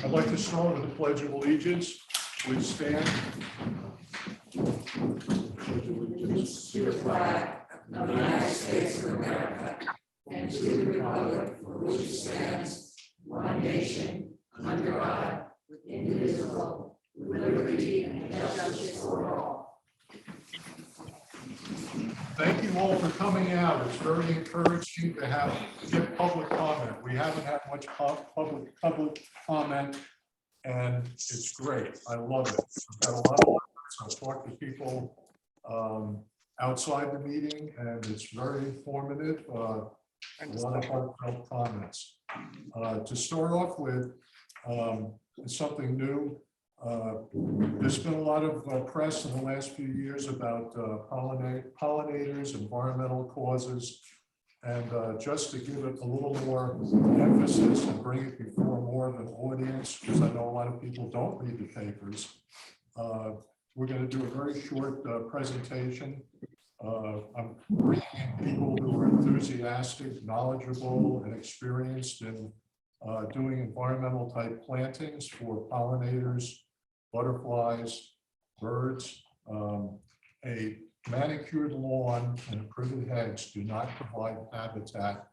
I'd like to start with the Pledge of Allegiance. Please stand. Pledge of allegiance To the flag of the United States of America and to the republic for which it stands, one nation, under God, indivisible, with liberty and justice for all. Thank you all for coming out. It's very encouraging to get public comment. We haven't had much public comment, and it's great. I love it. We've got a lot of words. I've talked to people outside the meeting, and it's very informative. A lot of heartfelt comments. To start off with, something new. There's been a lot of press in the last few years about pollinators, environmental causes, and just to give it a little more emphasis and bring it before more of an audience, because I know a lot of people don't read the papers. We're going to do a very short presentation. I'm bringing in people who are enthusiastic, knowledgeable, and experienced in doing environmental type plantings for pollinators, butterflies, birds. A manicured lawn and privet hedge do not provide habitat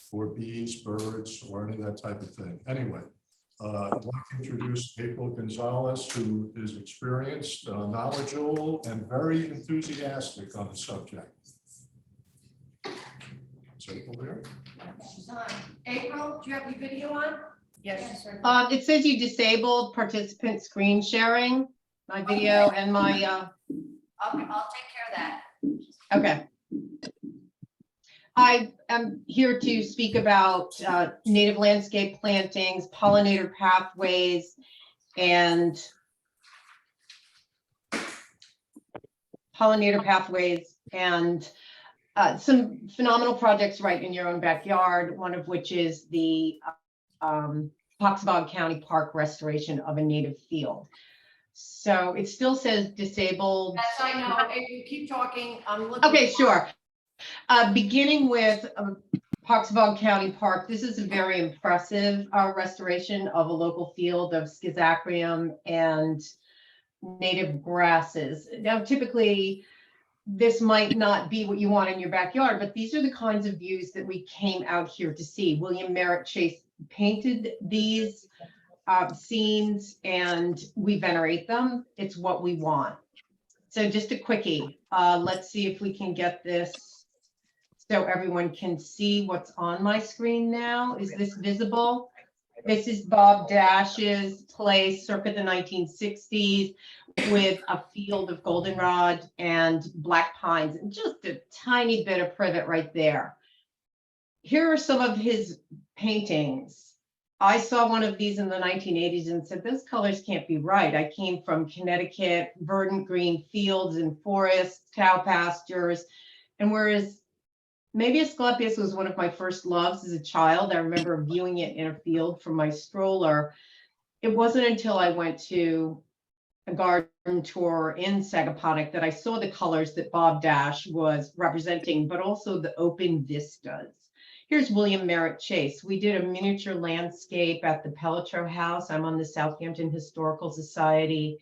for bees, birds, or any of that type of thing. Anyway, I'd like to introduce April Gonzalez, who is experienced, knowledgeable, and very enthusiastic on the subject. Is April there? She's on. April, do you have your video on? Yes. It says you disabled participant screen sharing, my video and my, Okay, I'll take care of that. okay. I am here to speak about native landscape plantings, pollinator pathways, and some phenomenal projects right in your own backyard, one of which is the Foxbog County Park restoration of a native field. So it still says disabled. Yes, I know. If you keep talking, I'm looking. Okay, sure. Beginning with Foxbog County Park, this is a very impressive restoration of a local field of schizachyrium and native grasses. Now, typically, this might not be what you want in your backyard, but these are the kinds of views that we came out here to see. William Merritt Chase painted these scenes, and we venerate them. It's what we want. So just a quickie. Let's see if we can get this so everyone can see what's on my screen now. Is this visible? This is Bob Dash's place circa the 1960s with a field of goldenrod and black pines and just a tiny bit of privet right there. Here are some of his paintings. I saw one of these in the 1980s and said, those colors can't be right. I came from Connecticut, verdant green fields and forests, cow pastures. And whereas maybe Asclepias was one of my first loves as a child, I remember viewing it in a field from my stroller. It wasn't until I went to a garden tour in Sagaponack that I saw the colors that Bob Dash was representing, but also the open vistas. Here's William Merritt Chase. We did a miniature landscape at the Pelletreau House. I'm on the Southampton Historical Society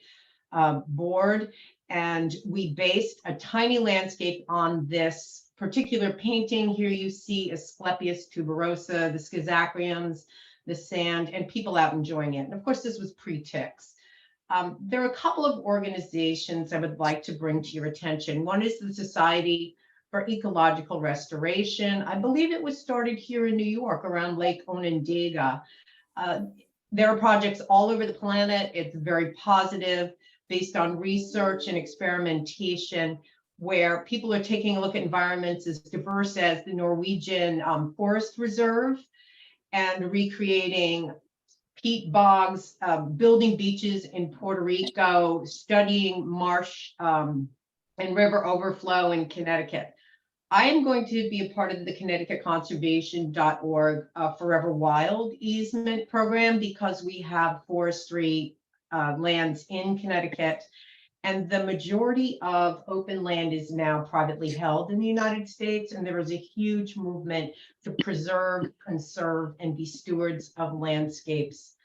board, and we based a tiny landscape on this particular painting. Here you see Asclepias tuberosa, the schizachyriums, the sand, and people out enjoying it. And of course, this was pre-ticks. There are a couple of organizations I would like to bring to your attention. One is the Society for Ecological Restoration. I believe it was started here in New York around Lake Onondaga. There are projects all over the planet. It's very positive, based on research and experimentation, where people are taking a look at environments as diverse as the Norwegian Forest Reserve and recreating peat bogs, building beaches in Puerto Rico, studying marsh and river overflow in Connecticut. I am going to be a part of the Connecticut Conservation.org Forever Wild easement program because we have forestry lands in Connecticut. And the majority of open land is now privately held in the United States. And there is a huge movement to preserve, conserve, and be stewards of landscapes.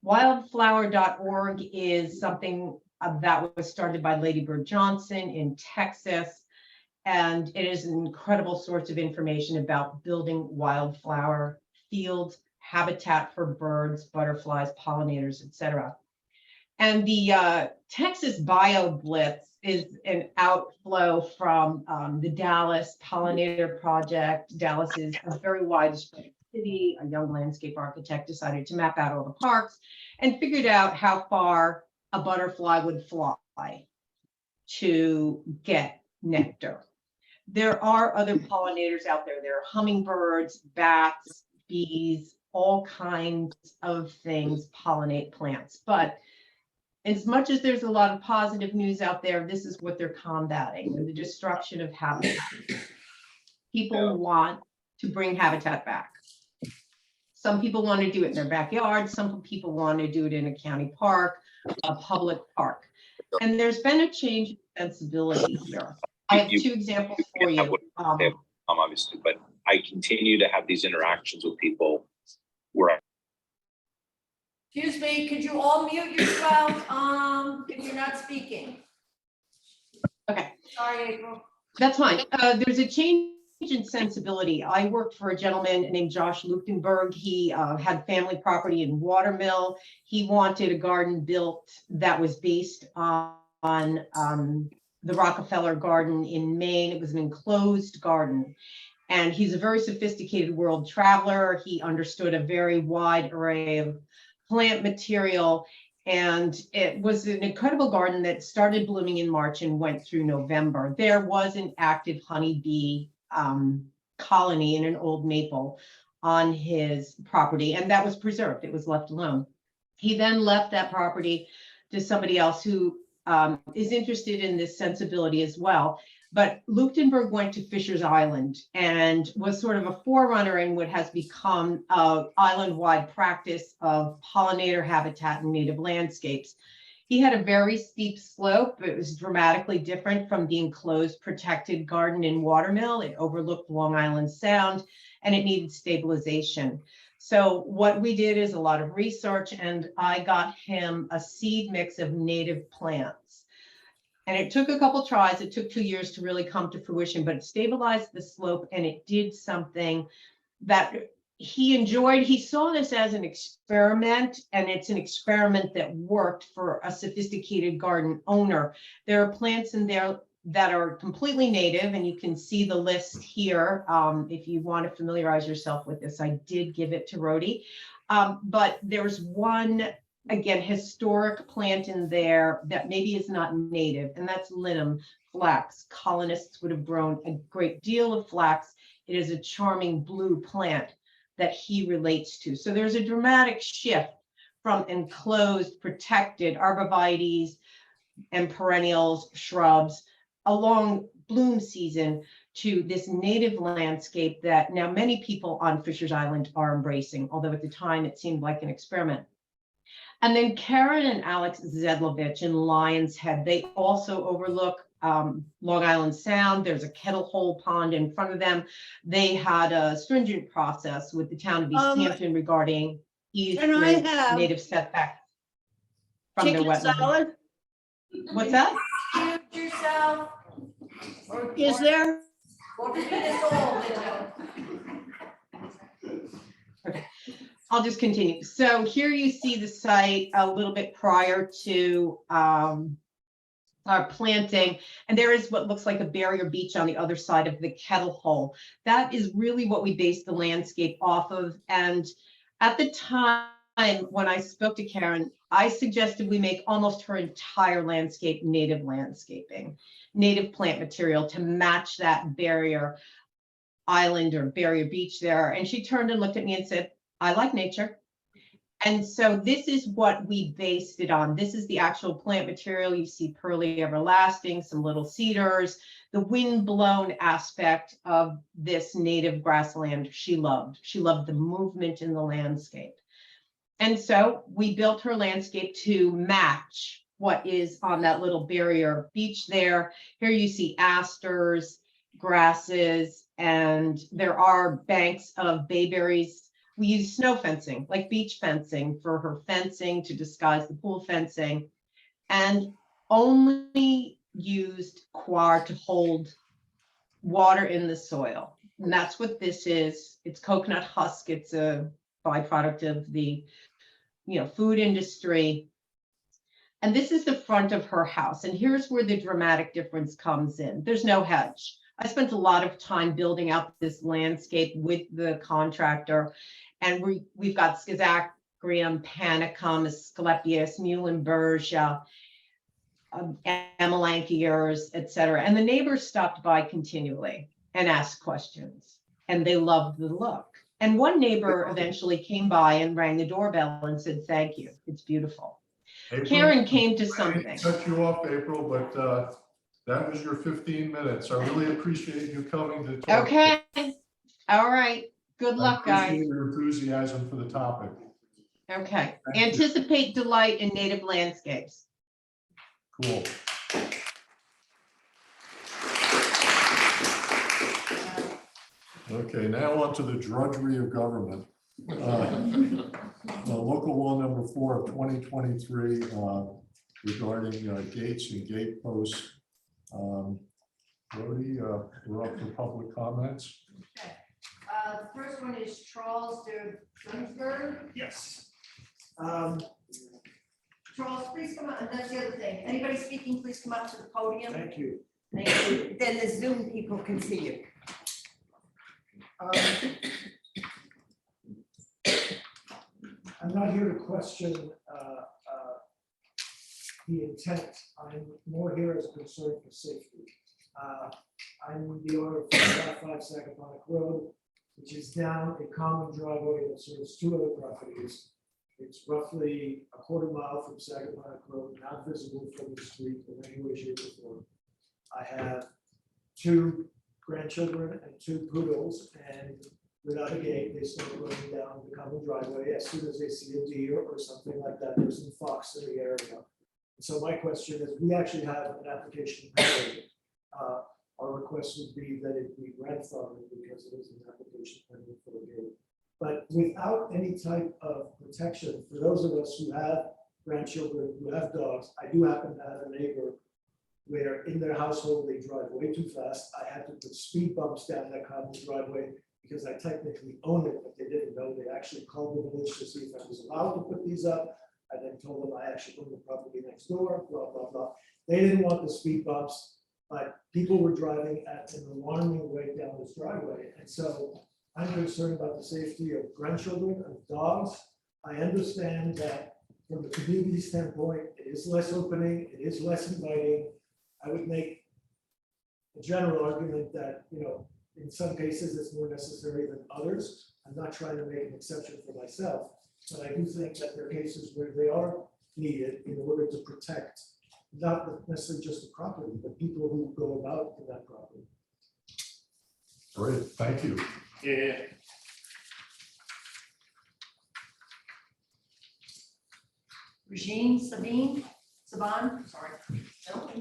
Wildflower.org is something that was started by Lady Bird Johnson in Texas. And it is an incredible source of information about building wildflower fields, habitat for birds, butterflies, pollinators, etc. And the Texas Bio Blitz is an outflow from the Dallas Pollinator Project. Dallas is a very widespread city. A young landscape architect decided to map out all the parks and figured out how far a butterfly would fly to get nectar. There are other pollinators out there. There are hummingbirds, bats, bees, all kinds of things pollinate plants. But as much as there's a lot of positive news out there, this is what they're combating, the destruction of habitat. People want to bring habitat back. Some people want to do it in their backyard. Some people want to do it in a county park, a public park. And there's been a change in sensibility here. I have two examples for you. Obviously, but I continue to have these interactions with people where Excuse me, could you all mute yourself if you're not speaking? Okay. Sorry, April. That's fine. There's a change in sensibility. I worked for a gentleman named Josh Leuchtenberg. He had family property in Watermill. He wanted a garden built that was based on the Rockefeller Garden in Maine. It was an enclosed garden. And he's a very sophisticated world traveler. He understood a very wide array of plant material. And it was an incredible garden that started blooming in March and went through November. There was an active honeybee colony in an old maple on his property, and that was preserved. It was left alone. He then left that property to somebody else who is interested in this sensibility as well. But Leuchtenberg went to Fisher's Island and was sort of a forerunner in what has become an island-wide practice of pollinator habitat and native landscapes. He had a very steep slope. It was dramatically different from the enclosed protected garden in Watermill. It overlooked Long Island Sound and it needed stabilization. So what we did is a lot of research, and I got him a seed mix of native plants. And it took a couple tries. It took 2 years to really come to fruition, but it stabilized the slope and it did something that he enjoyed. He saw this as an experiment, and it's an experiment that worked for a sophisticated garden owner. There are plants in there that are completely native, and you can see the list here. If you want to familiarize yourself with this, I did give it to Rhodey. But there's one, again, historic plant in there that maybe is not native, and that's linum flax. Colonists would have grown a great deal of flax. It is a charming blue plant that he relates to. So there's a dramatic shift from enclosed, protected arborvitaes and perennials, shrubs, along bloom season to this native landscape that now many people on Fisher's Island are embracing, although at the time it seemed like an experiment. And then Karen and Alex Zedlovich in Lion's Head, they also overlook Long Island Sound. There's a kettle hole pond in front of them. They had a stringent process with the town of East Hampton regarding easement native setback from their wetland. Salad? What's that? Mute yourself. Is there? 4 minutes old, I'll just continue. So here you see the site a little bit prior to our planting, and there is what looks like a barrier beach on the other side of the kettle hole. That is really what we based the landscape off of. And at the time when I spoke to Karen, I suggested we make almost her entire landscape native landscaping, native plant material to match that barrier island or barrier beach there. And she turned and looked at me and said, I like nature. And so this is what we based it on. This is the actual plant material. You see Pearly Everlasting, some little cedars, the wind-blown aspect of this native grassland she loved. She loved the movement in the landscape. And so we built her landscape to match what is on that little barrier beach there. Here you see asters, grasses, and there are banks of bayberries. We use snow fencing, like beach fencing, for her fencing to disguise the pool fencing, and only used coir to hold water in the soil. And that's what this is. It's coconut husk. It's a byproduct of the, food industry. And this is the front of her house. And here's where the dramatic difference comes in. There's no hedge. I spent a lot of time building out this landscape with the contractor. And we've got Schizachyrium, Panicum, Asclepias, Muhlenbergia, Amelanchiers, etc. And the neighbors stopped by continually and asked questions. And they loved the look. And one neighbor eventually came by and rang the doorbell and said, "Thank you. It's beautiful." April, Karen came to I didn't something. cut you off, April, but that was your 15 minutes. I really appreciate you coming to talk. Okay. All right. Good I luck, appreciate guys. your enthusiasm for the topic. Okay. Thank you. Anticipate delight in native landscapes. Cool. Okay, now on to the drudgery of government. Local law number 4 of 2023 regarding gates and gate posts. Rhodey, we're up for public comments. Okay. The first one is Charles de Gunsberg. Yes. Charles, please come up, and that's the other thing. Anybody speaking, please come up to the podium. Thank you. Thank you. Then the Zoom people can see you. I'm not here to question the intent. I'm more here as a concern for safety. I'm the owner of 5 Sagaponic Road, which is down a common driveway that serves 2 other properties. It's roughly a quarter mile from Sagaponic Road, not visible from the street in any way, shape, or form. I have 2 grandchildren and 2 poodles, and without a gate, they start running down the common driveway as soon as they see a deer or something like that. There's some fox in the area. So my question is, we actually have an application pending. Our request would be that it be grandfathered because it is an application pending for a gate. But without any type of protection, for those of us who have grandchildren, who have dogs, I do happen to have a neighbor where in their household, they drive way too fast. I had to put speed bumps down that common driveway because I technically own it, but they didn't know. They actually called the village to see if I was allowed to put these up. I then told them I actually own the property next door, blah, blah, blah. They didn't want the speed bumps, but people were driving at an alarming rate down this driveway. And so I'm concerned about the safety of grandchildren and dogs. I understand that from the community standpoint, it is less opening, it is less inviting. I would make a general argument that, in some cases it's more necessary than others. I'm not trying to make an exception for myself, but I do think that there are cases where they are needed in order to protect not necessarily just the property, but people who go about in that property. Great, thank you. Yeah. Regine Saban, sorry. No?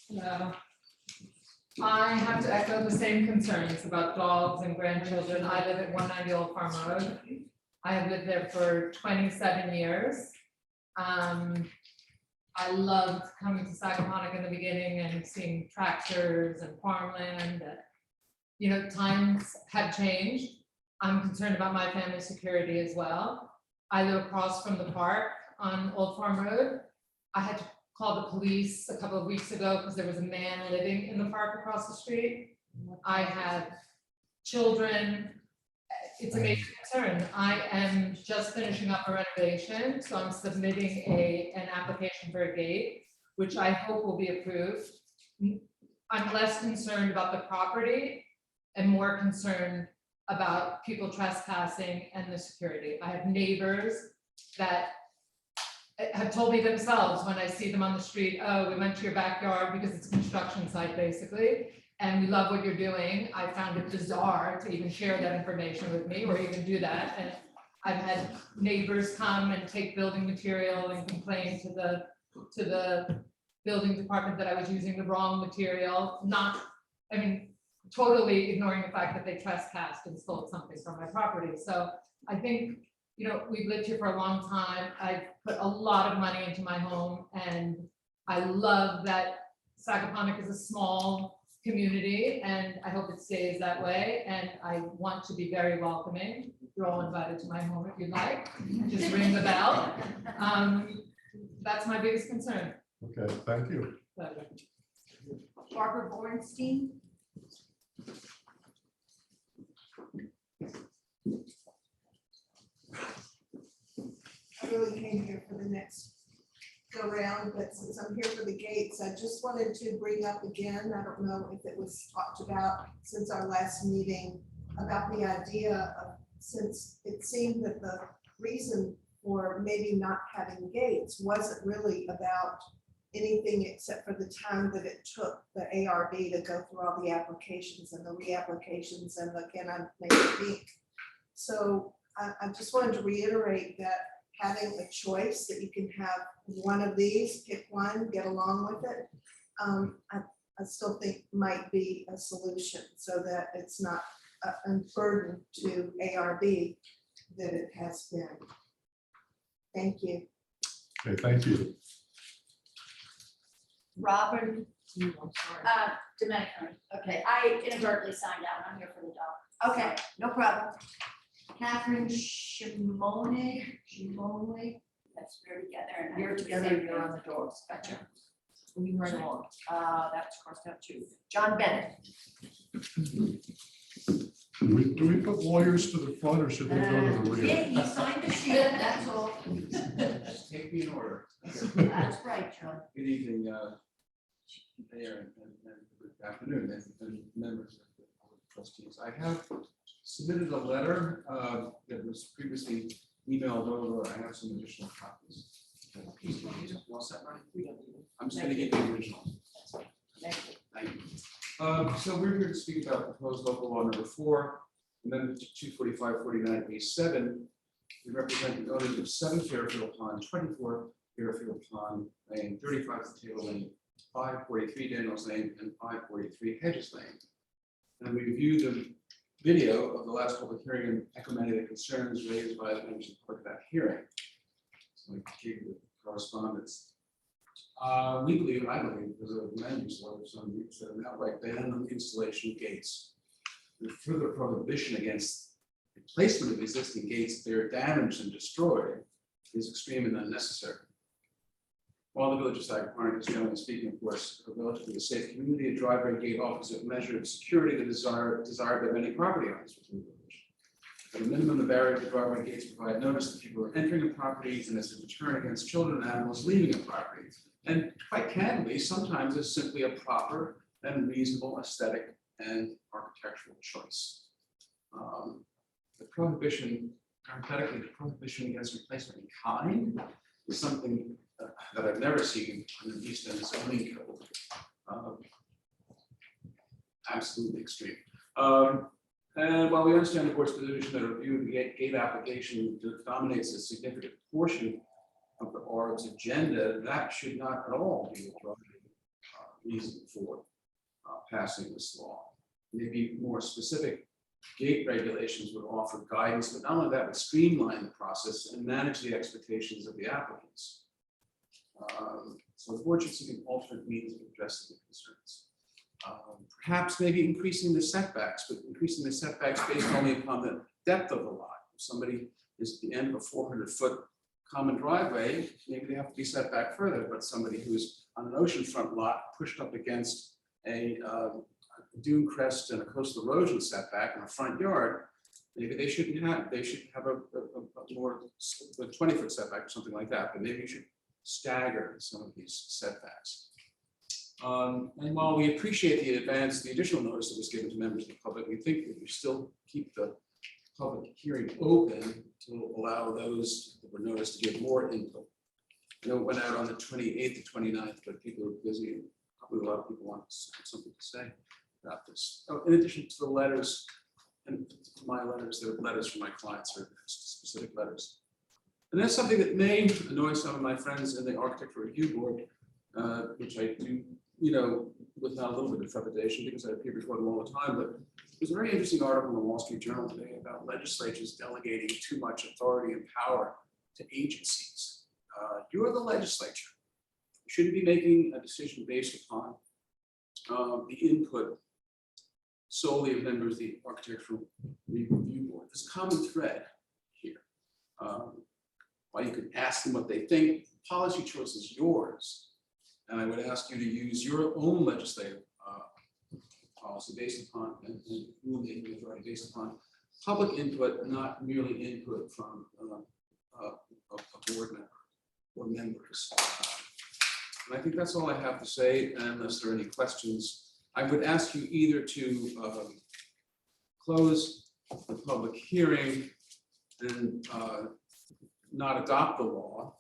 No. I have to echo the same concerns about dogs and grandchildren. I live at 190 Old Farm Road. I have lived there for 27 years. I loved coming to Sagaponic in the beginning and seeing tractors and farmland. Times have changed. I'm concerned about my family's security as well. I live across from the park on Old Farm Road. I had to call the police a couple of weeks ago because there was a man living in the park across the street. I have children. It's a major concern. I am just finishing up a renovation, so I'm submitting an application for a gate, which I hope will be approved. I'm less concerned about the property and more concerned about people trespassing and the security. I have neighbors that have told me themselves when I see them on the street, "Oh, we went to your backyard," because it's a construction site basically. and we love what you're doing. I found it bizarre to even share that information with me or even do that. And I've had neighbors come and take building material and complain to the building department that I was using the wrong material, totally ignoring the fact that they trespassed and stole something from my property. So I think, we've lived here for a long time. I've put a lot of money into my home, and I love that Sagaponic is a small community, and I hope it stays that way. And I want to be very welcoming. You're all invited to my home if you'd like. Just ring the bell. That's my biggest concern. Okay, thank you. Pleasure. Barbara Bornstein. I really came here for the next go round, but since I'm here for the gates, I just wanted to bring up again, I don't know if it was talked about since our last meeting, about the idea of, since it seemed that the reason for maybe not having gates wasn't really about anything except for the time that it took the ARB to go through all the applications and the reapplications and again, I'm making pink. So I just wanted to reiterate that having a choice that you can have one of these, pick one, get along with it, I still think might be a solution so that it's not a burden to ARB that it has been. Thank you. Okay, thank you. Robin, Domenico, okay, I inadvertently signed out, I'm here for the dog. okay, no problem. Catherine Shimone, That's we're together and. you're together, you're on the doors, gotcha. Moving right along, that's crossed out too. John Bennett. Do we put lawyers to the front or should they go to the Yeah, rear? he signed the sheet, that's all. Take me in order. That's right, John. Good evening, Mayor and good afternoon, and members of the Board of Trustees. I have submitted a letter that was previously emailed over. I have some additional copies. I'm just going to get the original. Thank you. Thank you. So we're here to speak about proposed local law number 4, amendment to 245-49A7. We represent the owners of 7 Fairfield Pond, 24 Fairfield Pond Lane, 35 Potato Lane, 543 Daniels Lane, and 543 Hedges Lane. And we reviewed the video of the last public hearing and echo many of the concerns raised by the members of the public at that hearing. So I gave you the correspondence. We believe, I believe, because of the land use law, some groups that an outright ban on the installation of gates. The further prohibition against the placement of existing gates if they're damaged and destroyed is extreme and unnecessary. While the village of Sagaponic is generally speaking, of course, a relatively safe community, a driveway gate offers a measure of security that is desired by many property owners within the village. At a minimum, the barrier to driveway gates provide notice that people are entering a property and as a deterrent against children and animals leaving a property. And quite candidly, sometimes it's simply a proper and reasonable aesthetic and architectural choice. The prohibition, parenthetically, the prohibition against replacement in kind is something that I've never seen in the East End zoning code. Absolutely extreme. And while we understand the board's position that a review of the gate application dominates a significant portion of the OR's agenda, that should not at all be a driving reason for passing this law. Maybe more specific gate regulations would offer guidance, but not only that, would streamline the process and manage the expectations of the applicants. So the board should seek an alternate means of addressing the concerns. Perhaps maybe increasing the setbacks, but increasing the setbacks based only upon the depth of the lot. If somebody is at the end of a 400-foot common driveway, maybe they have to be set back further, but somebody who's on an oceanfront lot pushed up against a dune crest and a coastal erosion setback in a front yard, maybe they shouldn't have, they should have a more 20-foot setback or something like that, but maybe you should stagger some of these setbacks. And while we appreciate the additional notice that was given to members of the public, we think that we still keep the public hearing open to allow those that were noticed to give more input. I know it went out on the 28th to 29th, but people are busy and probably a lot of people want something to say. about this. Oh, in addition to the letters, and my letters, there are letters from my clients, or specific letters. And that's something that may annoy some of my friends in the Architecture Review Board, which I do, without a little bit of trepidation, because I appear before them all the time. But there's a very interesting article in the Wall Street Journal today about legislatures delegating too much authority and power to agencies. You're the legislature. You shouldn't be making a decision based upon the input solely of members of the Architectural Review Board. There's a common thread here. While you could ask them what they think, policy choice is yours. And I would ask you to use your own legislative policy based upon, and rulemaking authority based upon public input, not merely input from a board member or members. And I think that's all I have to say, unless there are any questions. I would ask you either to close the public hearing and not adopt the law,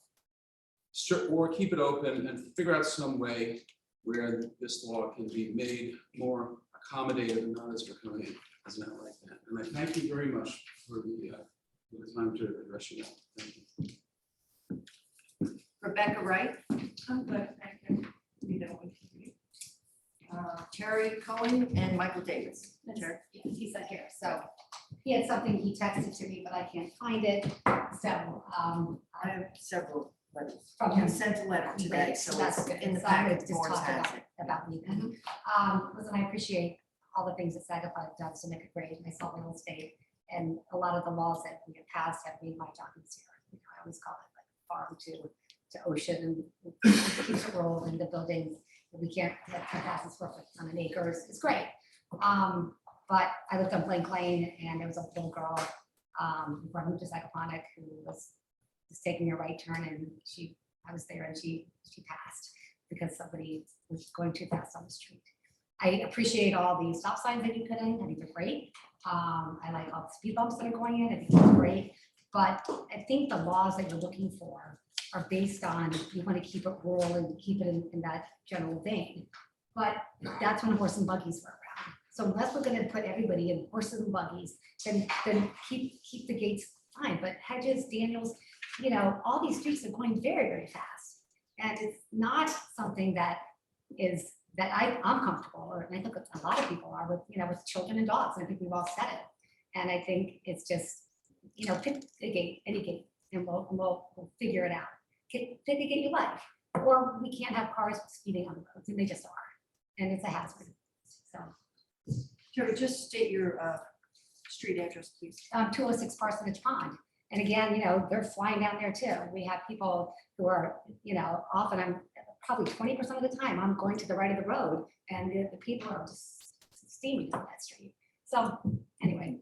or keep it open and figure out some way where this law can be made more accommodative and not as draconian as not like that. And I thank you very much for the time to address you. Thank you. Rebecca Wright, I'm good, thank you. you know, Terry Cohen and Michael Davis. Terry. He's not here, so he had something he texted to me, but I can't find it, so, I have several letters. from You him. sent a letter today, Great, so that's it's good. in the So I'm gonna packet. just Lawrence talk has about, it. about me then. Listen, I appreciate all the things that Saginaw does to make it great. I saw real estate, and a lot of the laws that we have passed have made my job easier. I always call it like farm to ocean, and keeps it rural, and the buildings, we can't have 10,000 square foot on an acre is great. But I lived on Blank Lane, and there was a little girl before I moved to Sagaponic who was just taking a right turn, and I was there, and she passed because somebody was going too fast on the street. I appreciate all the stop signs that you put in. I think they're great. I like all the speed bumps that are going in. I think that's great. But I think the laws that you're looking for are based on, you want to keep it rural and keep it in that general vein. But that's when horse and buggies were around. So unless we're going to put everybody in horses and buggies, then keep the gates fine. But Hedges, Daniels, all these streets are going very, very fast. And it's not something that I'm comfortable, or and I think a lot of people are with children and dogs. And I think we've all said it. And I think it's just, pick the gate, any gate, and we'll figure it out. Pick a gate you like, or we can't have cars speeding on the roads, and they just are, and it's a hazard. So, Terry, just state your street address, please. 206 Parsonage Pond, and again, they're flying down there too. We have people who are, often I'm probably 20% of the time I'm going to the right of the road, and the people are just steaming down that street. So anyway,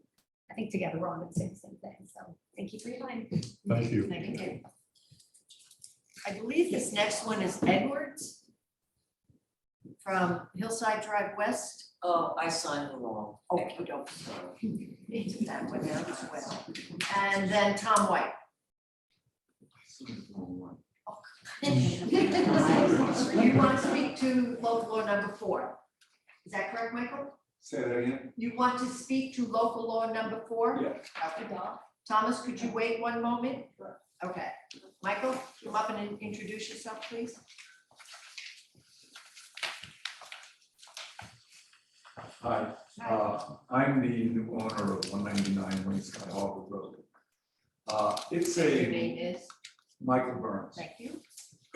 I think together we're all going to say the same thing. So thank you for your time. Thank you. Thank you. I believe this next one is Edwards from Hillside Drive West. Oh, I signed the wrong. Okay, don't. That one down as well. And then Tom White. You want to speak to local law number 4? Is that correct, Michael? Say that again? You want to speak to local law number 4? Yeah. Okay. Thomas, could you wait one moment? Okay. Michael, come up and introduce yourself, please. Hi, I'm the new owner of 199 Winscott Harbor Road. It's Your a name is? Michael Burns. Thank you.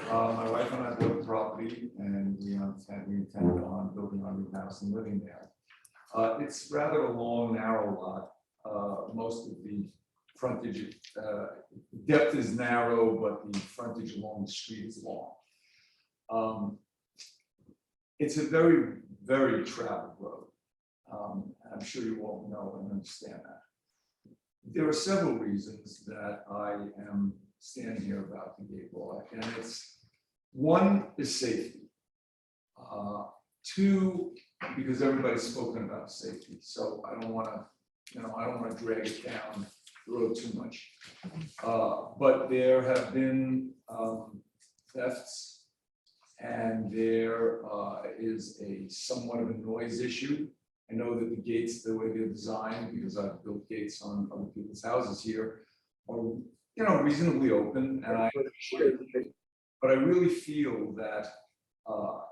My wife and I bought the property, and we intend on building our new house and living there. It's rather a long, narrow lot. Most of the frontage, depth is narrow, but the frontage along the street is long. It's a very, very traveled road. I'm sure you all know and understand that. There are several reasons that I am standing here about the gate law, and it's, one is safety. 2, because everybody's spoken about safety, so I don't want to drag it down the road too much. But there have been thefts And there is a somewhat of a noise issue. I know that the gates, the way they're designed, because I've built gates on other people's houses here, are, you know, reasonably open, and I appreciate it. But I really feel that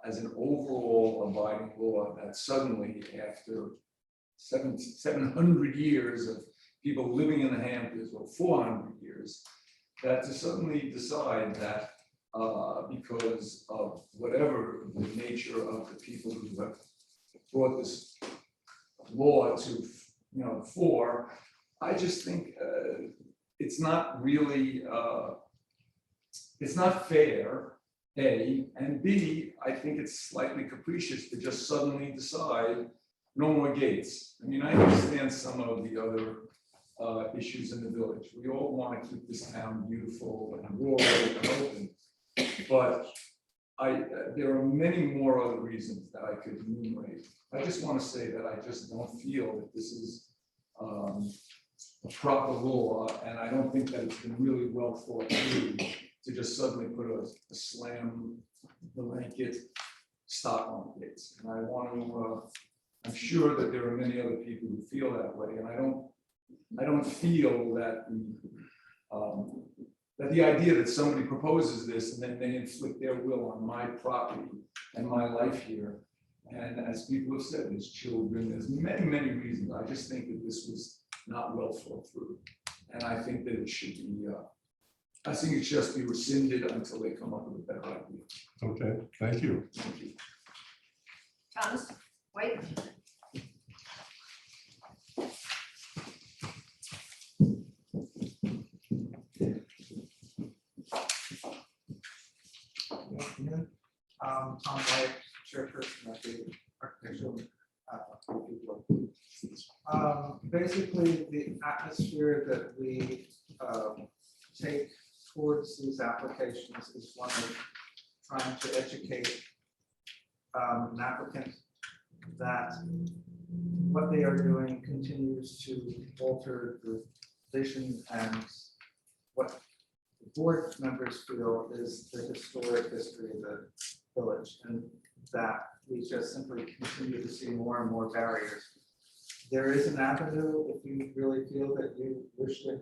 as an overall abiding law, that suddenly after 700 years of people living in the Hamptons, or 400 years, that to suddenly decide that because of whatever the nature of the people who have brought this law to, you know, fore, I just think it's not really, it's not fair, A, and B, I think it's slightly capricious to just suddenly decide no more gates. I mean, I understand some of the other issues in the village. We all want to keep this town beautiful and rural and open. But there are many more other reasons that I could enumerate. I just want to say that I just don't feel that this is a proper law, and I don't think that it's been really well thought through to just suddenly put a slam blanket stop on gates. And I want to, I'm sure that there are many other people who feel that way, and I don't feel that the idea that somebody proposes this and then they inflict their will on my property and my life here. And as people have said, there's children, there's many, many reasons. I just think that this was not well thought through. And I think that it should be, I think it should just be rescinded until they come up with a better idea. Okay, thank you. Thank you. Thomas, wait. Tom White, chairperson of the architectural. Basically, the atmosphere that we take towards these applications is one of trying to educate an applicant that what they are doing continues to alter the vision, and what the board members feel is the historic history of the village, and that we just simply continue to see more and more barriers. There is an avenue if you really feel that you wish to,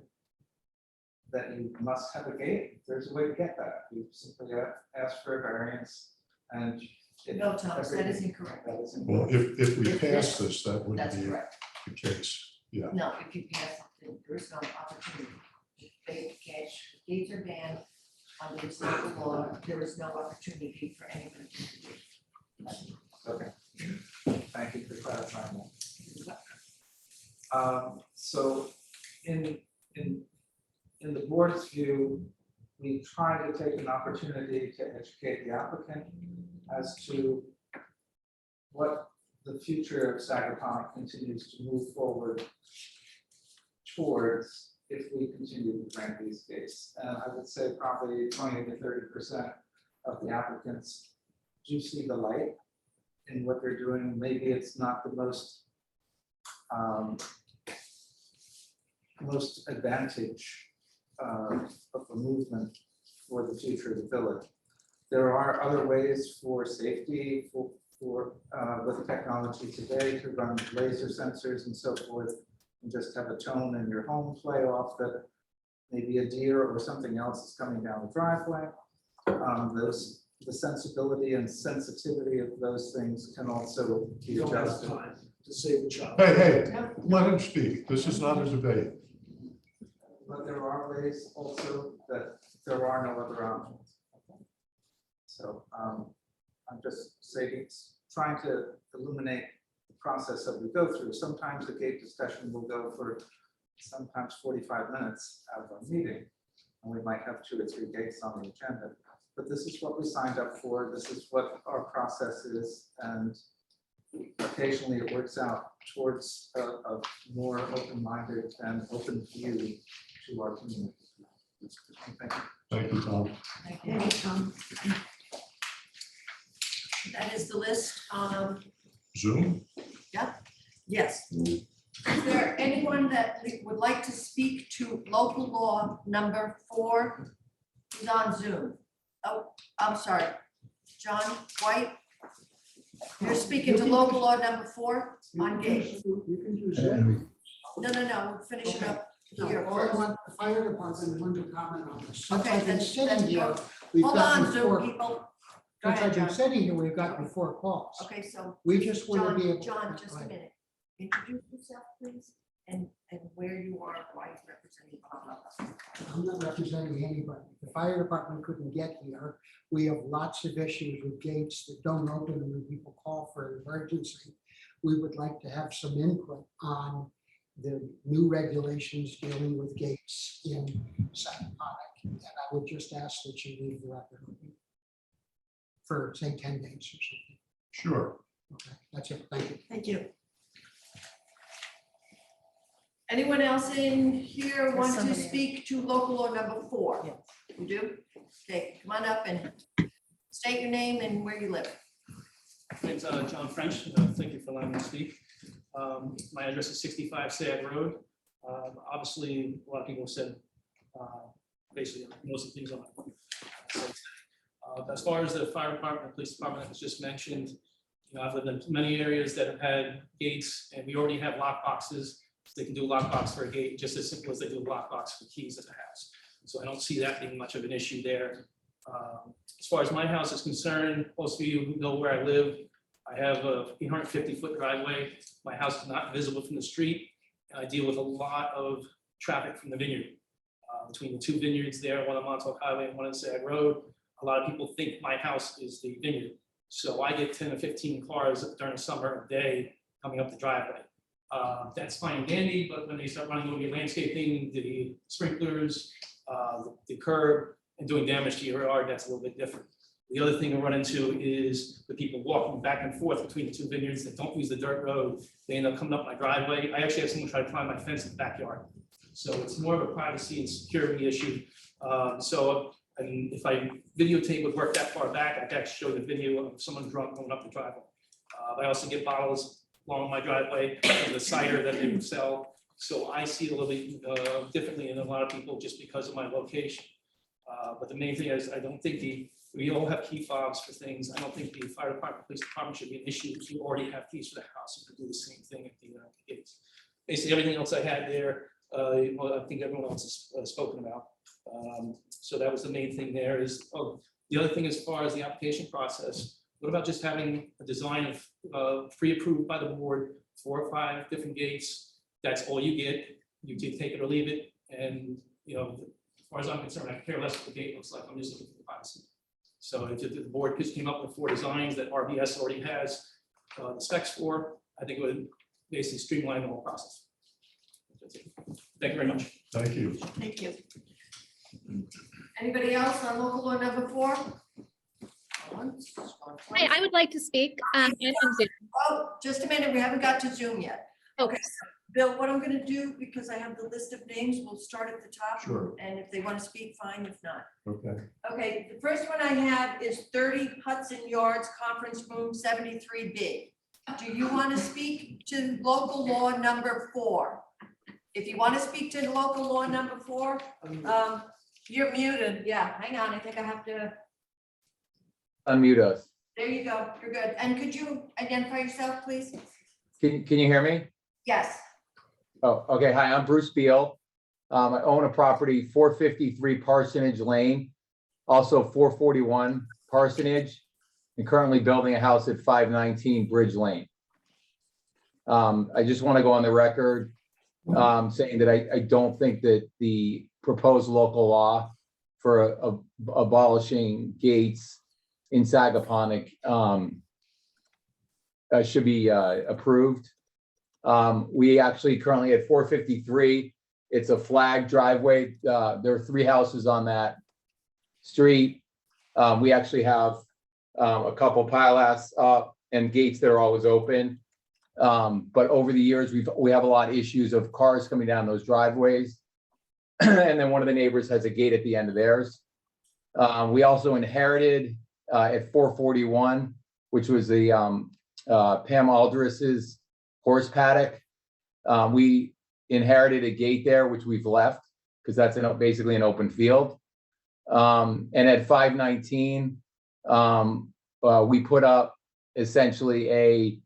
that you must have a gate. There's a way to get that. You simply ask for a variance, and No, Thomas, that is incorrect. that is Well, important. if we pass this, that would That's be correct. the case. Yeah. No, if you pass something, there is no opportunity. They catch, gates are banned under the state law. There is no opportunity for anybody to do it. Okay. Thank you for clarifying that. So in the board's view, we try to take an opportunity to educate the applicant as to what the future of Sagaponic continues to move forward towards if we continue to grant these gates. And I would say probably 20 to 30% of the applicants do see the light in what they're doing. Maybe it's not the most advantage of the movement for the future of the village. There are other ways for safety, with technology today to run laser sensors and so forth, and just have a tone in your home play off that maybe a deer or something else is coming down the driveway. The sensibility and sensitivity of those things can also be You don't have adjusted. time to save the child. Hey, let him speak. This is not a debate. But there are ways also that there are no other options. So I'm just saying, trying to illuminate the process that we go through. Sometimes the gate discussion will go for sometimes 45 minutes out of a meeting, and we might have 2 or 3 gates on the agenda. But this is what we signed up for. This is what our process is, and occasionally it works out towards a more open-minded and open view to our community. Thank you. Thank you, Tom. Okay, that is the list. Zoom? Yes. Is there anyone that would like to speak to local law number 4? Who's on Zoom? Oh, I'm sorry. John White. You're speaking to local law number 4 on gates. You can do Zoom. No, we're finishing up No, here all I first. want, the fire department wanted to comment on this. Since Okay, I've been then sitting here, go- we've Hold on, gotten Zoom four, people. Go since ahead, I've been John. sitting here, we've gotten 4 calls. Okay, so. We just want to be able. John, just Go a ahead. minute. Introduce yourself, please, and where you are, why you're representing. blah, blah, blah. I'm not representing anybody. The fire department couldn't get here. We have lots of issues with gates that don't open when people call for an emergency. We would like to have some input on the new regulations dealing with gates in Sagaponic. And I would just ask that you leave the record open for, say, 10 days or something. Sure. Okay, that's it. Thank you. Thank you. Anyone else in here want to somebody. speak to local law number 4? Yes. You do? Okay, come on up and state your name and where you live. It's John French. Thank you for allowing me to speak. My address is 65 Sag Road. Obviously, a lot of people said basically most of the things on as far as the fire department, the police department that was just mentioned, you know, I've lived in many areas that have had gates, and we already have lock boxes. They can do a lockbox for a gate just as simple as they do a lockbox for keys at the house. So I don't see that being much of an issue there. As far as my house is concerned, most of you know where I live. I have a 850-foot driveway. My house is not visible from the street, and I deal with a lot of traffic from the vineyard. Between the 2 vineyards there, one on Montauk Highway and one on Sag Road, a lot of people think my house is the vineyard. So I get 10 or 15 cars during the summer a day coming up the driveway. That's fine and dandy, but when they start running over your landscaping, the sprinklers, the curb, and doing damage to your yard, that's a little bit different. The other thing we run into is the people walking back and forth between the 2 vineyards that don't use the dirt road. They end up coming up my driveway. I actually had someone try to climb my fence in the backyard. So it's more of a privacy and security issue. I mean, if I videotape would work that far back, I could actually show the video of someone drunk going up the driveway. I also get bottles along my driveway of the cider that they would sell. So I see it a little bit differently than a lot of people just because of my location. But the main thing is, I don't think we all have key fobs for things. I don't think the fire department, police department should be an issue if you already have keys for the house. You could do the same thing at the gates. Basically, everything else I had there, well, I think everyone else has spoken about. So that was the main thing there is, the other thing as far as the application process, what about just having a design of pre-approved by the board, 4 or 5 different gates? That's all you get. You can take it or leave it. And, you know, as far as I'm concerned, I care less what the gate looks like. I'm just looking for the privacy. So if the board just came up with 4 designs that RBS already has the specs for, I think it would basically streamline the whole process. Thank you very much. Thank you. Thank you. Anybody else on local law number 4? Hi, I would like to speak. And on Zoom. Oh, just a minute, we haven't got to Zoom yet. Okay. Bill, what I'm gonna do, because I have the list of names, we'll start at the top. Sure. And if they want to speak, fine, if not. Okay. Okay, the first one I have is 30 Hudson Yards, Conference Room 73B. Do you want to speak to local law number 4? If you want to speak to local law number 4, you're muted. Yeah, hang on, I think I have to, Unmute us. there you go, you're good. And could you identify yourself, please? Can you hear me? Yes. Oh, okay. Hi, I'm Bruce Beal. I own a property, 453 Parsonage Lane, also 441 Parsonage, and currently building a house at 519 Bridge Lane. I just want to go on the record saying that I don't think that the proposed local law for abolishing gates in Sagaponic should be approved. We actually currently at 453, it's a flag driveway. There are 3 houses on that street. We actually have a couple pilasts up and gates that are always open. But over the years, we have a lot of issues of cars coming down those driveways. And then one of the neighbors has a gate at the end of theirs. We also inherited at 441, which was the Pam Aldris's horse paddock. We inherited a gate there, which we've left because that's basically an open field. And at 519, we put up essentially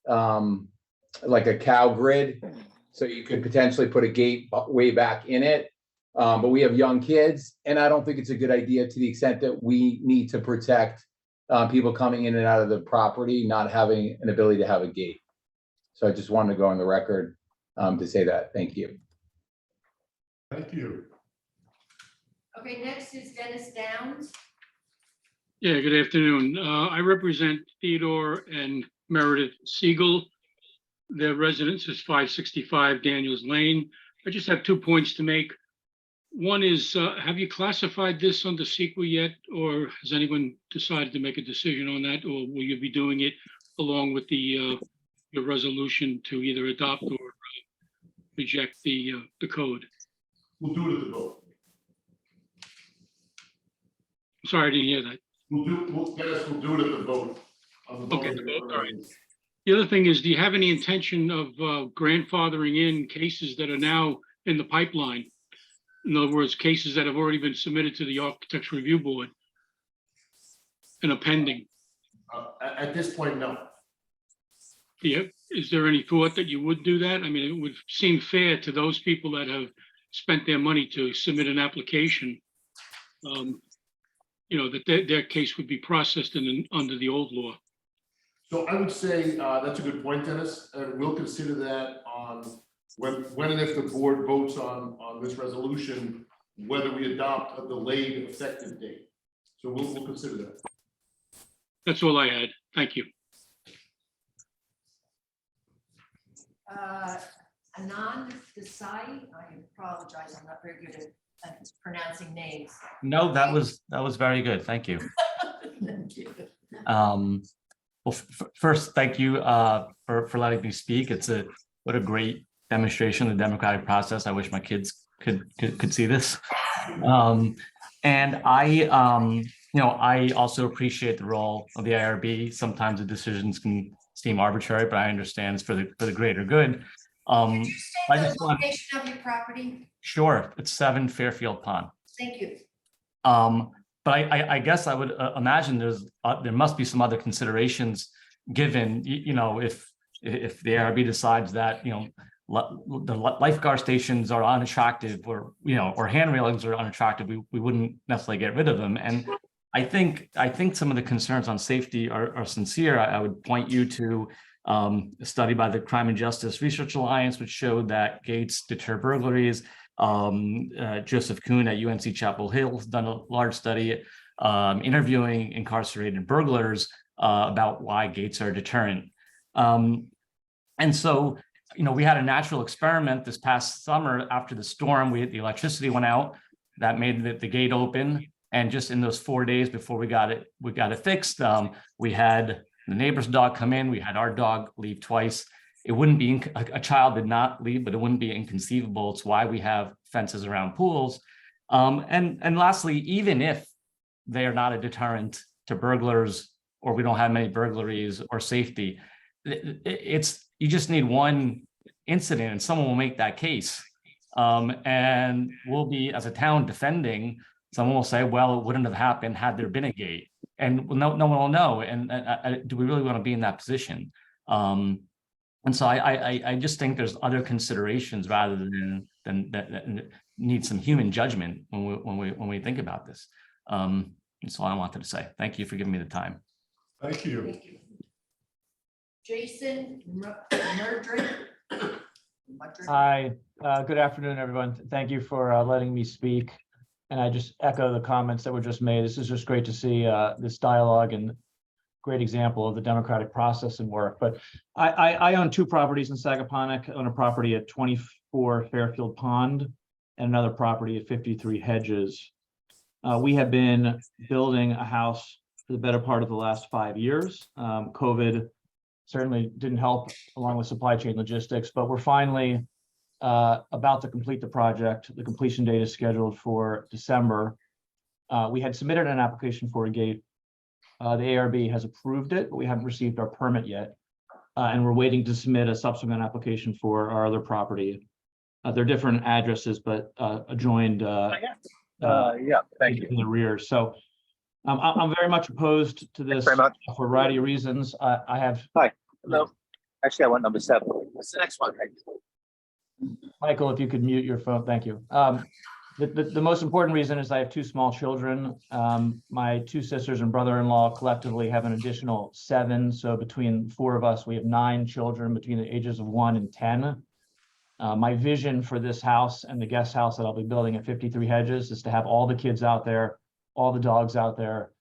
like a cow grid. So you could potentially put a gate way back in it. But we have young kids, and I don't think it's a good idea to the extent that we need to protect people coming in and out of the property, not having an ability to have a gate. So I just wanted to go on the record to say that. Thank you. Thank you. Okay, next is Dennis Downs. Yeah, good afternoon. I represent Theodore and Meredith Siegel. Their residence is 565 Daniels Lane. I just have 2 points to make. One is, have you classified this under SEQA yet, or has anyone decided to make a decision on that, or will you be doing it along with the your resolution to either adopt or reject the code? We'll do it at the vote. Sorry, I didn't hear that. We'll do it at the vote. On the Okay, vote. the vote, all right. The other thing is, do you have any intention of grandfathering in cases that are now in the pipeline? In other words, cases that have already been submitted to the Architecture Review Board and are pending. At this point, no. Is there any thought that you would do that? I mean, it would seem fair to those people that have spent their money to submit an application, that their case would be processed under the old law. So I would say that's a good point, Dennis, and we'll consider that on when and if the board votes on this resolution, whether we adopt a delayed effective date. So we'll consider that. That's all I had. Thank you. Anand Desai, I apologize, I'm not very good at pronouncing names. No, that was very good. Thank you. Thank you. Well, first, thank you for letting me speak. What a great demonstration of the democratic process. I wish my kids could see this. And I also appreciate the role of the IRB. Sometimes the decisions can seem arbitrary, but I understand it's for the greater good. Could you state the location of your property? Sure, it's 7 Fairfield Pond. Thank you. But I guess I would imagine there must be some other considerations given, if the ARB decides that, the lifeguard stations are unattractive or hand railings are unattractive, we wouldn't necessarily get rid of them. And I think some of the concerns on safety are sincere. I would point you to a study by the Crime and Justice Research Alliance, which showed that gates deter burglaries. Joseph Kuhn at UNC Chapel Hill has done a large study interviewing incarcerated burglars about why gates are a deterrent. And so, we had a natural experiment this past summer after the storm. The electricity went out, that made the gate open. And just in those 4 days before we got it fixed, we had the neighbor's dog come in, we had our dog leave twice. It wouldn't be, a child did not leave, but it wouldn't be inconceivable. It's why we have fences around pools. And lastly, even if they are not a deterrent to burglars, or we don't have many burglaries or safety, you just need one incident and someone will make that case. And we'll be, as a town, defending. Someone will say, well, it wouldn't have happened had there been a gate. And no one will know. And do we really want to be in that position? And so I just think there's other considerations rather than need some human judgment when we think about this. That's all I wanted to say. Thank you for giving me the time. Thank you. Thank you. Jason Murdrick. Hi, good afternoon, everyone. Thank you for letting me speak. And I just echo the comments that were just made. This is just great to see this dialogue and great example of the democratic process and work. But I own 2 properties in Sagaponack. I own a property at 24 Fairfield Pond and another property at 53 Hedges. We have been building a house for the better part of the last 5 years. COVID certainly didn't help along with supply chain logistics, but we're finally about to complete the project. The completion date is scheduled for December. We had submitted an application for a gate. The ARB has approved it, but we haven't received our permit yet. And we're waiting to submit a subsequent application for our other property. They're different addresses, but adjoined yeah, thank you. in the rear. So I'm very much opposed to this very much. for a variety of reasons. I have, Hi, hello. Actually, I want number 7. What's the next one? Michael, if you could mute your phone, thank you. The most important reason is I have 2 small children. My 2 sisters and brother-in-law collectively have an additional 7. So between 4 of us, we have 9 children between the ages of 1 and 10. My vision for this house and the guest house that I'll be building at 53 Hedges is to have all the kids out there, all the dogs out there.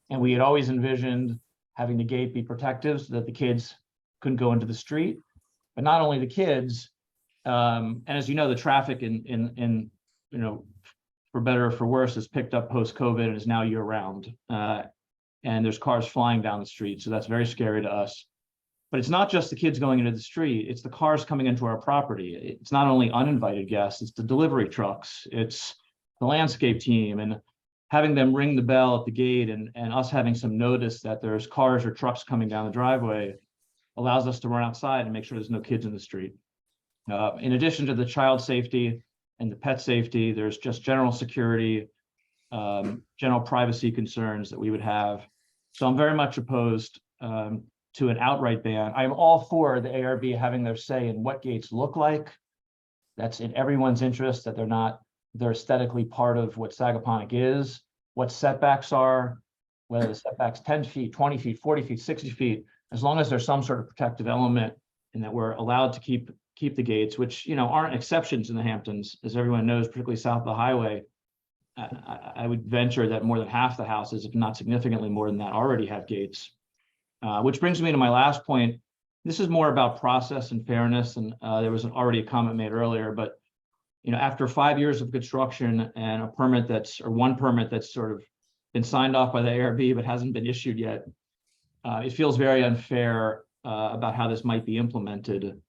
And we had always envisioned having the gate be protective so that the kids couldn't go into the street, but not only the kids. And as you know, the traffic in for better or for worse, has picked up post-COVID and is now year-round. And there's cars flying down the street, so that's very scary to us. But it's not just the kids going into the street, it's the cars coming into our property. It's not only uninvited guests, it's the delivery trucks, it's the landscape team, and having them ring the bell at the gate and us having some notice that there's cars or trucks coming down the driveway allows us to run outside and make sure there's no kids in the street. In addition to the child safety and the pet safety, there's just general security, general privacy concerns that we would have. So I'm very much opposed to an outright ban. I'm all for the ARB having their say in what gates look like. That's in everyone's interest, that they're aesthetically part of what Sagaponack is, what setbacks are, whether the setbacks 10 feet, 20 feet, 40 feet, 60 feet, as long as there's some sort of protective element and that we're allowed to keep the gates, which aren't exceptions in the Hamptons, as everyone knows, particularly south of the highway. I would venture that more than half the houses, if not significantly more than that, already have gates. Which brings me to my last point. This is more about process and fairness, and there was already a comment made earlier, but after 5 years of construction and one permit that's sort of been signed off by the ARB but hasn't been issued yet, it feels very unfair about how this might be implemented.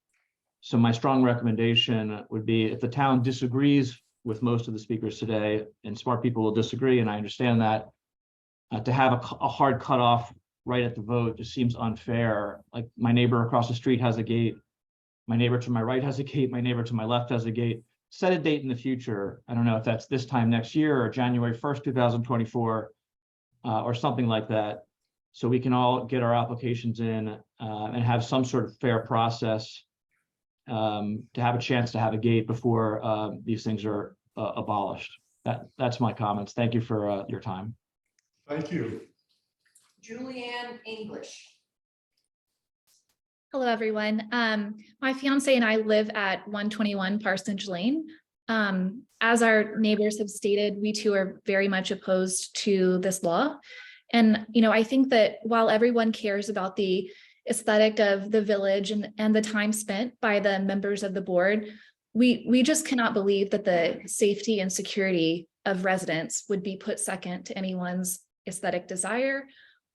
So my strong recommendation would be, if the town disagrees with most of the speakers today, and smart people will disagree, and I understand that, to have a hard cutoff right at the vote just seems unfair. Like, my neighbor across the street has a gate, my neighbor to my right has a gate, my neighbor to my left has a gate. Set a date in the future. I don't know if that's this time next year or January 1st, 2024, or something like that, so we can all get our applications in and have some sort of fair process to have a chance to have a gate before these things are abolished. That's my comments. Thank you for your time. Thank you. Julianne English. Hello, everyone. My fiance and I live at 121 Parsonage Lane. As our neighbors have stated, we too are very much opposed to this law. And, I think that while everyone cares about the aesthetic of the village and the time spent by the members of the board, we just cannot believe that the safety and security of residents would be put second to anyone's aesthetic desire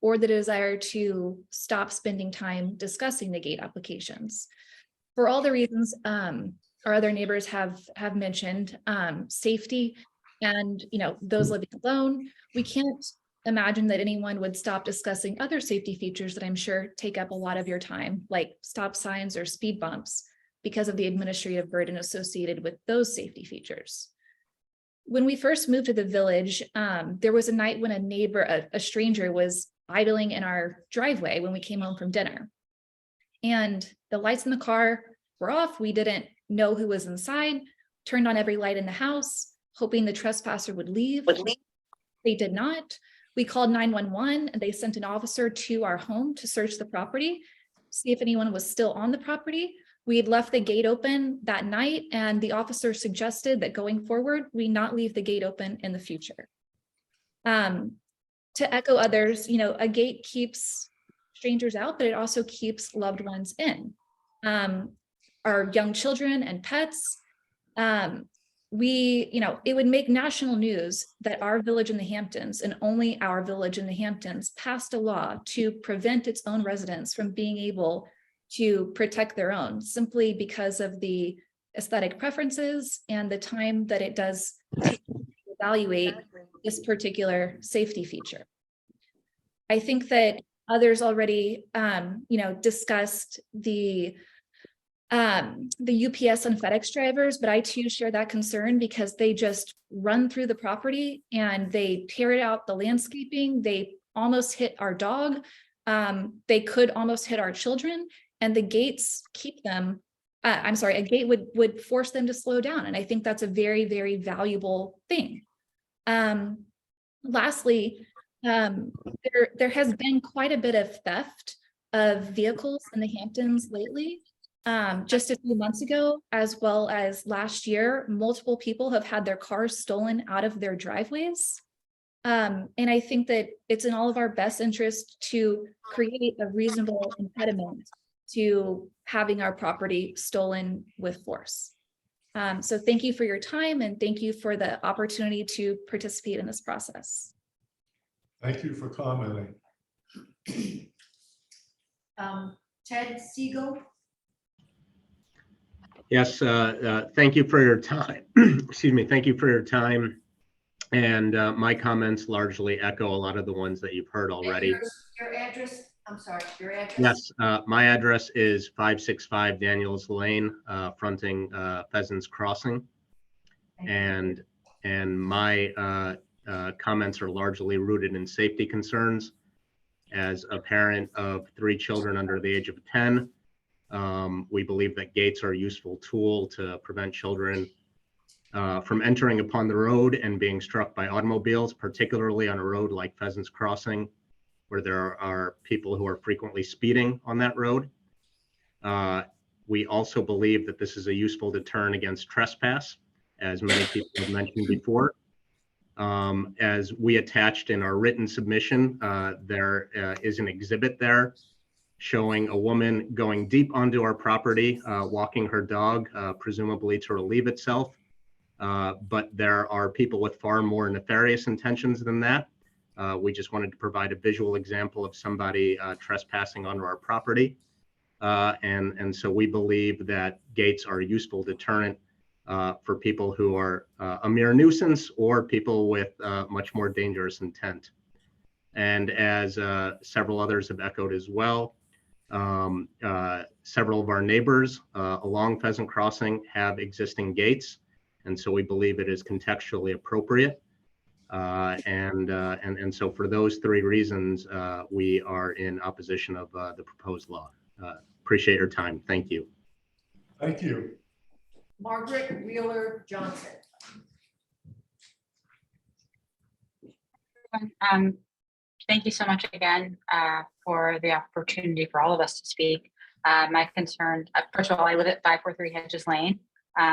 or the desire to stop spending time discussing the gate applications. For all the reasons our other neighbors have mentioned, safety and those living alone, we can't imagine that anyone would stop discussing other safety features that I'm sure take up a lot of your time, like stop signs or speed bumps, because of the administrative burden associated with those safety features. When we first moved to the village, there was a night when a neighbor, a stranger, was idling in our driveway when we came home from dinner. And the lights in the car were off. We didn't know who was inside, turned on every light in the house, hoping the trespasser would leave. They did not. We called 911 and they sent an officer to our home to search the property, see if anyone was still on the property. We had left the gate open that night, and the officer suggested that going forward, we not leave the gate open in the future. To echo others, a gate keeps strangers out, but it also keeps loved ones in. Our young children and pets, it would make national news that our village in the Hamptons, and only our village in the Hamptons, passed a law to prevent its own residents from being able to protect their own, simply because of the aesthetic preferences and the time that it does take to evaluate this particular safety feature. I think that others already, discussed the the UPS and FedEx drivers, but I too share that concern because they just run through the property and they tear out the landscaping. They almost hit our dog. They could almost hit our children, and the gates keep them. I'm sorry, a gate would force them to slow down. And I think that's a very, very valuable thing. Lastly, there has been quite a bit of theft of vehicles in the Hamptons lately. Just a few months ago, as well as last year, multiple people have had their cars stolen out of their driveways. And I think that it's in all of our best interest to create a reasonable impediment to having our property stolen with force. So thank you for your time and thank you for the opportunity to participate in this process. Thank you for commenting. Ted Siegel. Yes, thank you for your time. Excuse me, thank you for your time. And my comments largely echo a lot of the ones that you've heard already. Your address, I'm sorry, your address. Yes, my address is 565 Daniels Lane, fronting Pheasants Crossing. And my comments are largely rooted in safety concerns. As a parent of 3 children under the age of 10, we believe that gates are a useful tool to prevent children from entering upon the road and being struck by automobiles, particularly on a road like Pheasants Crossing, where there are people who are frequently speeding on that road. We also believe that this is a useful deterrent against trespass, as many people have mentioned before. As we attached in our written submission, there is an exhibit there showing a woman going deep onto our property, walking her dog, presumably to relieve itself. But there are people with far more nefarious intentions than that. We just wanted to provide a visual example of somebody trespassing onto our property. And so we believe that gates are a useful deterrent for people who are a mere nuisance or people with much more dangerous intent. And as several others have echoed as well, several of our neighbors along Pheasant Crossing have existing gates. And so we believe it is contextually appropriate. And so for those 3 reasons, we are in opposition of the proposed law. Appreciate your time. Thank you. Thank you. Margaret Wheeler Johnson. Thank you so much again for the opportunity for all of us to speak. My concern, first of all, I live at 543 Hedges Lane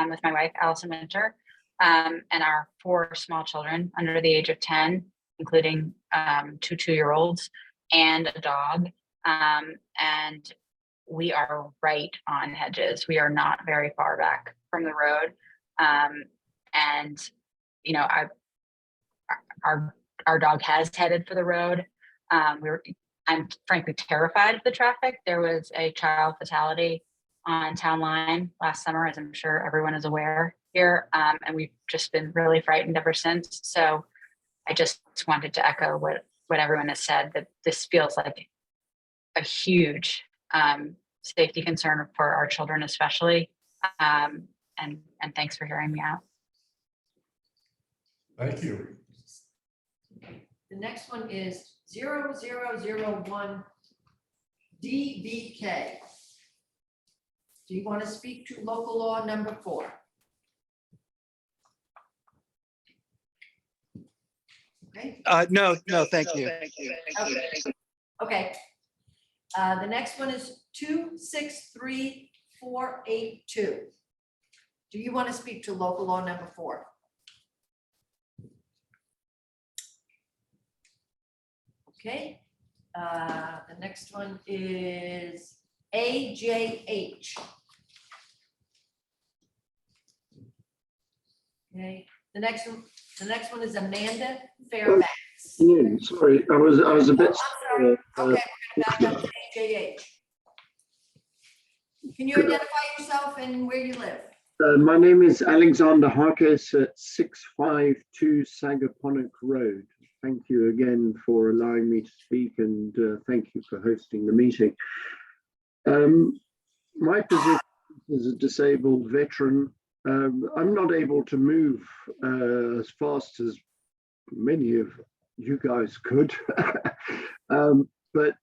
with my wife, Allison Winter, and our 4 small children under the age of 10, including 2 2-year-olds and a dog. And we are right on Hedges. We are not very far back from the road. And, you know, our dog has headed for the road. I'm frankly terrified of the traffic. There was a child fatality on Town Line last summer, as I'm sure everyone is aware here. And we've just been really frightened ever since. So I just wanted to echo what everyone has said, that this feels like a huge safety concern for our children, especially. And thanks for hearing me out. Thank you. The next one is 0001 DBK. Do you want to speak to local law number 4? Okay. No, thank you. Okay. The next one is 263482. Do you want to speak to local law number 4? Okay. The next one is AJH. Okay. The next one is Amanda Fairbanks. Sorry, I was a bit. Okay, we're gonna back up to AJH. Can you identify yourself and where you live? My name is Alexander Harkes at 652 Sagaponack Road. Thank you again for allowing me to speak, and thank you for hosting the meeting. My position as a disabled veteran, I'm not able to move as fast as many of you guys could. But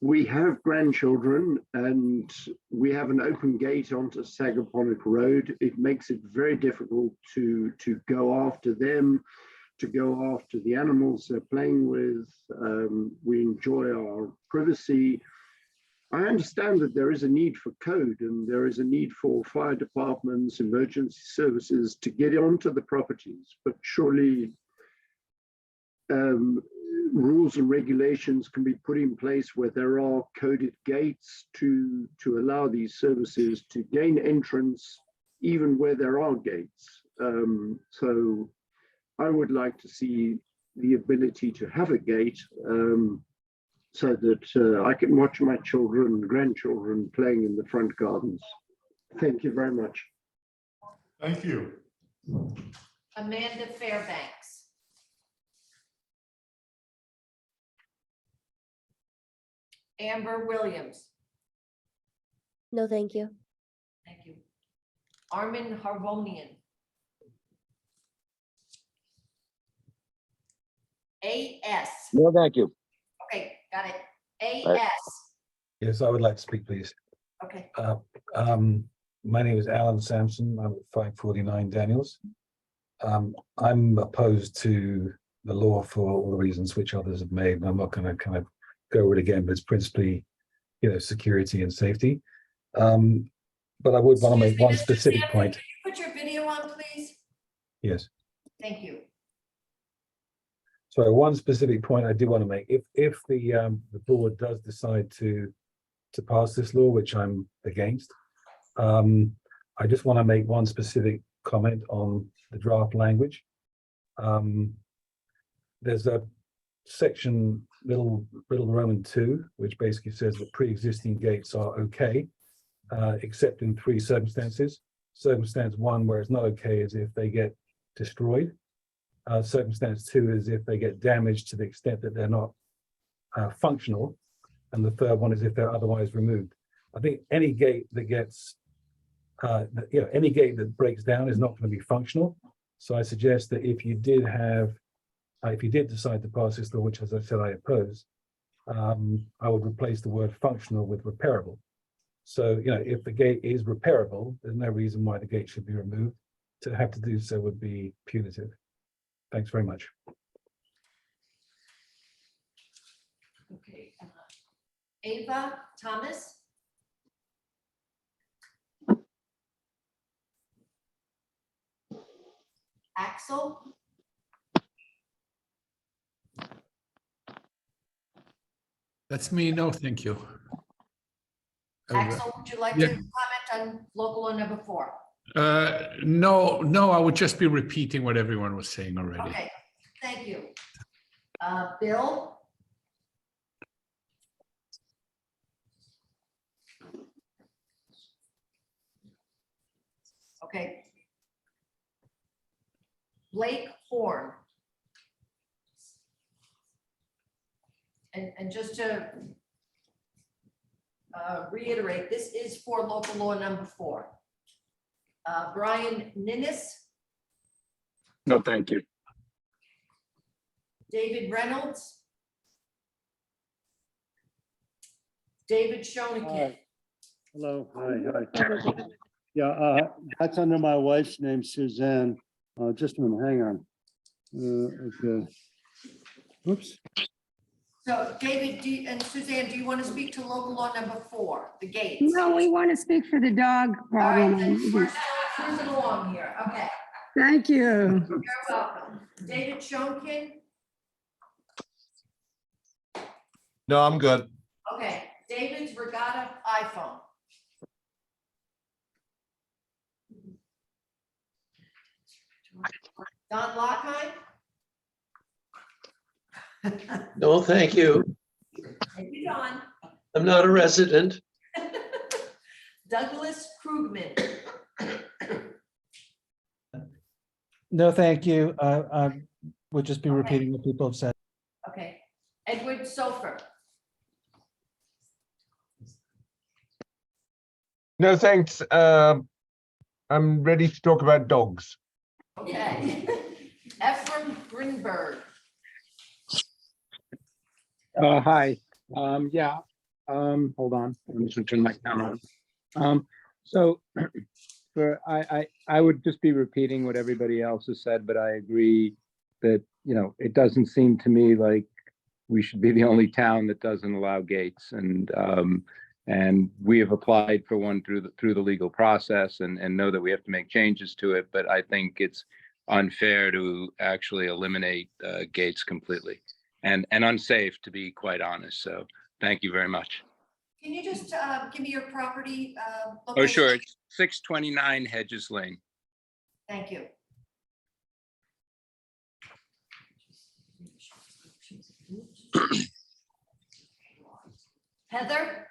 we have grandchildren and we have an open gate onto Sagaponack Road. It makes it very difficult to go after them, to go after the animals they're playing with. We enjoy our privacy. I understand that there is a need for code and there is a need for fire departments, emergency services to get onto the properties, but surely rules and regulations can be put in place where there are coded gates to allow these services to gain entrance even where there are gates. So I would like to see the ability to have a gate so that I can watch my children and grandchildren playing in the front gardens. Thank you very much. Thank you. Amanda Fairbanks. Amber Williams. No, thank you. Thank you. Armin Harvonian. AS. No, thank you. Okay, got it. Right. AS. Yes, I would like to speak, please. Okay. My name is Alan Sampson. I'm at 549 Daniels. I'm opposed to the law for all the reasons which others have made, and I'm not going to kind of go over it again, but it's principally, security and safety. But I would want to make one specific point. Can you put your video on, please? Yes. Thank you. So one specific point I do want to make, if the board does decide to pass this law, which I'm against, I just want to make one specific comment on the draft language. There's a section little Roman 2, which basically says that pre-existing gates are okay, except in 3 circumstances. Circumstance 1, where it's not okay, is if they get destroyed. Circumstance 2 is if they get damaged to the extent that they're not functional. And the third one is if they're otherwise removed. I think any gate that gets, any gate that breaks down is not going to be functional. So I suggest that if you did decide to pass this law, which as I said, I oppose, I would replace the word functional with repairable. So, if the gate is repairable, there's no reason why the gate should be removed. To have to do so would be punitive. Thanks very much. Okay. Ava Thomas. Axel. That's me. No, thank you. Axel, would you like to comment on local law number 4? No, I would just be repeating what everyone was saying already. Okay, thank you. Bill? Okay. Blake Horn. And just to reiterate, this is for local law number 4. Brian Ninnis, No, thank you. David Reynolds, David Schoeniken. Hello, hi. Yeah, that's under my wife's name, Suzanne. Just a minute, hang on. Okay. Oops. So David and Suzanne, do you want to speak to local law number 4, the gates? No, we want to speak for the dog problem. All right, then we're moving along here. Okay, Thank you. you're welcome. David Schoenkin? No, I'm good. Okay, David's Regatta iPhone. Don Lockheim? No, thank you. Thank you, Don. I'm not a resident. Douglas Krugman. No, thank you. I would just be repeating what people have said. Okay, Edward Sofer. No, thanks. I'm ready to talk about dogs. Okay. Ephraim Greenberg. Hi, hold on, let me turn my camera on. So I would just be repeating what everybody else has said, but I agree that, it doesn't seem to me like we should be the only town that doesn't allow gates, and we have applied for one through the legal process and know that we have to make changes to it, but I think it's unfair to actually eliminate gates completely. And unsafe, to be quite honest. So thank you very much. Can you just give me your property? Oh, location? sure. It's 629 Hedges Lane. Thank you. Heather?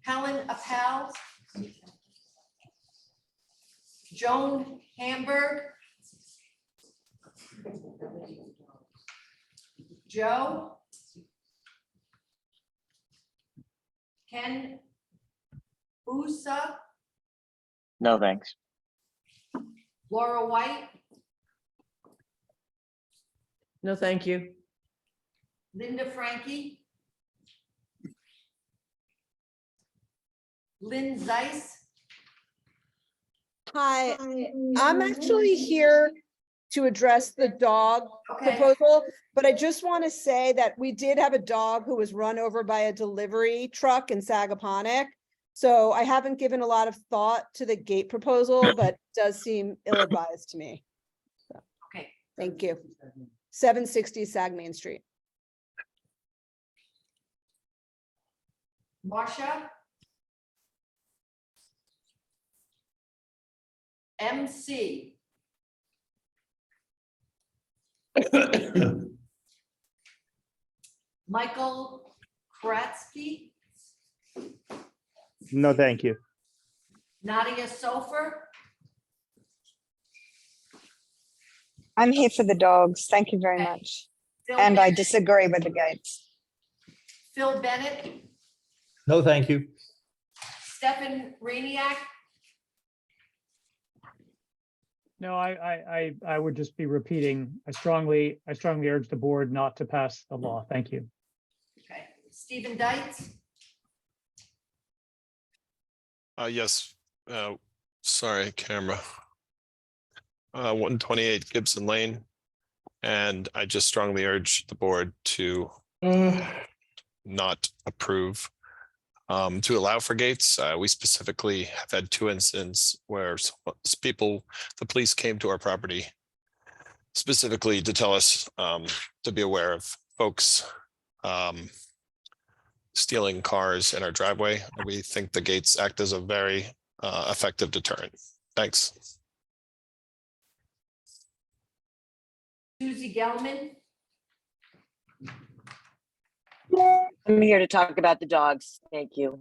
Helen Appel? Joan Hamburg? Joe? Ken Busa? No, thanks. Laura White? No, thank you. Linda Frankie? Lynn Zeiss? Hi, I'm actually here to address the dog Okay. proposal, but I just want to say that we did have a dog who was run over by a delivery truck in Sagaponack. So I haven't given a lot of thought to the gate proposal, but it does seem ill-advised to me. So, okay. Thank you. 760 Sag Main Street. Marsha? MC? Michael Kratzky? No, thank you. Nadia Sofer? I'm here for the dogs. Thank you very much. Phil And I Bennett? disagree with the gates. Phil Bennett? No, thank you. Stefan Rainiac? No, I would just be repeating, I strongly urge the board not to pass the law. Thank you. Okay. Stephen Dietz? Yes, sorry, camera. 128 Gibson Lane. And I just strongly urge the board to not approve, to allow for gates. We specifically have had 2 incidents where the police came to our property specifically to tell us to be aware of folks stealing cars in our driveway. We think the gates act as a very effective deterrent. Thanks. Susie Gelman? I'm here to talk about the dogs. Thank you.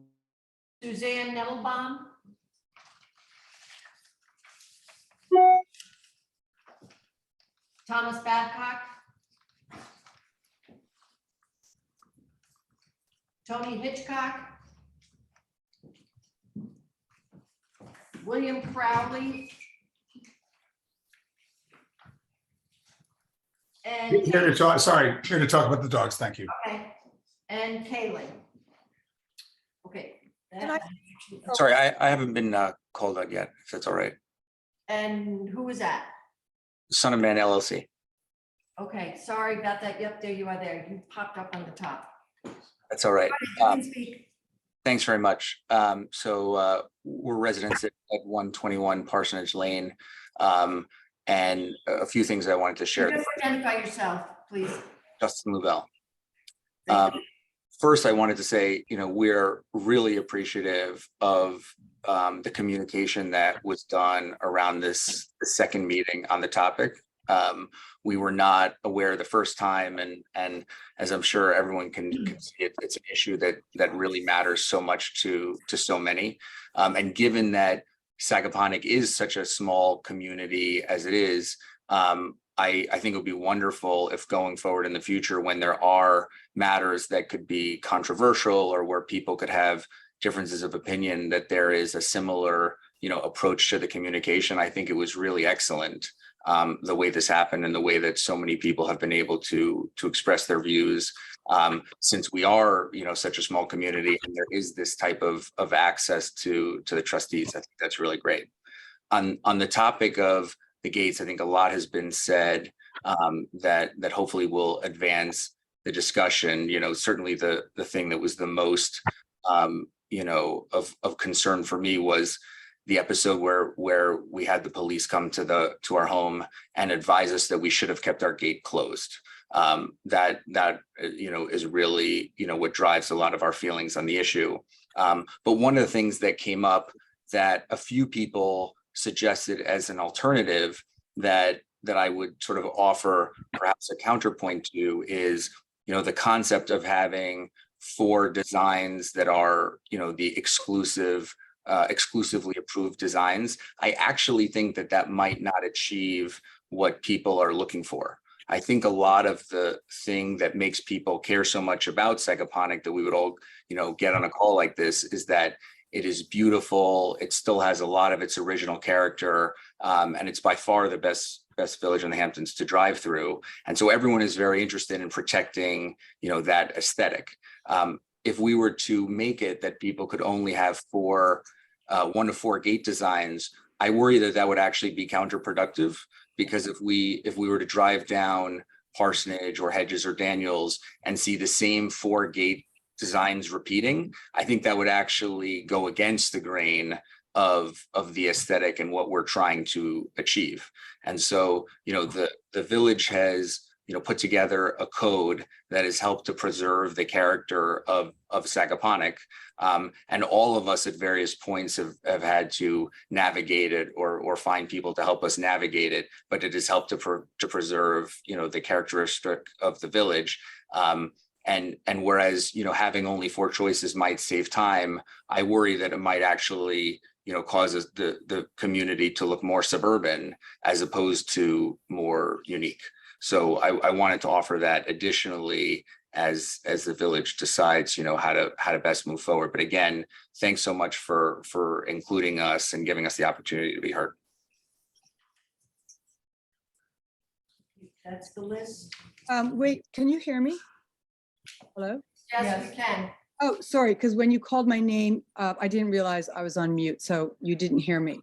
Suzanne Nettelbaum? Thomas Babcock? Tony Hitchcock? William Crowley? And, Here to talk, sorry, here to talk about the dogs. Thank you. okay, and Kaylin. Okay. Sorry, I haven't been called out yet, if that's all right. And who was that? Son of Man LLC. Okay, sorry about that. Yep, there you are there. You popped up on the top. That's all right. You can speak. Thanks very much. We're residents at 121 Parsonage Lane. And a few things I wanted to share. Just identify yourself, please. Justin Louvel. First, I wanted to say, we're really appreciative of the communication that was done around the second meeting on the topic. We were not aware the first time, and as I'm sure everyone can see, it's an issue that really matters so much to so many. And given that Sagaponack is such a small community as it is, I think it would be wonderful if going forward in the future, when there are matters that could be controversial or where people could have differences of opinion, that there is a similar, approach to the communication. I think it was really excellent, the way this happened and the way that so many people have been able to express their views. Since we are, such a small community, and there is this type of access to the trustees, I think that's really great. On the topic of the gates, I think a lot has been said, that hopefully will advance the discussion. Certainly the thing that was the most, of concern for me was the episode where we had the police come to our home and advise us that we should have kept our gate closed. That is really, what drives a lot of our feelings on the issue. But one of the things that came up that a few people suggested as an alternative that I would sort of offer perhaps a counterpoint to is, the concept of having 4 designs that are, the exclusively approved designs. I actually think that might not achieve what people are looking for. I think a lot of the thing that makes people care so much about Sagaponic, that we would all, get on a call like this, is that it is beautiful. It still has a lot of its original character, and it's by far the best village in the Hamptons to drive through. And so everyone is very interested in protecting, that aesthetic. If we were to make it that people could only have 1 to 4 gate designs, I worry that would actually be counterproductive, because if we were to drive down Parsonage or Hedges or Daniels and see the same 4 gate designs repeating, I think that would actually go against the grain of the aesthetic and what we're trying to achieve. And so, the village has, put together a code that has helped to preserve the character of Sagaponic. And all of us at various points have had to navigate it or find people to help us navigate it, but it has helped to preserve, the characteristic of the village. And whereas, having only 4 choices might save time, I worry that it might actually, causes the community to look more suburban as opposed to more unique. So I wanted to offer that additionally as the village decides, how to best move forward. But again, thanks so much for including us and giving us the opportunity to be heard. That's the list. Wait, can you hear me? Hello? Yes, we can. Oh, sorry, because when you called my name, I didn't realize I was on mute, so you didn't hear me.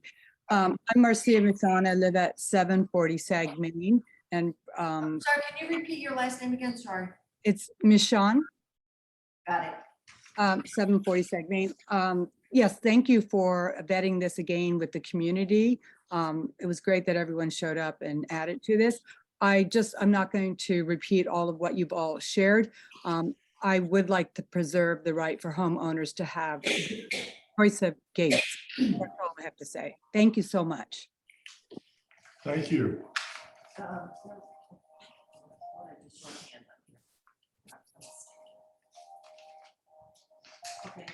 I'm Marcia Michon. I live at 740 Sag Main, and Sorry, can you repeat your last name again? Sorry. it's Michon, Got it. 740 Sag Main. Yes, thank you for vetting this again with the community. It was great that everyone showed up and added to this. I'm not going to repeat all of what you've all shared. I would like to preserve the right for homeowners to have choice of gates. That's all I have to say. Thank you so much. Thank you. Okay.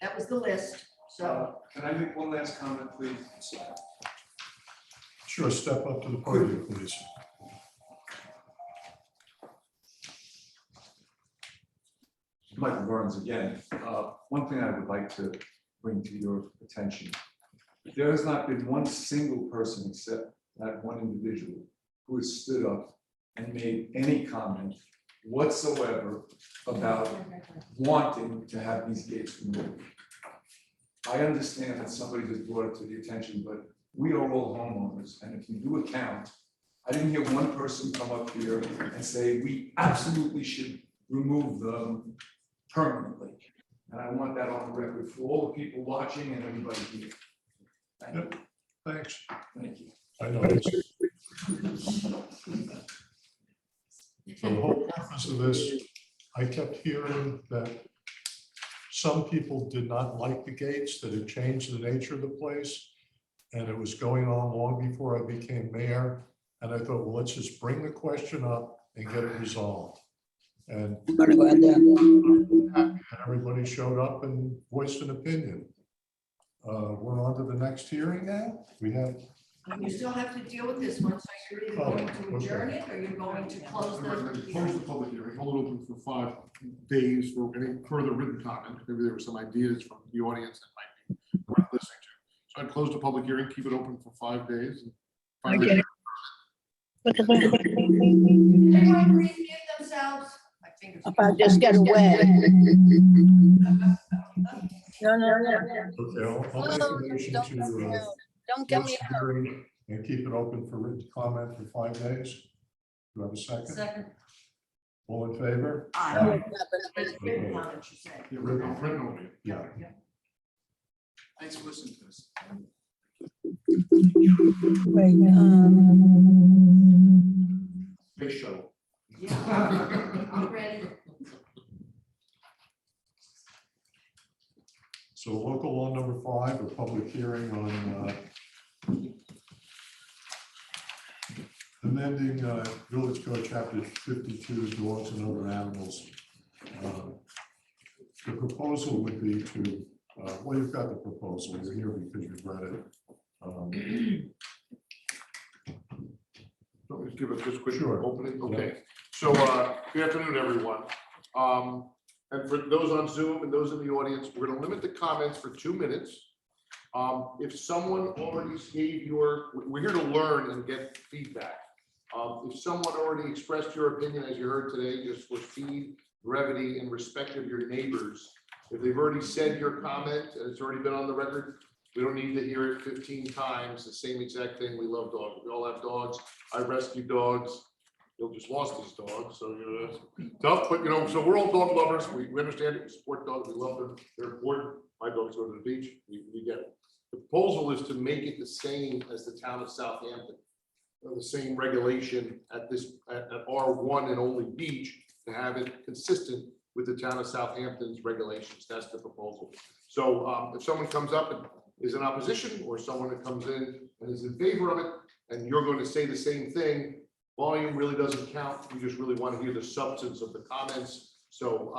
That was the list, so. Can I make one last comment, please? Sure, step up to the podium, please. Michael Burns again. One thing I would like to bring to your attention. There has not been one single person except that one individual who has stood up and made any comment whatsoever about wanting to have these gates removed. I understand that somebody just brought it to the attention, but we are all homeowners, and if you do a count, I didn't hear one person come up here and say, we absolutely should remove them permanently. And I want that on the record for all the people watching and everybody here. Thank you. Thanks. Thank you. I know. For the whole purpose of this, I kept hearing that some people did not like the gates, that it changed the nature of the place. And it was going on long before I became mayor. And I thought, well, let's just bring the question up and get it resolved. And everybody showed up and voiced an opinion. We're on to the next hearing now. We have, You still have to deal with this one, so you're either going to adjourn it or you're going to close Close the the hearing. public hearing, hold it open for 5 days for any further written comment. Maybe there were some ideas from the audience that might be worth listening to. So I'd close the public hearing, keep it open for 5 days. And finally, Anyone please mute themselves? My fingers. About just get away. No, no, no. okay, I'll make a motion to Don't get close me the hearing and keep it open for written comment for 5 days. Do I have a second? Second. All in favor? Aye. Okay. Comment, you said. yeah, written only. Yeah. Thanks for listening to us. Wait, Space shuttle. Yeah, I'm ready. So local law number 5, a public hearing on amending Village Code Chapter 52, dogs and other animals. The proposal would be to, well, you've got the proposal, you're here because you've read it. Let me give a just quick Sure. opening. Okay, so good afternoon, everyone. And for those on Zoom and those in the audience, we're going to limit the comments for 2 minutes. If someone already gave we're here to learn and get feedback. If someone already expressed your opinion, as you heard today, just for speed, brevity, and respect of your neighbors, if they've already said your comment and it's already been on the record, we don't need to hear it 15 times, the same exact thing. We love dogs. We all have dogs. I rescue dogs. Bill just lost his dog, so that's tough, but so we're all dog lovers. We understand it. We support dogs. We love them. They're important. My dogs go to the beach. We get it. The proposal is to make it the same as the town of Southampton. The same regulation at our one and only beach, to have it consistent with the town of Southampton's regulations. That's the proposal. So if someone comes up and is in opposition, or someone that comes in and is in favor of it, and you're going to say the same thing, volume really doesn't count. We just really want to hear the substance of the comments. So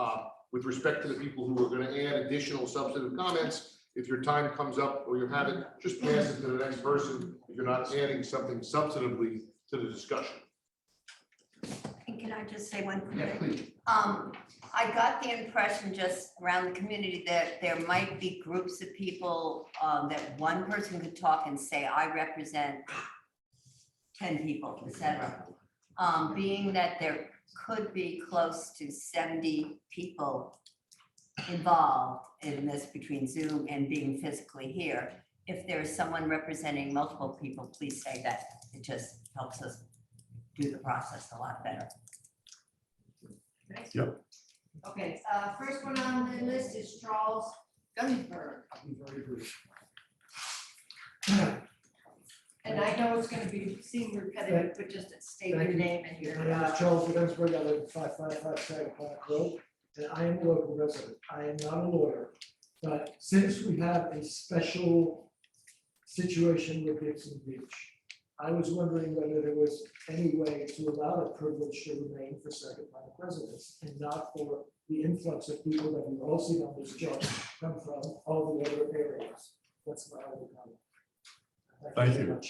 with respect to the people who are going to add additional substantive comments, if your time comes up or you have it, just pass it to the next person if you're not adding something substantively to the discussion. And can I just say one thing? Yeah, please. I got the impression just around the community that there might be groups of people that one person could talk and say, I represent 10 people, etc. Being that there could be close to 70 people involved in this between Zoom and being physically here. If there's someone representing multiple people, please say that. It just helps us do the process a lot better. Yep. Okay, first one on the list is Charles Gunsberg. And I know it's gonna seem repetitive, but just state your name and your. My name is Charles Gunsberg. I live at 555 Sagaponic Road, and I am a local resident. I am not a lawyer, but since we have a special situation with Dixon Beach, I was wondering whether there was any way to allow the privilege to remain for Sagaponic residents and not for the influx of people that we've all seen on this chart come from all the other areas. That's my only comment. Thank very you. much.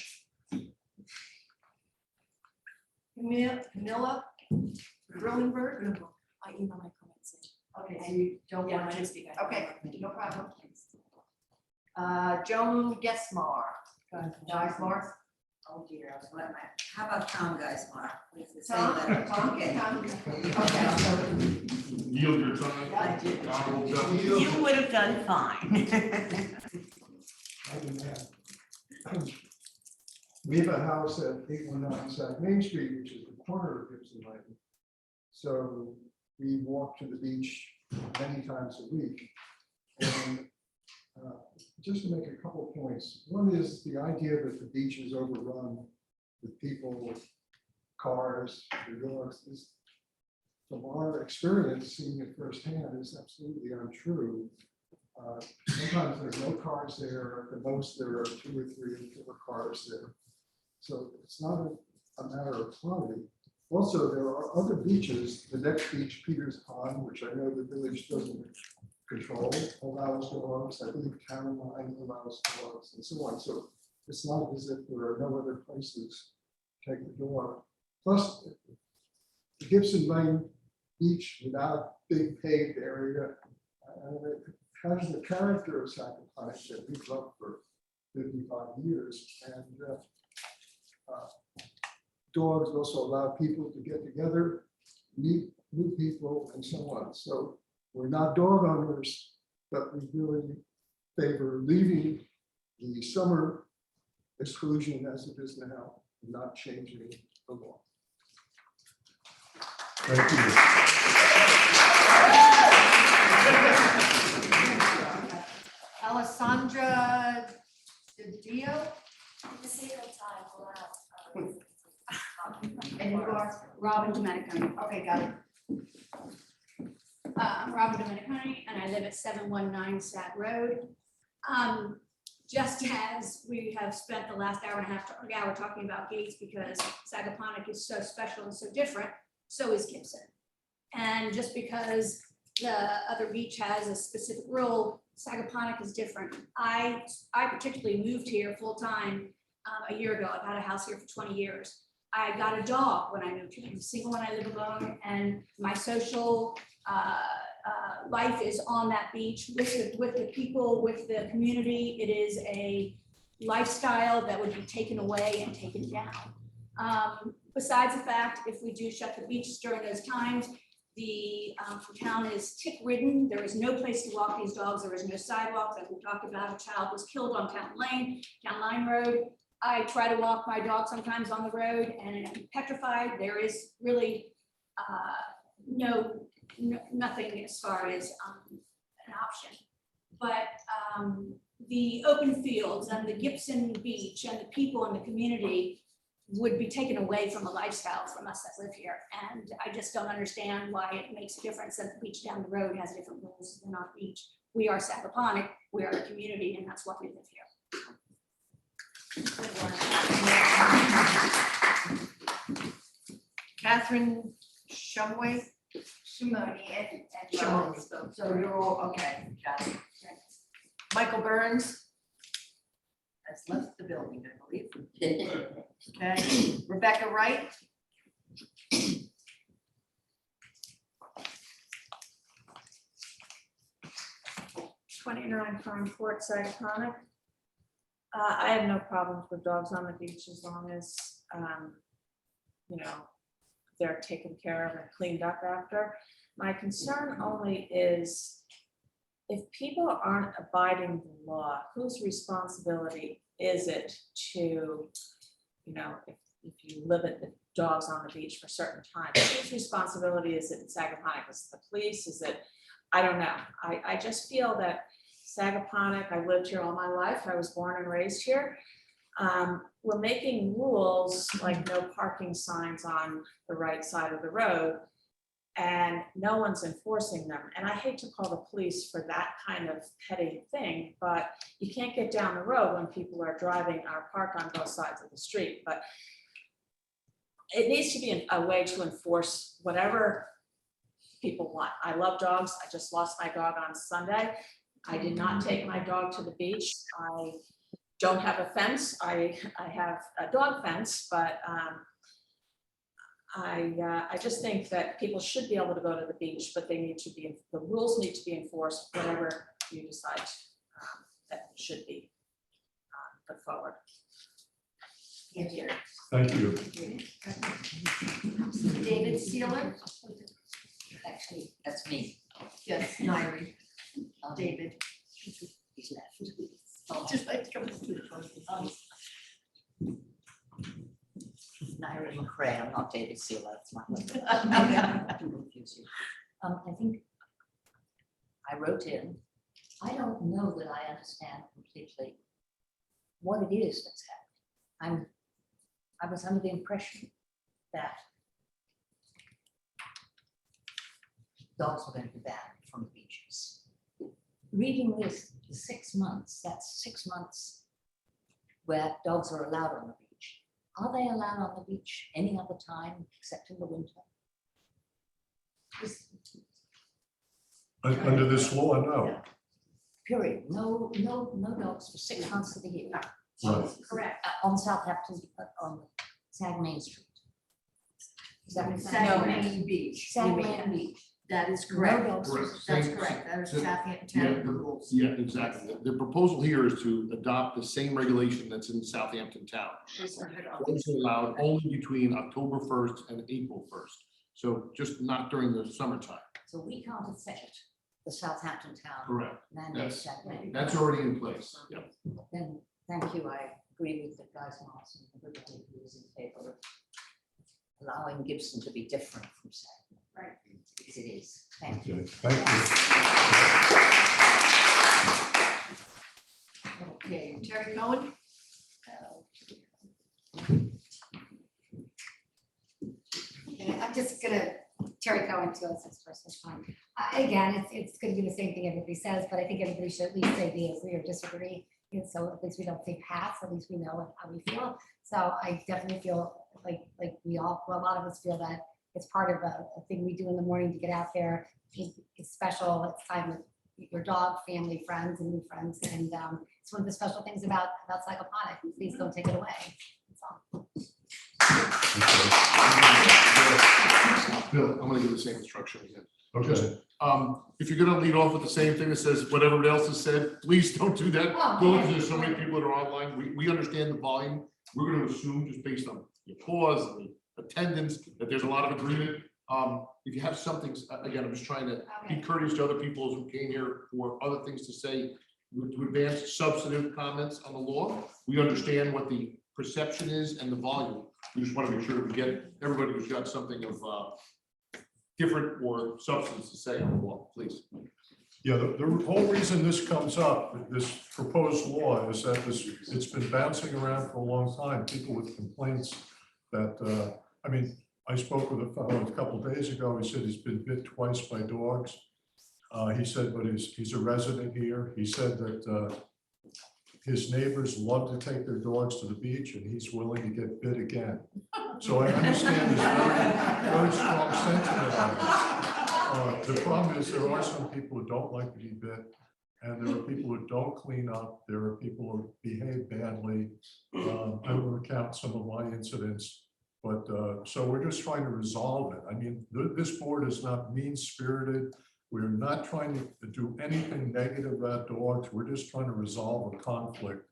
Camilla Grillenberg. I email my comments in. Okay, so you don't Yeah, want I to just speak. Okay, no problem. Joan Gesmar. Gesmar. Oh dear, I was wondering, how about Tom Geismar? Tom, okay, Tom. Yield your time. Honorable gentleman. You would have done fine. We have a house at 819 South Main Street, which is the corner of Gibson Lane. So we walk to the beach many times a week. And just to make a couple points. One is the idea that the beach is overrun with people with cars, their dogs. From our experience, seeing it firsthand, is absolutely untrue. Sometimes there's no cars there. At the most, there are 2 or 3 or 4 cars there. So it's not a matter of quantity. Also, there are other beaches, the next beach, Peters Pond, which I know the village doesn't control allows dogs, I believe Caroline allows dogs and so on. So it's not as if there are no other places to take the dog. Plus, the Gibson Lane Beach without big paved area, it has the character of Sacaponic that we've loved for 55 years. And dogs also allow people to get together, meet new people and so on. So we're not dog owners, but we really favor leaving the summer exclusion as it is now, and not changing the law. Thank you. Alessandra Dio, The sake of time, we'll have, and you are, Robin Domeniconi. okay, got it. I'm Robin Domeniconi, and I live at 719 Sat Road. Just as we have spent the last hour and a half talking about gates because Sagaponack is so special and so different, so is Gibson. And just because the other beach has a specific rule, Sagaponack is different. I particularly moved here full-time a year ago. I've had a house here for 20 years. I got a dog when I moved here. I'm single when I live alone, and my social life is on that beach with the people, with the community. It is a lifestyle that would be taken away and taken down. Besides the fact, if we do shut the beach during those times, the town is tick ridden. There is no place to walk these dogs. There is no sidewalks. As we talked about, a child was killed on Town Line Road. I try to walk my dog sometimes on the road and I'm petrified. There is really nothing as far as an option. But the open fields and the Gibson Beach and the people in the community would be taken away from a lifestyle from us that live here. And I just don't understand why it makes a difference that the beach down the road has different rules than our beach. We are Sagaponack, we are a community, and that's what we live here. Catherine Shumway. Shimoni and Shimoni. So you're all, okay, got it. Michael Burns. Has left the building, I believe. Okay, Rebecca Wright. 29 Farm Court, Sagaponack. I have no problems with dogs on the beach as long as, they're taken care of and cleaned up after. My concern only is if people aren't abiding the law, whose responsibility is it to, if you limit the dogs on the beach for certain times, whose responsibility is it in Sagaponack? Is it the police? Is it, I don't know. I just feel that Sagaponack, I lived here all my life. I was born and raised here. We're making rules like no parking signs on the right side of the road, and no one's enforcing them. And I hate to call the police for that kind of petty thing, but you can't get down the road when people are driving or park on both sides of the street. But it needs to be a way to enforce whatever people want. I love dogs. I just lost my dog on Sunday. I did not take my dog to the beach. I don't have a fence. I have a dog fence, but I just think that people should be able to go to the beach, but they need to be, the rules need to be enforced, whatever you decide that should be put forward. Thank you. Thank you. David Sealer. Actually, that's me. Yes, Nairi. David. He's left. Just like to come to the Nairi McCray, I'm not David Sealer, that's my husband. I do confuse you. I think I wrote in, I don't know that I understand completely what it is that's happening. I was under the impression that dogs were going to be banned from the beaches. Reading this, the 6 months, that's 6 months where dogs are allowed on the beach. Are they allowed on the beach any other time except in the winter? Under this law, no. Period. No dogs for 6 months of the year. Right. Correct. On Southampton, on Sag Main Street. Is that what Saginaw Beach. you mean. Saginaw Beach. That is No correct. dogs. Correct. That's Same- correct. That is so- Southampton Yeah, Town rules. yeah, exactly. The proposal here is to adopt the same regulation that's in Southampton Town. Dogs are allowed only between October 1st and April 1st. So just not during the summertime. So we can't affect the Southampton Town. Correct. mandate That's, Sag Main. that's already in place. Yep. Then, thank you. I agree with the guys Martin, everybody who is in favor of allowing Gibson to be different from Sag. Right. Because it is. Thank you. Okay, thank you. Okay, Terry Cohen? And I'm just gonna, Terry Cohen, 206 First Fund. Again, it's gonna be the same thing everybody says, but I think everybody should at least say we agree or disagree. And so at least we don't say pass, at least we know how we feel. So I definitely feel like we all, well, a lot of us feel that it's part of a thing we do in the morning to get out there. It's special, it's time with your dog, family, friends, and new friends. And it's one of the special things about Sagaponic. Please don't take it away. That's all. Bill, I'm gonna give the same instruction again. Okay. If you're gonna lead off with the same thing that says what everybody else has said, please don't do that. Oh, Bill, yeah. because there's so many people that are online. We understand the volume. We're gonna assume just based on the applause and the attendance that there's a lot of agreement. If you have something, again, I'm just trying to be courteous to other people who came here for other things to say, to advance substantive comments on the law. We understand what the perception is and the volume. We just want to make sure we get everybody who's got something of different or substance to say on the law, please. Yeah, the whole reason this comes up, this proposed law, is that it's been bouncing around for a long time. People with complaints that, I mean, I spoke with a fellow a couple of days ago. He said he's been bit twice by dogs. He said, but he's a resident here. He said that his neighbors love to take their dogs to the beach and he's willing to get bit again. So I understand there's very strong sentiment on this. The problem is there are some people who don't like to be bit, and there are people who don't clean up. There are people who behave badly. I will recount some of my incidents, but so we're just trying to resolve it. I mean, this board is not mean-spirited. We're not trying to do anything negative about dogs. We're just trying to resolve a conflict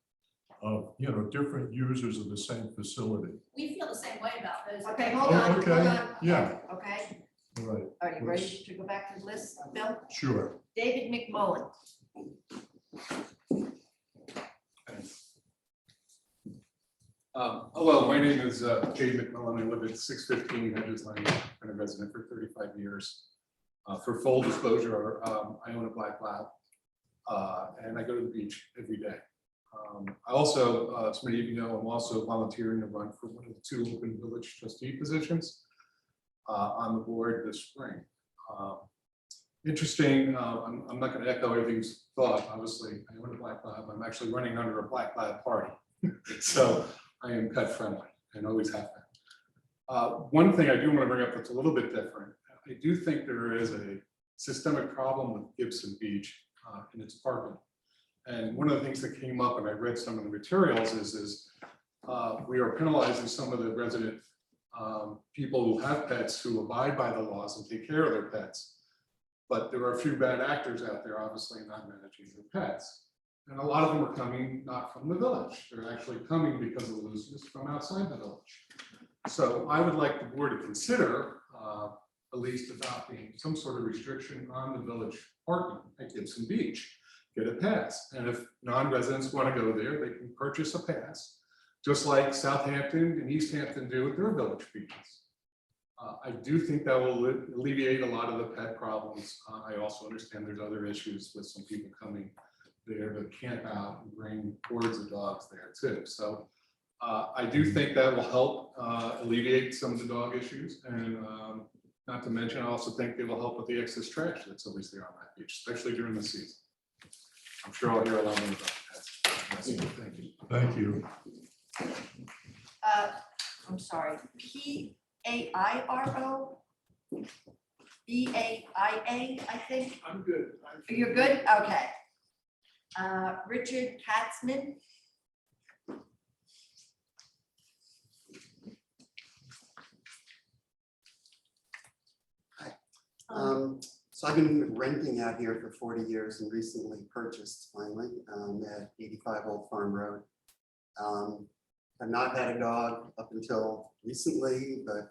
of, different users of the same facility. We feel the same way about those. Okay, hold on, hold Okay, on. yeah. Okay, All right. are you ready to go back to the list, Bill? Sure. David McMullen. Hello, my name is Jay McMillan. I live at 615 Hedges Lane. I've been a resident for 35 years. For full disclosure, I own a black lab, and I go to the beach every day. I also, as many of you know, I'm also volunteering to run for one of the 2 open village trustee positions on the board this spring. Interesting, I'm not going to echo everything's thought. Obviously, I own a black lab. I'm actually running under a black lab party. So I am pet friendly and always have been. One thing I do want to bring up that's a little bit different. I do think there is a systemic problem with Gibson Beach in its parking. And one of the things that came up, and I read some of the materials, is we are penalizing some of the resident people who have pets who abide by the laws and take care of their pets. But there are a few bad actors out there, obviously not managing their pets. And a lot of them are coming not from the village. They're actually coming because of looseness from outside the village. So I would like the board to consider at least adopting some sort of restriction on the village parking at Gibson Beach. Get a pass. And if non-residents want to go there, they can purchase a pass, just like Southampton and East Hampton do with their village beaches. I do think that will alleviate a lot of the pet problems. I also understand there's other issues with some people coming there to camp out and bring hordes of dogs there too. So I do think that will help alleviate some of the dog issues. And not to mention, I also think it will help with the excess trash that's always there on that beach, especially during the season. I'm sure I'll hear a lot more about that. Thank you. Thank you. I'm sorry, PAIRO? BAIA, I think. I'm good. You're good? Okay. Richard Katzman. So I've been renting out here for 40 years and recently purchased finally at 85 Old Farm Road. I've not had a dog up until recently, but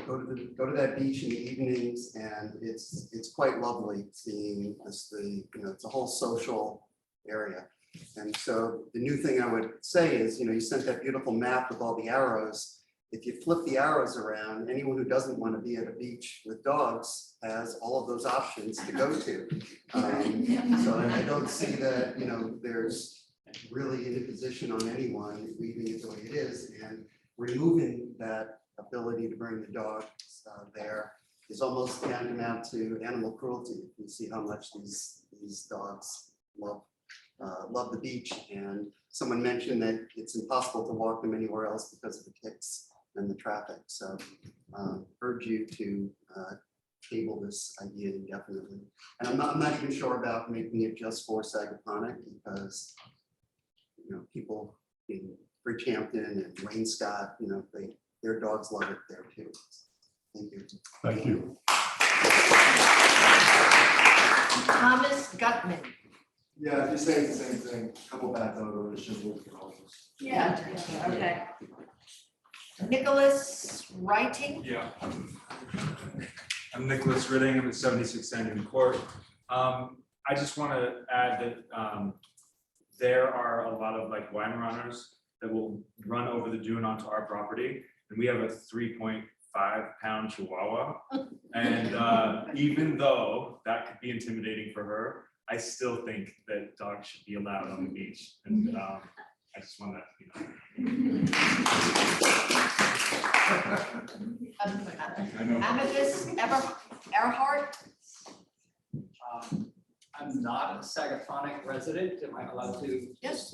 go to that beach in the evenings, and it's quite lovely seeing this, it's a whole social area. And so the new thing I would say is, you sent that beautiful map with all the arrows. If you flip the arrows around, anyone who doesn't want to be at a beach with dogs has all of those options to go to. So I don't see that, there's really an imposition on anyone, leaving it the way it is, and removing that ability to bring the dogs there is almost tantamount to animal cruelty. You see how much these dogs love the beach, and someone mentioned that it's impossible to walk them anywhere else because of the ticks and the traffic. So urge you to table this idea indefinitely. And I'm not even sure about making it just for Sagaponack, because people in Bridgehampton and Wayne Scott, their dogs love it there too. Thank you. Thank you. Thomas Gutman. Yeah, if you say the same thing, couple bad dog owners should move the office. Yeah, okay. Nicholas Writing. Yeah. I'm Nicholas Ritting. I'm at 76 Sandon Court. I just want to add that there are a lot of wine runners that will run over the dune onto our property, and we have a 3.5-pound Chihuahua. And even though that could be intimidating for her, I still think that dogs should be allowed on the beach. And I just want to, Amethyst Earhart. I'm not a Sagaponack resident. Am I allowed to? Yes,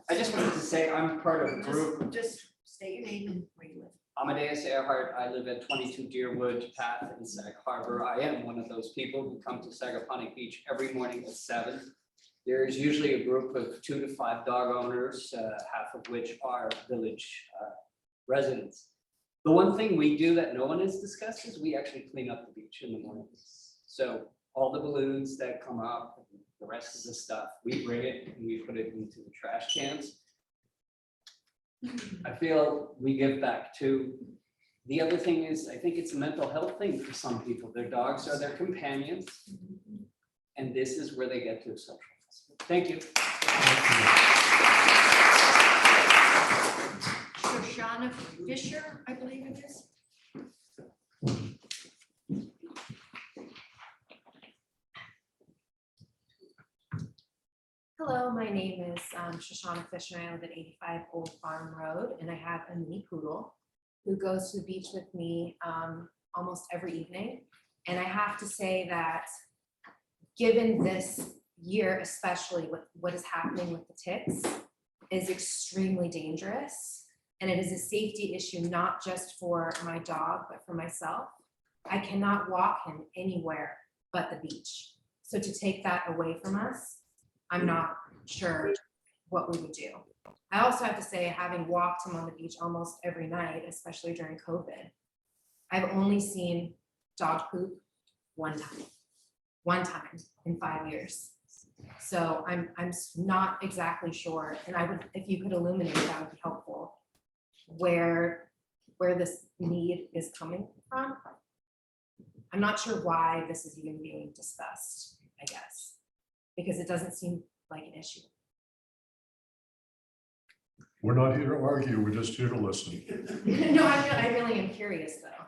I just wanted to say I'm part of a group. Just state your name and where you live. Amadeus Earhart. I live at 22 Deerwood Path in Sag Harbor. I am one of those people who come to Sagaponack Beach every morning at 7. There's usually a group of 2 to 5 dog owners, half of which are village residents. The one thing we do that no one has discussed is we actually clean up the beach in the morning. So all the balloons that come up, and the rest of the stuff, we bring it and we put it into the trash cans. I feel we give back too. The other thing is, I think it's a mental health thing for some people. Their dogs are their companions, and this is where they get to socialize. Thank you. Shoshana Fisher, I believe it is. Hello, my name is Shoshana Fisher. I live at 85 Old Farm Road, and I have a mini poodle who goes to the beach with me almost every evening. And I have to say that given this year, especially with what is happening with the ticks, is extremely dangerous. And it is a safety issue, not just for my dog, but for myself. I cannot walk him anywhere but the beach. So to take that away from us, I'm not sure what we would do. I also have to say, having walked him on the beach almost every night, especially during COVID, I've only seen dog poop one time in 5 years. So I'm not exactly sure. And I would, if you could illuminate, that would be helpful, where this need is coming from. I'm not sure why this is even being discussed, I guess, because it doesn't seem like an issue. We're not here to argue, we're just here to listen. No, I really am curious though.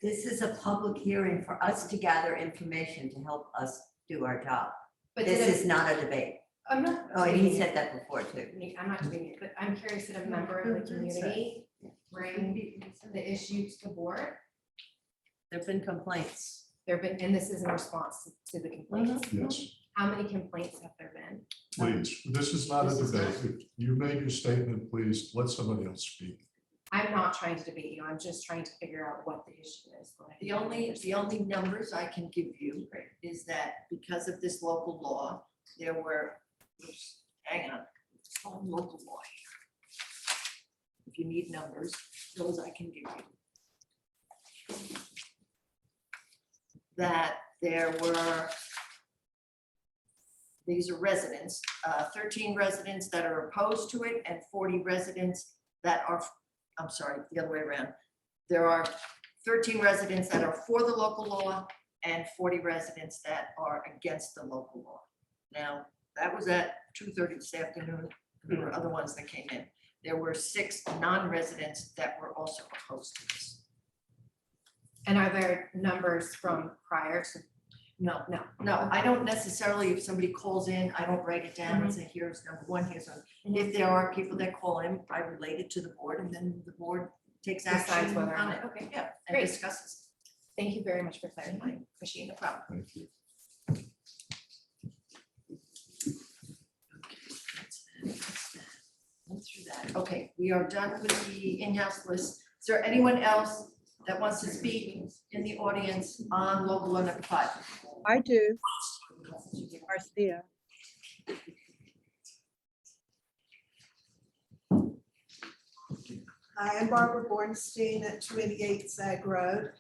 This is a public hearing for us to gather information to help us do our job. But This did is not a debate. I'm not. Oh, and he debating said it. that before too. I'm not debating it, but I'm curious that a member of the community bring the issue to the board. There've been complaints. There've been, and this is in response to the complaints. Yes, How many complaints have there been? please. This is not a debate. If you made your statement, please let somebody else speak. I'm not trying to debate you, I'm just trying to figure out what the issue is. The only numbers I can give you is that because of this local law, there were, oops, hang on, it's called local law here. If you need numbers, those I can give you. That there were, these are residents, 13 residents that are opposed to it and 40 residents that are, I'm sorry, the other way around. There are 13 residents that are for the local law and 40 residents that are against the local law. Now, that was at 2:30 this afternoon. There were other ones that came in. There were 6 non-residents that were also opposed to this. And are there numbers from prior to? No, No. no, I don't necessarily, if somebody calls in, I don't write it down and say, here's number one, here's one. If there are people that call in, I relate it to the board and then the board takes Decides action whether or on not- it. okay, Yeah, and great. discusses. Thank you very much for clarifying. Appreciate No it. problem. Thank you. Went through that. Okay, we are done with the in-house list. Is there anyone else that wants to speak in the audience on local law number 5? I do. Marcia. Hi, I'm Barbara Bornstein at 288 Sag Road.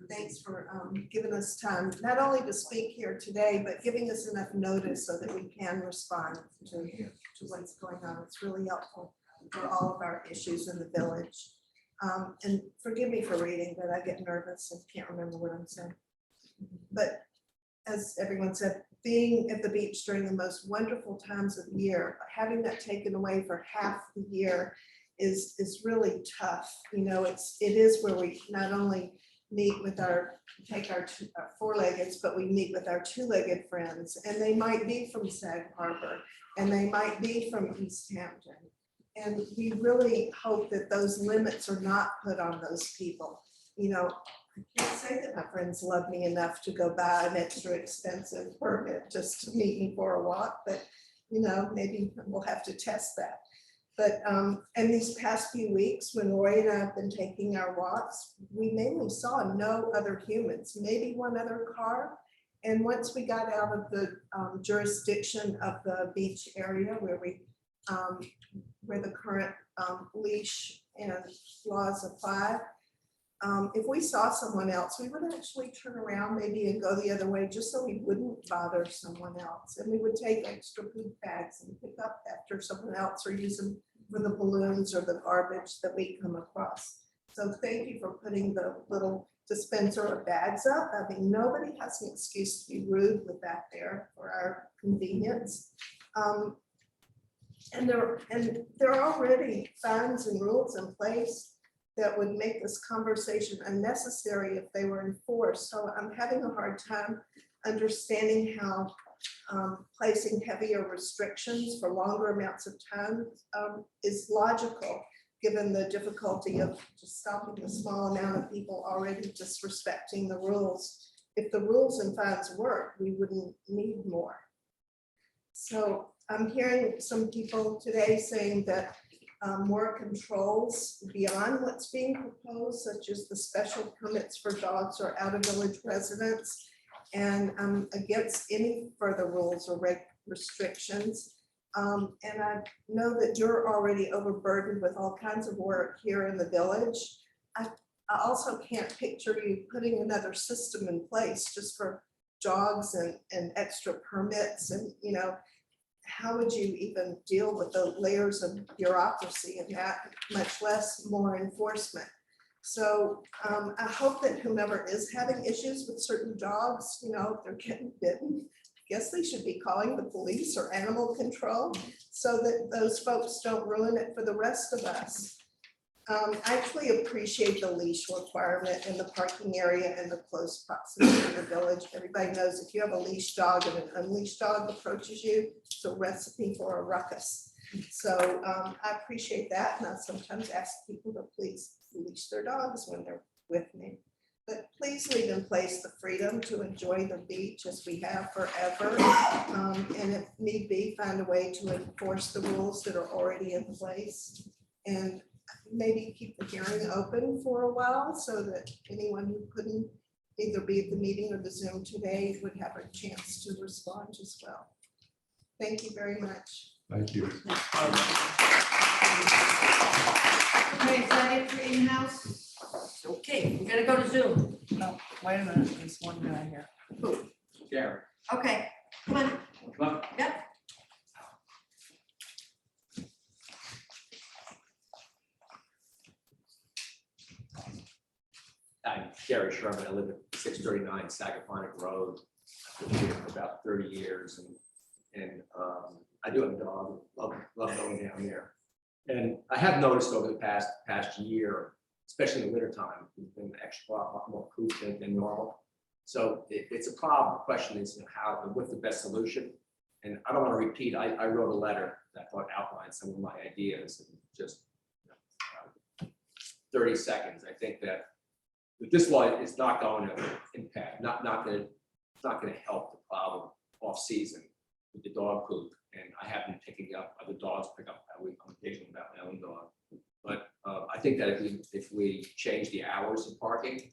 Thanks for giving us time, not only to speak here today, but giving us enough notice so that we can respond to what's going on. It's really helpful for all of our issues in the village. And forgive me for reading, but I get nervous and can't remember what I'm saying. But as everyone said, being at the beach during the most wonderful times of year, having that taken away for half the year is really tough. You know, it is where we not only meet with take our four-leggeds, but we meet with our two-legged friends, and they might be from Sag Harbor, and they might be from East Hampton. And we really hope that those limits are not put on those people. You know, I can't say that my friends love me enough to go buy an extra expensive permit just to meet me for a walk, but you know, maybe we'll have to test that. But in these past few weeks, when Roy and I have been taking our walks, we mainly saw no other humans, maybe one other car. And once we got out of the jurisdiction of the beach area where the current leash and laws apply, if we saw someone else, we would actually turn around maybe and go the other way just so we wouldn't bother someone else. And we would take extra food bags and pick up after someone else or use them for the balloons or the garbage that we come across. So thank you for putting the little dispenser of bags up. I mean, nobody has an excuse to be rude with that there for our convenience. And there are already fines and rules in place that would make this conversation unnecessary if they were enforced. So I'm having a hard time understanding how placing heavier restrictions for longer amounts of time is logical, given the difficulty of just stopping a small amount of people already disrespecting the rules. If the rules and fines work, we wouldn't need more. So I'm hearing some people today saying that more controls beyond what's being proposed, such as the special permits for dogs or out of village residents, and I'm against any further rules or restrictions. And I know that you're already overburdened with all kinds of work here in the village. I also can't picture you putting another system in place just for dogs and extra permits, and you know, how would you even deal with the layers of bureaucracy and that, much less more enforcement? So I hope that whomever is having issues with certain dogs, you know, if they're getting bitten, I guess they should be calling the police or animal control so that those folks don't ruin it for the rest of us. I actually appreciate the leash requirement in the parking area and the close proximity of the village. Everybody knows if you have a leash dog and an unleashed dog approaches you, it's a recipe for a ruckus. So I appreciate that, and I sometimes ask people to please leash their dogs when they're with me. But please leave in place the freedom to enjoy the beach as we have forever. And if need be, find a way to enforce the rules that are already in place. And maybe keep the hearing open for a while so that anyone who couldn't either be at the meeting or the Zoom today would have a chance to respond as well. Thank you very much. Thank you. Okay, is that it for in-house? Okay, we're gonna go to Zoom. No, wait a minute, there's one guy here. Gary. Okay, come on. Come on. Yep. I'm Gary Sherman. I live at 639 Sagaponic Road. I've been here for about 30 years and I do have a dog. Love going down there. And I have noticed over the past year, especially in the wintertime, there's been a lot more poop than normal. So it's a problem. The question is, what's the best solution? And I don't want to repeat. I wrote a letter that I thought outlined some of my ideas and just 30 seconds. I think that this law is not going to impact, not going to help the problem off season with the dog poop. And I have been picking up other dogs, I'm occasionally about my own dog. But I think that if we change the hours of parking,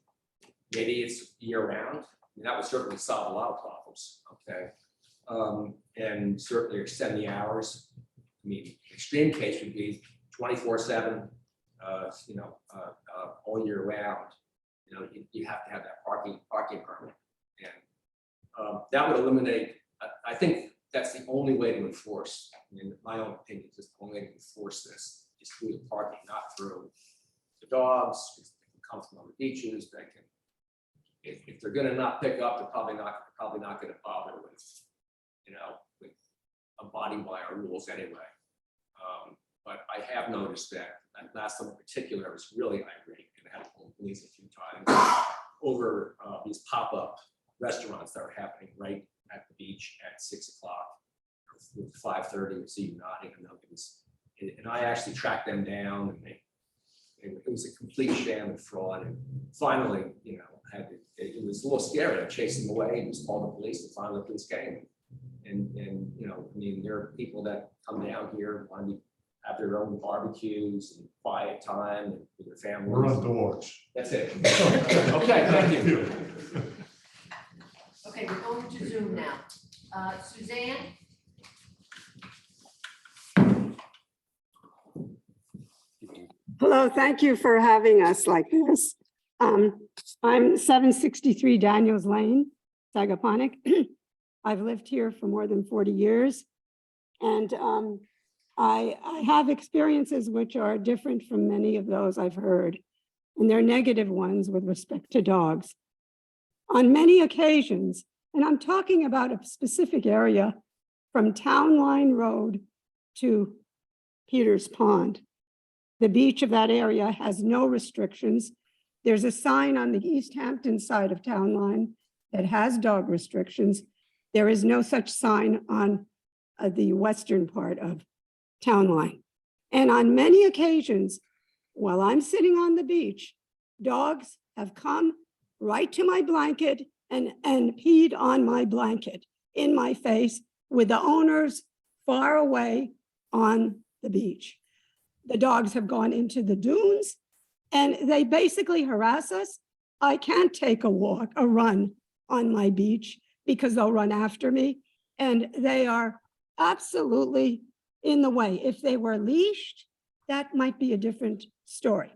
maybe it's year round. I mean, that would certainly solve a lot of problems. Okay, and certainly extend the hours. I mean, extreme case would be 24/7. All year round. You have to have that parking permit, and that would eliminate. I think that's the only way to enforce. In my own opinion, just the only way to enforce this is through the parking, not through the dogs. They can come from other beaches. They can, if they're going to not pick up, they're probably not going to bother with, with abiding by our rules anyway. But I have noticed that last one in particular was really irate, and I had to call the police a few times over these pop-up restaurants that are happening right at the beach at 6 o'clock, 5:30. You see you nodding, and I actually tracked them down, and it was a complete sham and fraud. And finally, it was a little scary. I chased them away and just called the police, and finally the police came. And there are people that come down here want to have their own barbecues and quiet time and with their families. We're on dogs. That's it. Okay, thank you. Okay, we're going to Zoom now. Suzanne? Hello, thank you for having us like this. I'm 763 Daniels Lane, Sagaponic. I've lived here for more than 40 years. And I have experiences which are different from many of those I've heard, and they're negative ones with respect to dogs. On many occasions, and I'm talking about a specific area from Town Line Road to Peters Pond. The beach of that area has no restrictions. There's a sign on the East Hampton side of Town Line that has dog restrictions. There is no such sign on the western part of Town Line. And on many occasions, while I'm sitting on the beach, dogs have come right to my blanket and peed on my blanket in my face with the owners far away on the beach. The dogs have gone into the dunes and they basically harass us. I can't take a run on my beach because they'll run after me, and they are absolutely in the way. If they were leashed, that might be a different story,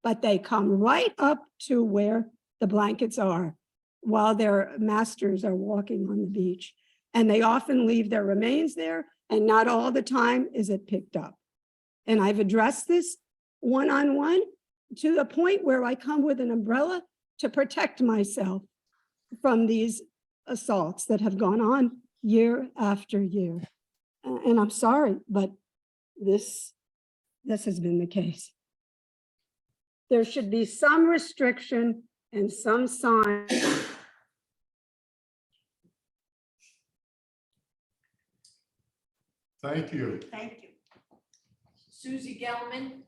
but they come right up to where the blankets are while their masters are walking on the beach. And they often leave their remains there, and not all the time is it picked up. And I've addressed this one-on-one to the point where I come with an umbrella to protect myself from these assaults that have gone on year after year. And I'm sorry, but this has been the case. There should be some restriction and some sign. Thank you. Thank you. Susie Gelman?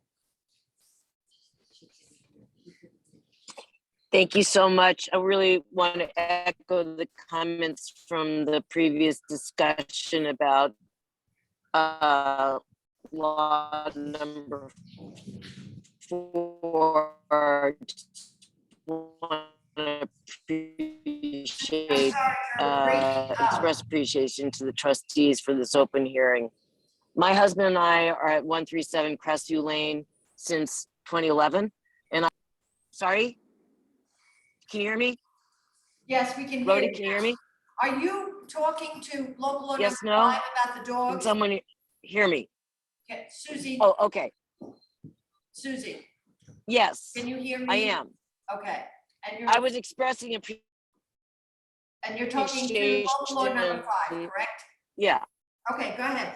Thank you so much. I really want to echo the comments from the previous discussion about law number therefore want to appreciate, express appreciation to the trustees for this open hearing. My husband and I are at 137 Crestview Lane since 2011. And sorry, can you hear me? Yes, we can hear Rhoda, you. can you hear me? Are you talking to local law Yes, number no? 5 about the Can dogs? someone hear me? Okay, Susie, Oh, okay. Susie, Yes, can you hear me? I am. Okay, and I was expressing and you're talking to local law number 5, appreciation. correct? Yeah, Okay, go ahead.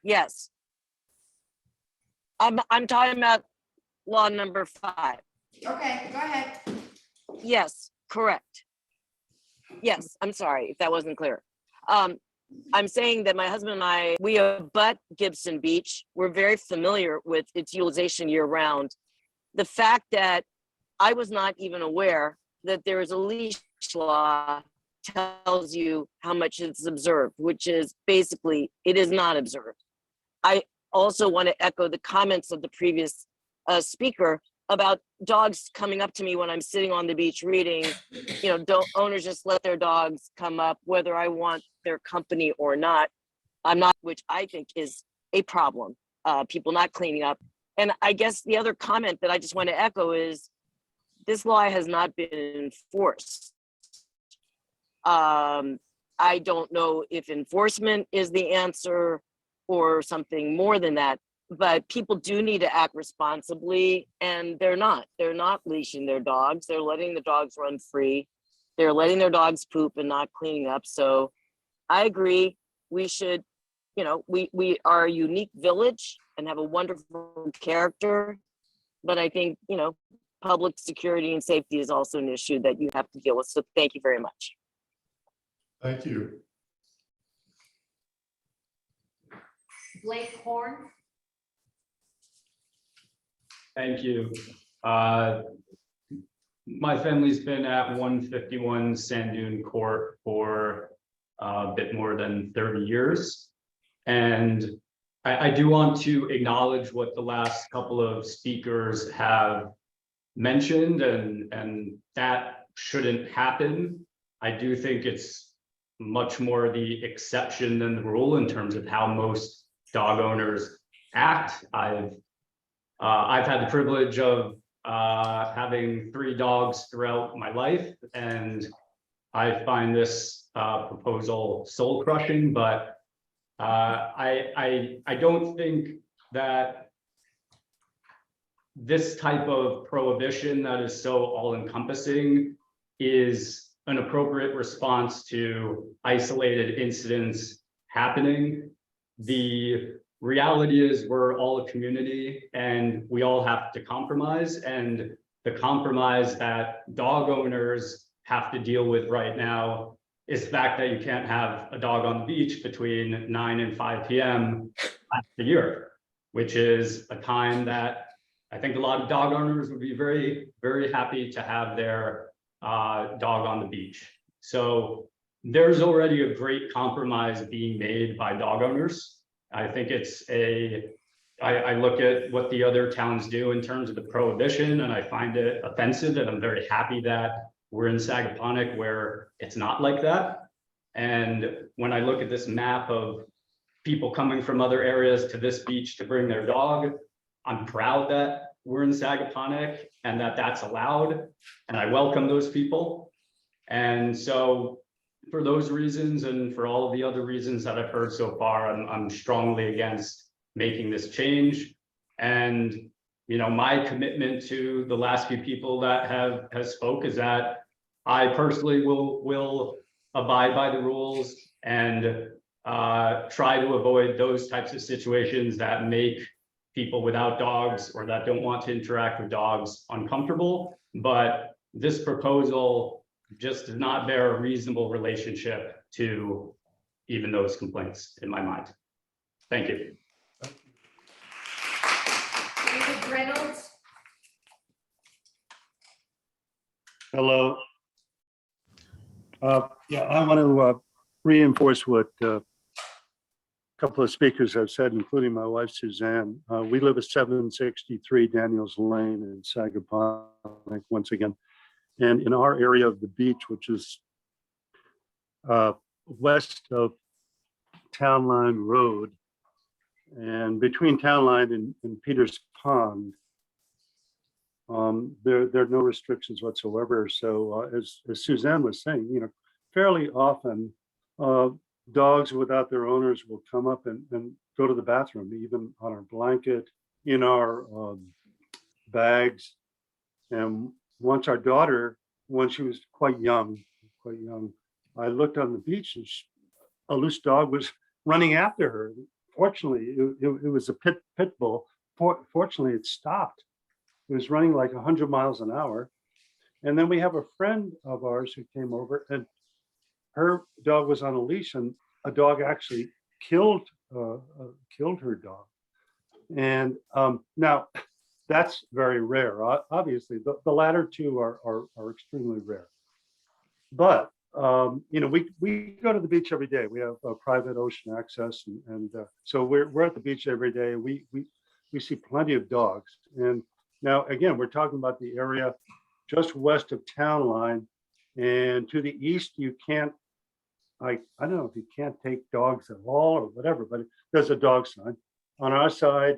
yes. I'm talking about law number 5. Okay, go ahead. Yes, correct. Yes, I'm sorry if that wasn't clear. I'm saying that my husband and I, we abut Gibson Beach. We're very familiar with its utilization year round. The fact that I was not even aware that there is a leash law tells you how much it's observed, which is basically, it is not observed. I also want to echo the comments of the previous speaker about dogs coming up to me when I'm sitting on the beach reading. You know, don't owners just let their dogs come up, whether I want their company or not. I'm not, which I think is a problem, people not cleaning up. And I guess the other comment that I just want to echo is this law has not been enforced. I don't know if enforcement is the answer or something more than that, but people do need to act responsibly, and they're not leashing their dogs. They're letting the dogs run free. They're letting their dogs poop and not cleaning up. So I agree. We should, you know, we are a unique village and have a wonderful character, but I think, you know, public security and safety is also an issue that you have to deal with. So thank you very much. Thank you. Blake Horn. Thank you. My family's been at 151 Sand Dune Court for a bit more than 30 years. And I do want to acknowledge what the last couple of speakers have mentioned, and that shouldn't happen. I do think it's much more the exception than the rule in terms of how most dog owners act. I've had the privilege of having 3 dogs throughout my life, and I find this proposal soul crushing, but I don't think that this type of prohibition that is so all-encompassing is an appropriate response to isolated incidents happening. The reality is we're all a community and we all have to compromise, and the compromise that dog owners have to deal with right now is the fact that you can't have a dog on the beach between 9 and 5 p.m. the year, which is a time that I think a lot of dog owners would be very, very happy to have their dog on the beach. So there's already a great compromise being made by dog owners. I think it's I look at what the other towns do in terms of the prohibition, and I find it offensive, and I'm very happy that we're in Sagaponack where it's not like that. And when I look at this map of people coming from other areas to this beach to bring their dog, I'm proud that we're in Sagaponack and that that's allowed, and I welcome those people. And so for those reasons and for all of the other reasons that I've heard so far, I'm strongly against making this change. And you know, my commitment to the last few people that have spoke is that I personally will abide by the rules and try to avoid those types of situations that make people without dogs or that don't want to interact with dogs uncomfortable. But this proposal just does not bear a reasonable relationship to even those complaints in my mind. Thank you. David Reynolds. Hello. Yeah, I want to reinforce what couple of speakers have said, including my wife Suzanne, we live at 763 Daniels Lane in Sagaponic once again. And in our area of the beach, which is west of Town Line Road and between Town Line and Peters Pond, there are no restrictions whatsoever. So as Suzanne was saying, fairly often dogs without their owners will come up and go to the bathroom, even on our blanket, in our bags. And once our daughter, when she was quite young, I looked on the beach and a loose dog was running after her. Fortunately, it was a pit bull. Fortunately, it stopped. It was running like 100 miles an hour. And then we have a friend of ours who came over, and her dog was on a leash, and a dog actually killed her dog. And now that's very rare. Obviously, the latter two are extremely rare. But we go to the beach every day. We have private ocean access, and so we're at the beach every day. We see plenty of dogs. And now again, we're talking about the area just west of Town Line, and to the east, you can't. I don't know if you can't take dogs at all or whatever, but there's a dog sign. On our side,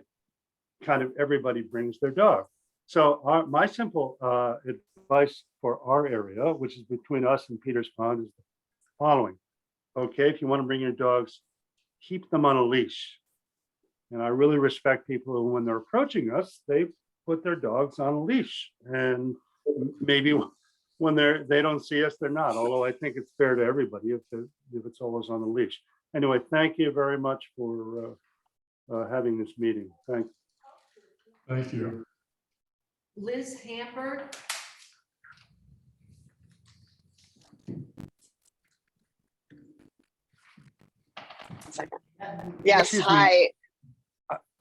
kind of everybody brings their dog. So my simple advice for our area, which is between us and Peters Pond, is the following. Okay, if you want to bring your dogs, keep them on a leash. And I really respect people who, when they're approaching us, they put their dogs on a leash. And maybe when they don't see us, they're not. Although I think it's fair to everybody if it's always on a leash. Anyway, thank you very much for having this meeting. Thank you. Thank you. Liz Hamburg. Yes, Excuse me. hi.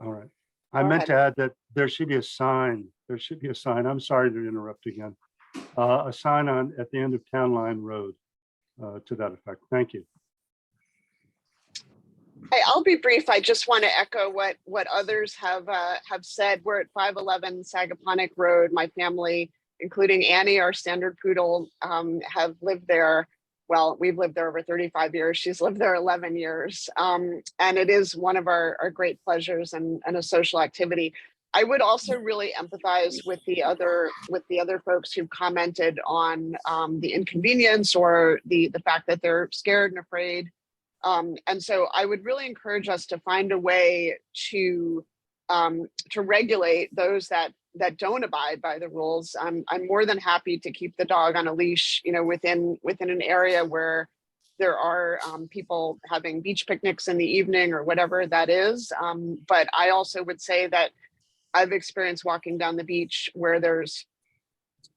All right. I Go meant ahead. to add that there should be a sign. There should be a sign. I'm sorry to interrupt again. A sign at the end of Town Line Road to that effect. Thank you. Hey, I'll be brief. I just want to echo what others have said. We're at 511 Sagaponic Road. My family, including Annie, our standard poodle, have lived there. Well, we've lived there over 35 years. She's lived there 11 years. And it is one of our great pleasures and a social activity. I would also really empathize with the other folks who've commented on the inconvenience or the fact that they're scared and afraid. And so I would really encourage us to find a way to regulate those that don't abide by the rules. I'm more than happy to keep the dog on a leash, within an area where there are people having beach picnics in the evening or whatever that is. But I also would say that I've experienced walking down the beach where there's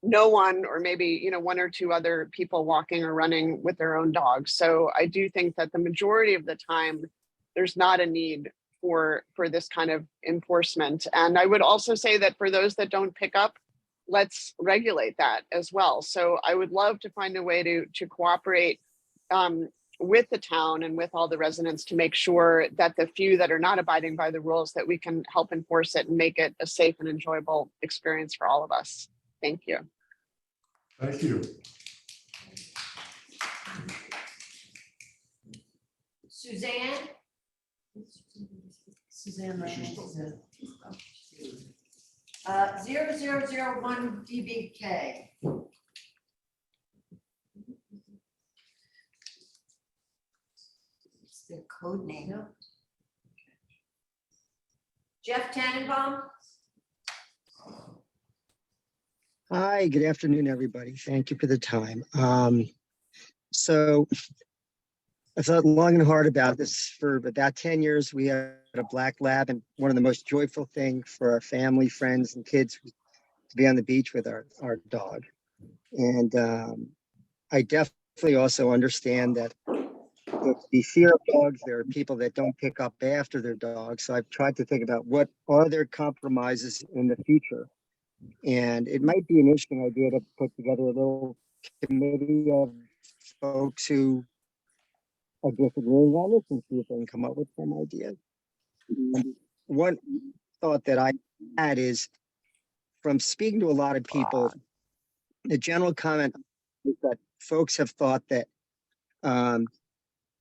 no one, or maybe, one or two other people walking or running with their own dogs. So I do think that the majority of the time, there's not a need for this kind of enforcement. And I would also say that for those that don't pick up, let's regulate that as well. So I would love to find a way to cooperate with the town and with all the residents to make sure that the few that are not abiding by the rules, that we can help enforce it and make it a safe and enjoyable experience for all of us. Thank you. Thank you. Suzanne? Suzanne. 0001 DBK. It's their code name. Jeff Tannenbaum? Hi, good afternoon, everybody. Thank you for the time. So I thought long and hard about this. For about 10 years, we had a black lab, and one of the most joyful things for our family, friends, and kids was to be on the beach with our dog. And I definitely also understand that the fear of dogs, there are people that don't pick up after their dogs. So I've tried to think about what are their compromises in the future. And it might be an interesting idea to put together a little committee of folks who a disagreeing on this and see if they can come up with some ideas. One thought that I had is from speaking to a lot of people, the general comment is that folks have thought that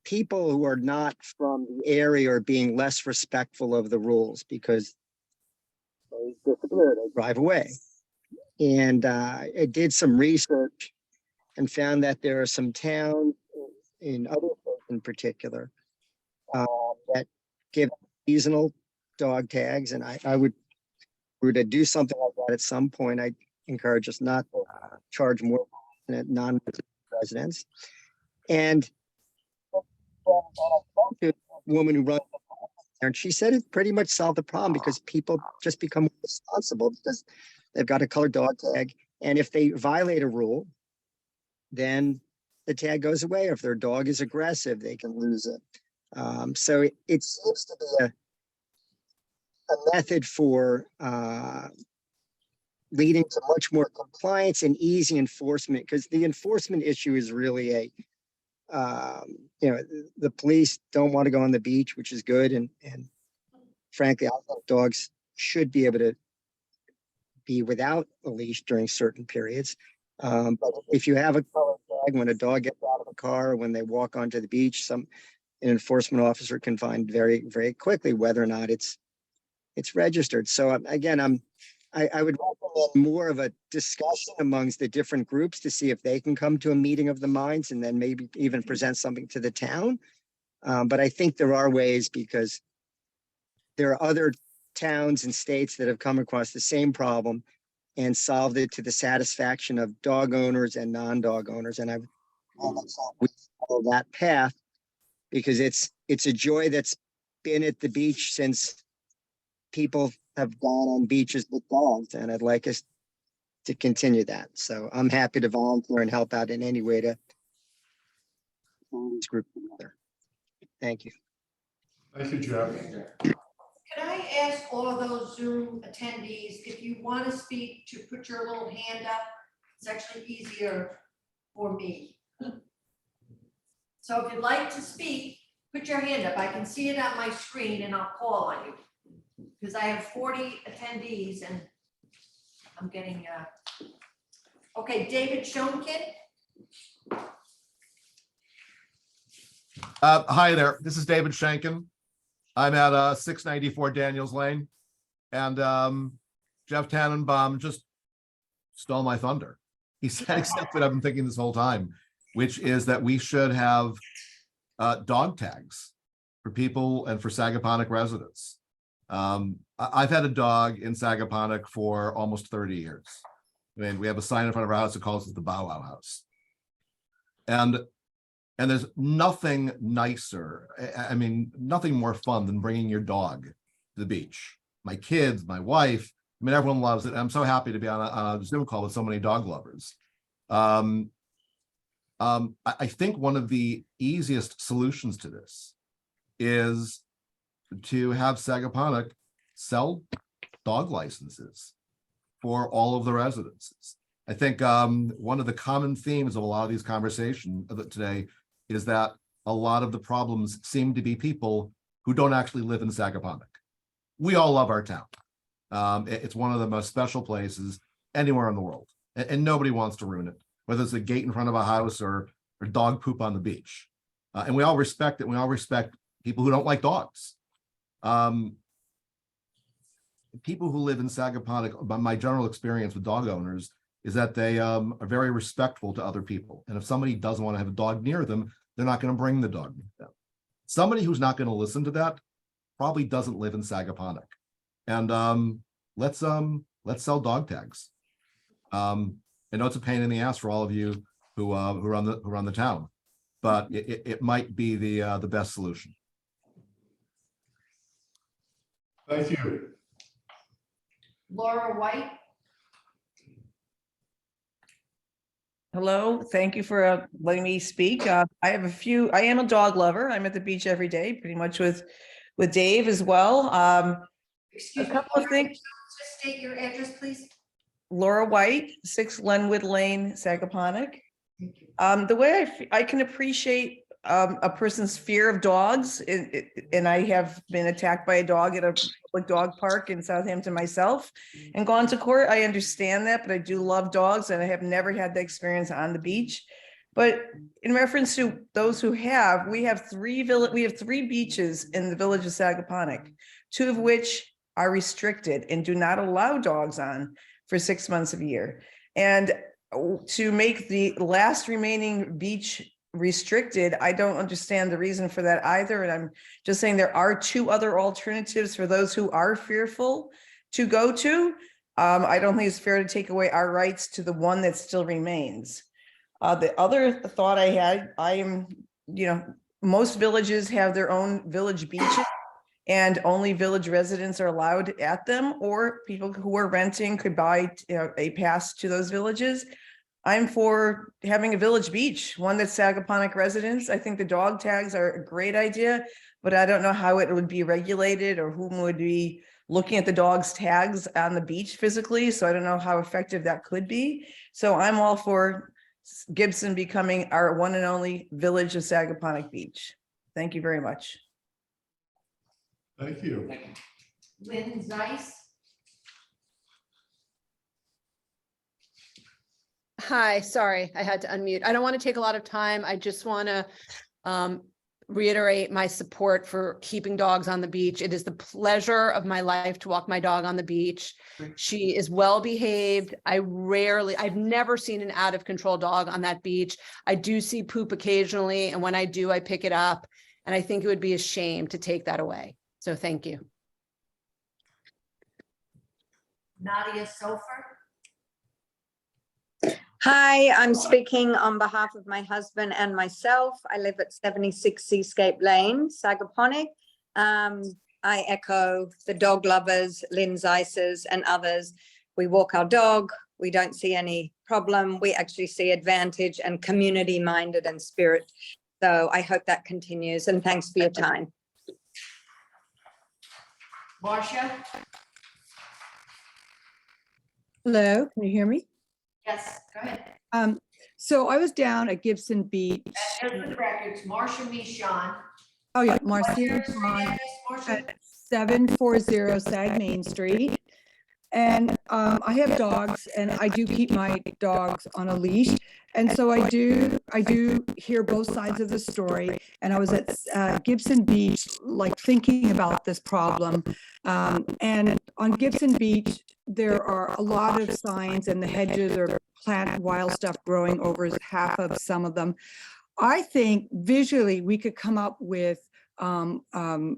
people who are not from the area are being less respectful of the rules because they disappear, they drive away. And I did some research and found that there are some towns in other states in particular that give seasonal dog tags. And I would, were to do something like that at some point, I encourage us not to charge more than non-residents. And a woman who runs, and she said it pretty much solved the problem because people just become responsible because they've got a colored dog tag. And if they violate a rule, then the tag goes away. If their dog is aggressive, they can lose it. So it seems to be a method for leading to much more compliance and easy enforcement, because the enforcement issue is really a, you know, the police don't want to go on the beach, which is good. And frankly, I think dogs should be able to be without a leash during certain periods. But if you have a colored tag, when a dog gets out of a car, when they walk onto the beach, an enforcement officer can find very, very quickly whether or not it's registered. So again, I would recommend more of a discussion amongst the different groups to see if they can come to a meeting of the minds and then maybe even present something to the town. But I think there are ways, because there are other towns and states that have come across the same problem and solved it to the satisfaction of dog owners and non-dog owners. And I've follow that path because it's a joy that's been at the beach since people have gone on beaches with dogs, and I'd like us to continue that. So I'm happy to volunteer and help out in any way to pull this group together. Thank you. Thank you, Jeff. Can I ask all of those Zoom attendees, if you want to speak, to put your little hand up? It's actually easier for me. So if you'd like to speak, put your hand up. I can see it on my screen and I'll call on you. Because I have 40 attendees and I'm getting, okay, David Shonkin. Hi there, this is David Shankin. I'm at 694 Daniels Lane, and Jeff Tannenbaum just stole my thunder. He said exactly what I've been thinking this whole time, which is that we should have dog tags for people and for Sagaponack residents. I've had a dog in Sagaponack for almost 30 years. I mean, we have a sign in front of our house that calls it the Bow Wow House. And there's nothing nicer, I mean, nothing more fun than bringing your dog to the beach. My kids, my wife, I mean, everyone loves it. I'm so happy to be on a Zoom call with so many dog lovers. I think one of the easiest solutions to this is to have Sagaponack sell dog licenses for all of the residences. I think one of the common themes of a lot of these conversations today is that a lot of the problems seem to be people who don't actually live in Sagaponack. We all love our town. It's one of the most special places anywhere in the world, and nobody wants to ruin it, whether it's a gate in front of a house or dog poop on the beach. And we all respect it. We all respect people who don't like dogs. People who live in Sagaponack, by my general experience with dog owners, is that they are very respectful to other people. And if somebody doesn't want to have a dog near them, they're not going to bring the dog with them. Somebody who's not going to listen to that probably doesn't live in Sagaponack. And let's sell dog tags. I know it's a pain in the ass for all of you who run the town, but it might be the best solution. Thank you. Laura White. Hello, thank you for letting me speak. I am a dog lover. I'm at the beach every day, pretty much with Dave as well. Excuse a couple of things. Just state your address, please. Laura White, 6 Lenwood Lane, Sagaponack. The way I can appreciate a person's fear of dogs, and I have been attacked by a dog at a public dog park in Southampton myself and gone to court. I understand that, but I do love dogs and I have never had the experience on the beach. But in reference to those who have, we have three beaches in the village of Sagaponack, two of which are restricted and do not allow dogs on for 6 months of a year. And to make the last remaining beach restricted, I don't understand the reason for that either. And I'm just saying there are two other alternatives for those who are fearful to go to. I don't think it's fair to take away our rights to the one that still remains. The other thought I had, most villages have their own village beaches and only village residents are allowed at them, or people who are renting could buy a pass to those villages. I'm for having a village beach, one that's Sagaponack residents. I think the dog tags are a great idea, but I don't know how it would be regulated or whom would be looking at the dog's tags on the beach physically. So I don't know how effective that could be. So I'm all for Gibson becoming our one and only village of Sagaponack Beach. Thank you very much. Thank you. Lynn Zeiss. Hi, sorry, I had to unmute. I don't want to take a lot of time. I just want to reiterate my support for keeping dogs on the beach. It is the pleasure of my life to walk my dog on the beach. She is well behaved. I've never seen an out of control dog on that beach. I do see poop occasionally, and when I do, I pick it up. And I think it would be a shame to take that away. So thank you. Nadia Sofer. Hi, I'm speaking on behalf of my husband and myself. I live at 76 Seascape Lane, Sagaponack. I echo the dog lovers, Lynn Zeiss's and others. We walk our dog. We don't see any problem. We actually see advantage and community minded and spirit. So I hope that continues, and thanks for your time. Marcia. Hello, can you hear me? Yes, go ahead. So I was down at Gibson Beach. And for the records, Marcia Michon. Oh yeah, What's Marcia your street Michon address, Marcia? at 740 Sag Main Street. And I have dogs and I do keep my dogs on a leash. And so I do hear both sides of the story. And I was at Gibson Beach, like thinking about this problem. And on Gibson Beach, there are a lot of signs and the hedges are plant wild stuff growing over half of some of them. I think visually we could come up with a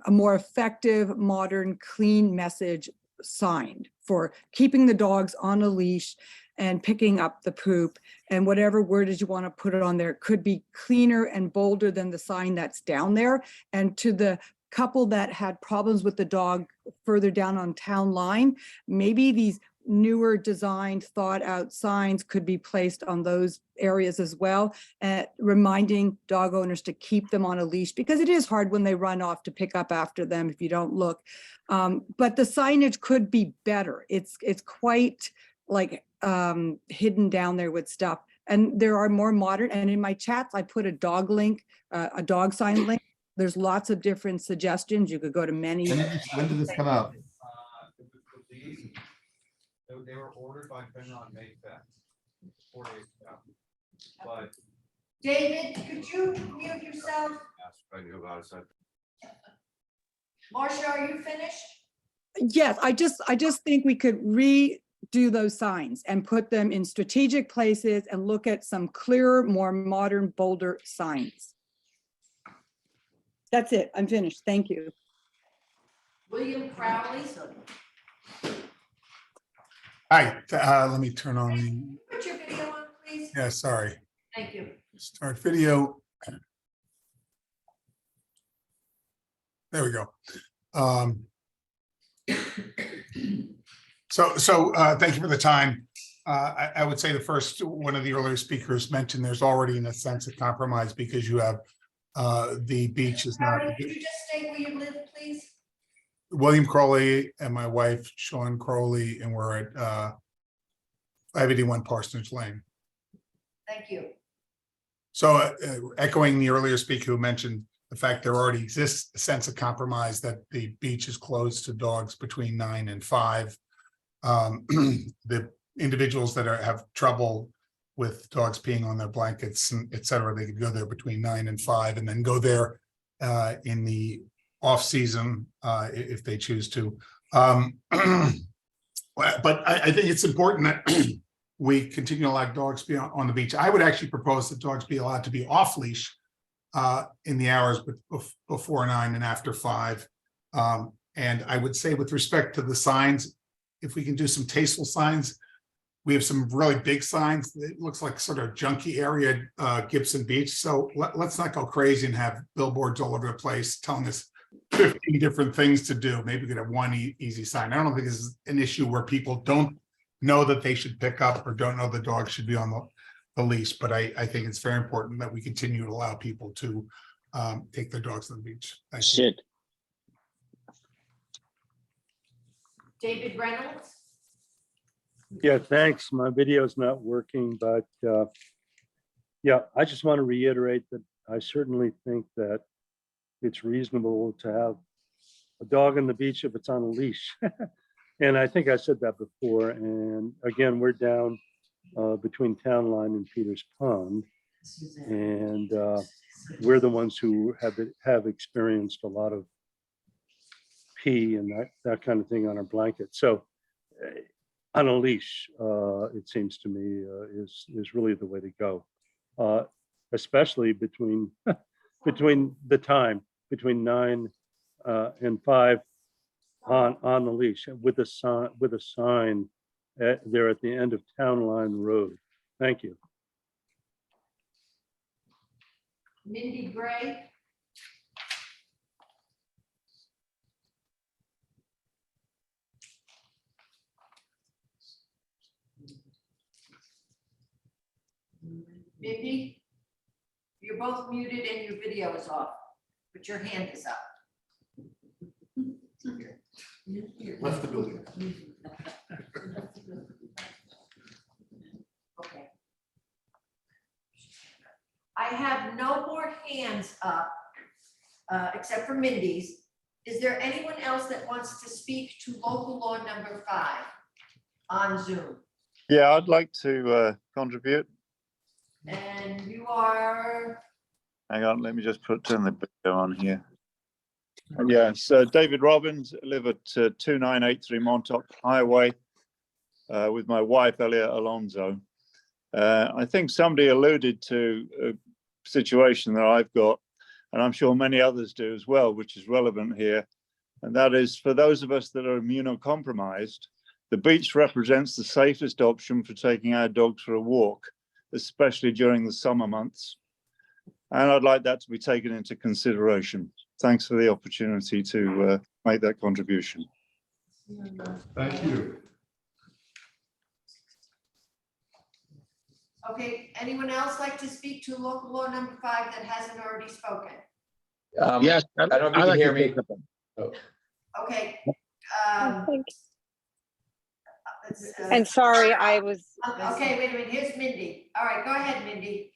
more effective, modern, clean message sign for keeping the dogs on a leash and picking up the poop, and whatever wordage you want to put it on there could be cleaner and bolder than the sign that's down there. And to the couple that had problems with the dog further down on Town Line, maybe these newer designed, thought out signs could be placed on those areas as well, reminding dog owners to keep them on a leash, because it is hard when they run off to pick up after them if you don't look. But the signage could be better. It's quite like hidden down there with stuff. And there are more modern, and in my chats, I put a dog link, a dog sign link. There's lots of different suggestions. You could go to many. When did this come out? They were ordered by FINRA on May 5th, 4 days ago. But David, could you mute yourself? I knew about it. So Marcia, are you finished? Yes, I just think we could redo those signs and put them in strategic places and look at some clearer, more modern, bolder signs. That's it. I'm finished. Thank you. William Crowley. Hi, let me turn on the, Put your video on, please. yeah, sorry. Thank you. Start video. There we go. So thank you for the time. I would say one of the earlier speakers mentioned there's already in a sense of compromise because you have the beach is not. Howard, could you just state where you live, please? William Crowley and my wife, Sean Crowley, and we're at 581 Parsonage Lane. Thank you. So echoing the earlier speaker who mentioned the fact there already exists a sense of compromise that the beach is closed to dogs between 9 and 5. The individuals that have trouble with dogs peeing on their blankets, and et cetera, they could go there between 9 and 5 and then go there in the off season if they choose to. But I think it's important that we continue to allow dogs to be on the beach. I would actually propose that dogs be allowed to be off leash in the hours before 9 and after 5. And I would say with respect to the signs, if we can do some tasteful signs, we have some really big signs. It looks like sort of junky area, Gibson Beach. So let's not go crazy and have billboards all over the place telling us 15 different things to do. Maybe we could have one easy sign. I don't think this is an issue where people don't know that they should pick up or don't know the dog should be on the leash. But I think it's very important that we continue to allow people to take their dogs to the beach. Thank you. David Reynolds? Yeah, thanks. My video's not working, but yeah, I just want to reiterate that I certainly think that it's reasonable to have a dog on the beach if it's on a leash. And I think I said that before. And again, we're down between Town Line and Peters Pond. And we're the ones who have experienced a lot of pee and that kind of thing on our blanket. So on a leash, it seems to me, is really the way to go, especially between the time between 9 and 5 on the leash with a sign there at the end of Town Line Road. Thank you. Mindy Gray? Mindy? You're both muted and your video is off, but your hand is up. Left the building. Okay. I have no more hands up, except for Mindy's. Is there anyone else that wants to speak to local law number 5 on Zoom? Yeah, I'd like to contribute. And you are? Hang on, let me just turn the video on here. Yes, David Robbins, live at 2983 Montauk Highway with my wife, Elliot Alonso. I think somebody alluded to a situation that I've got, and I'm sure many others do as well, which is relevant here. And that is for those of us that are immunocompromised, the beach represents the safest option for taking our dogs for a walk, especially during the summer months. And I'd like that to be taken into consideration. Thanks for the opportunity to make that contribution. Thank you. Okay, anyone else like to speak to local law number 5 that hasn't already spoken? Yes, I don't know if you can hear me. Okay. And sorry, I was. Okay, wait a minute, here's Mindy. All right, go ahead, Mindy.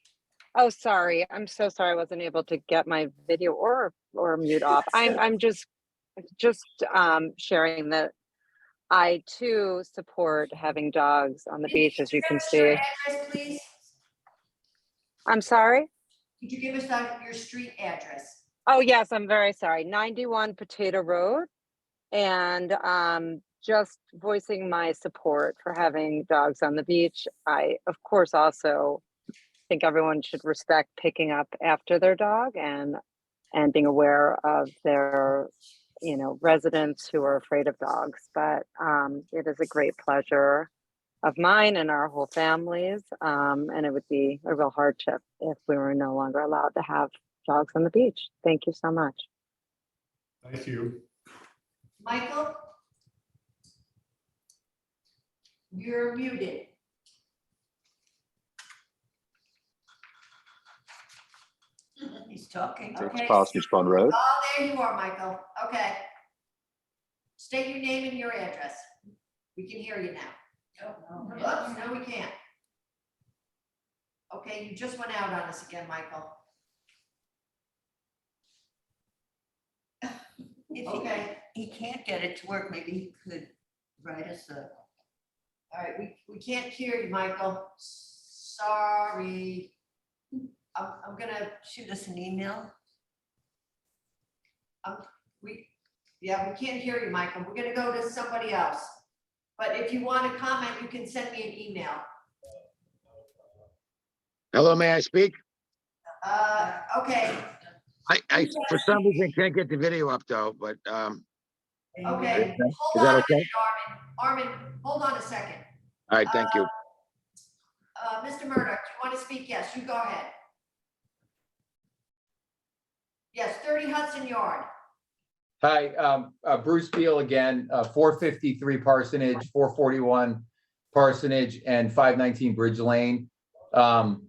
Oh, sorry. I'm so sorry. I wasn't able to get my video or mute off. I'm just sharing that I too support having dogs on the beach, as you can see. Your address, please. I'm sorry. Could you give us your street address? Oh, yes. I'm very sorry. 91 Potato Road, and just voicing my support for having dogs on the beach. I, of course, also think everyone should respect picking up after their dog and being aware of their, residents who are afraid of dogs. But it is a great pleasure of mine and our whole families. And it would be a real hardship if we were no longer allowed to have dogs on the beach. Thank you so much. Thank you. Michael? You're muted. He's talking. Okay. Parsonage Pond Road. Oh, there you are, Michael. Okay. State your name and your address. We can hear you now. No, we can't. Okay, you just went out on us again, Michael. Okay, he can't get it to work. Maybe he could write us a. All right, we can't hear you, Michael. Sorry. I'm gonna shoot us an email. We can't hear you, Michael. We're gonna go to somebody else. But if you want to comment, you can send me an email. Hello, may I speak? Okay, I, for some reason, can't get the video up though, but, okay. is Hold that on a okay? minute, Armin. Armin, hold on a second. All right, thank you. Mr. Murdoch, do you want to speak? Yes, you go ahead. Yes, 30 Hudson Yard. Hi, Bruce Beal again, 453 Parsonage, 441 Parsonage, and 519 Bridge Lane. Again,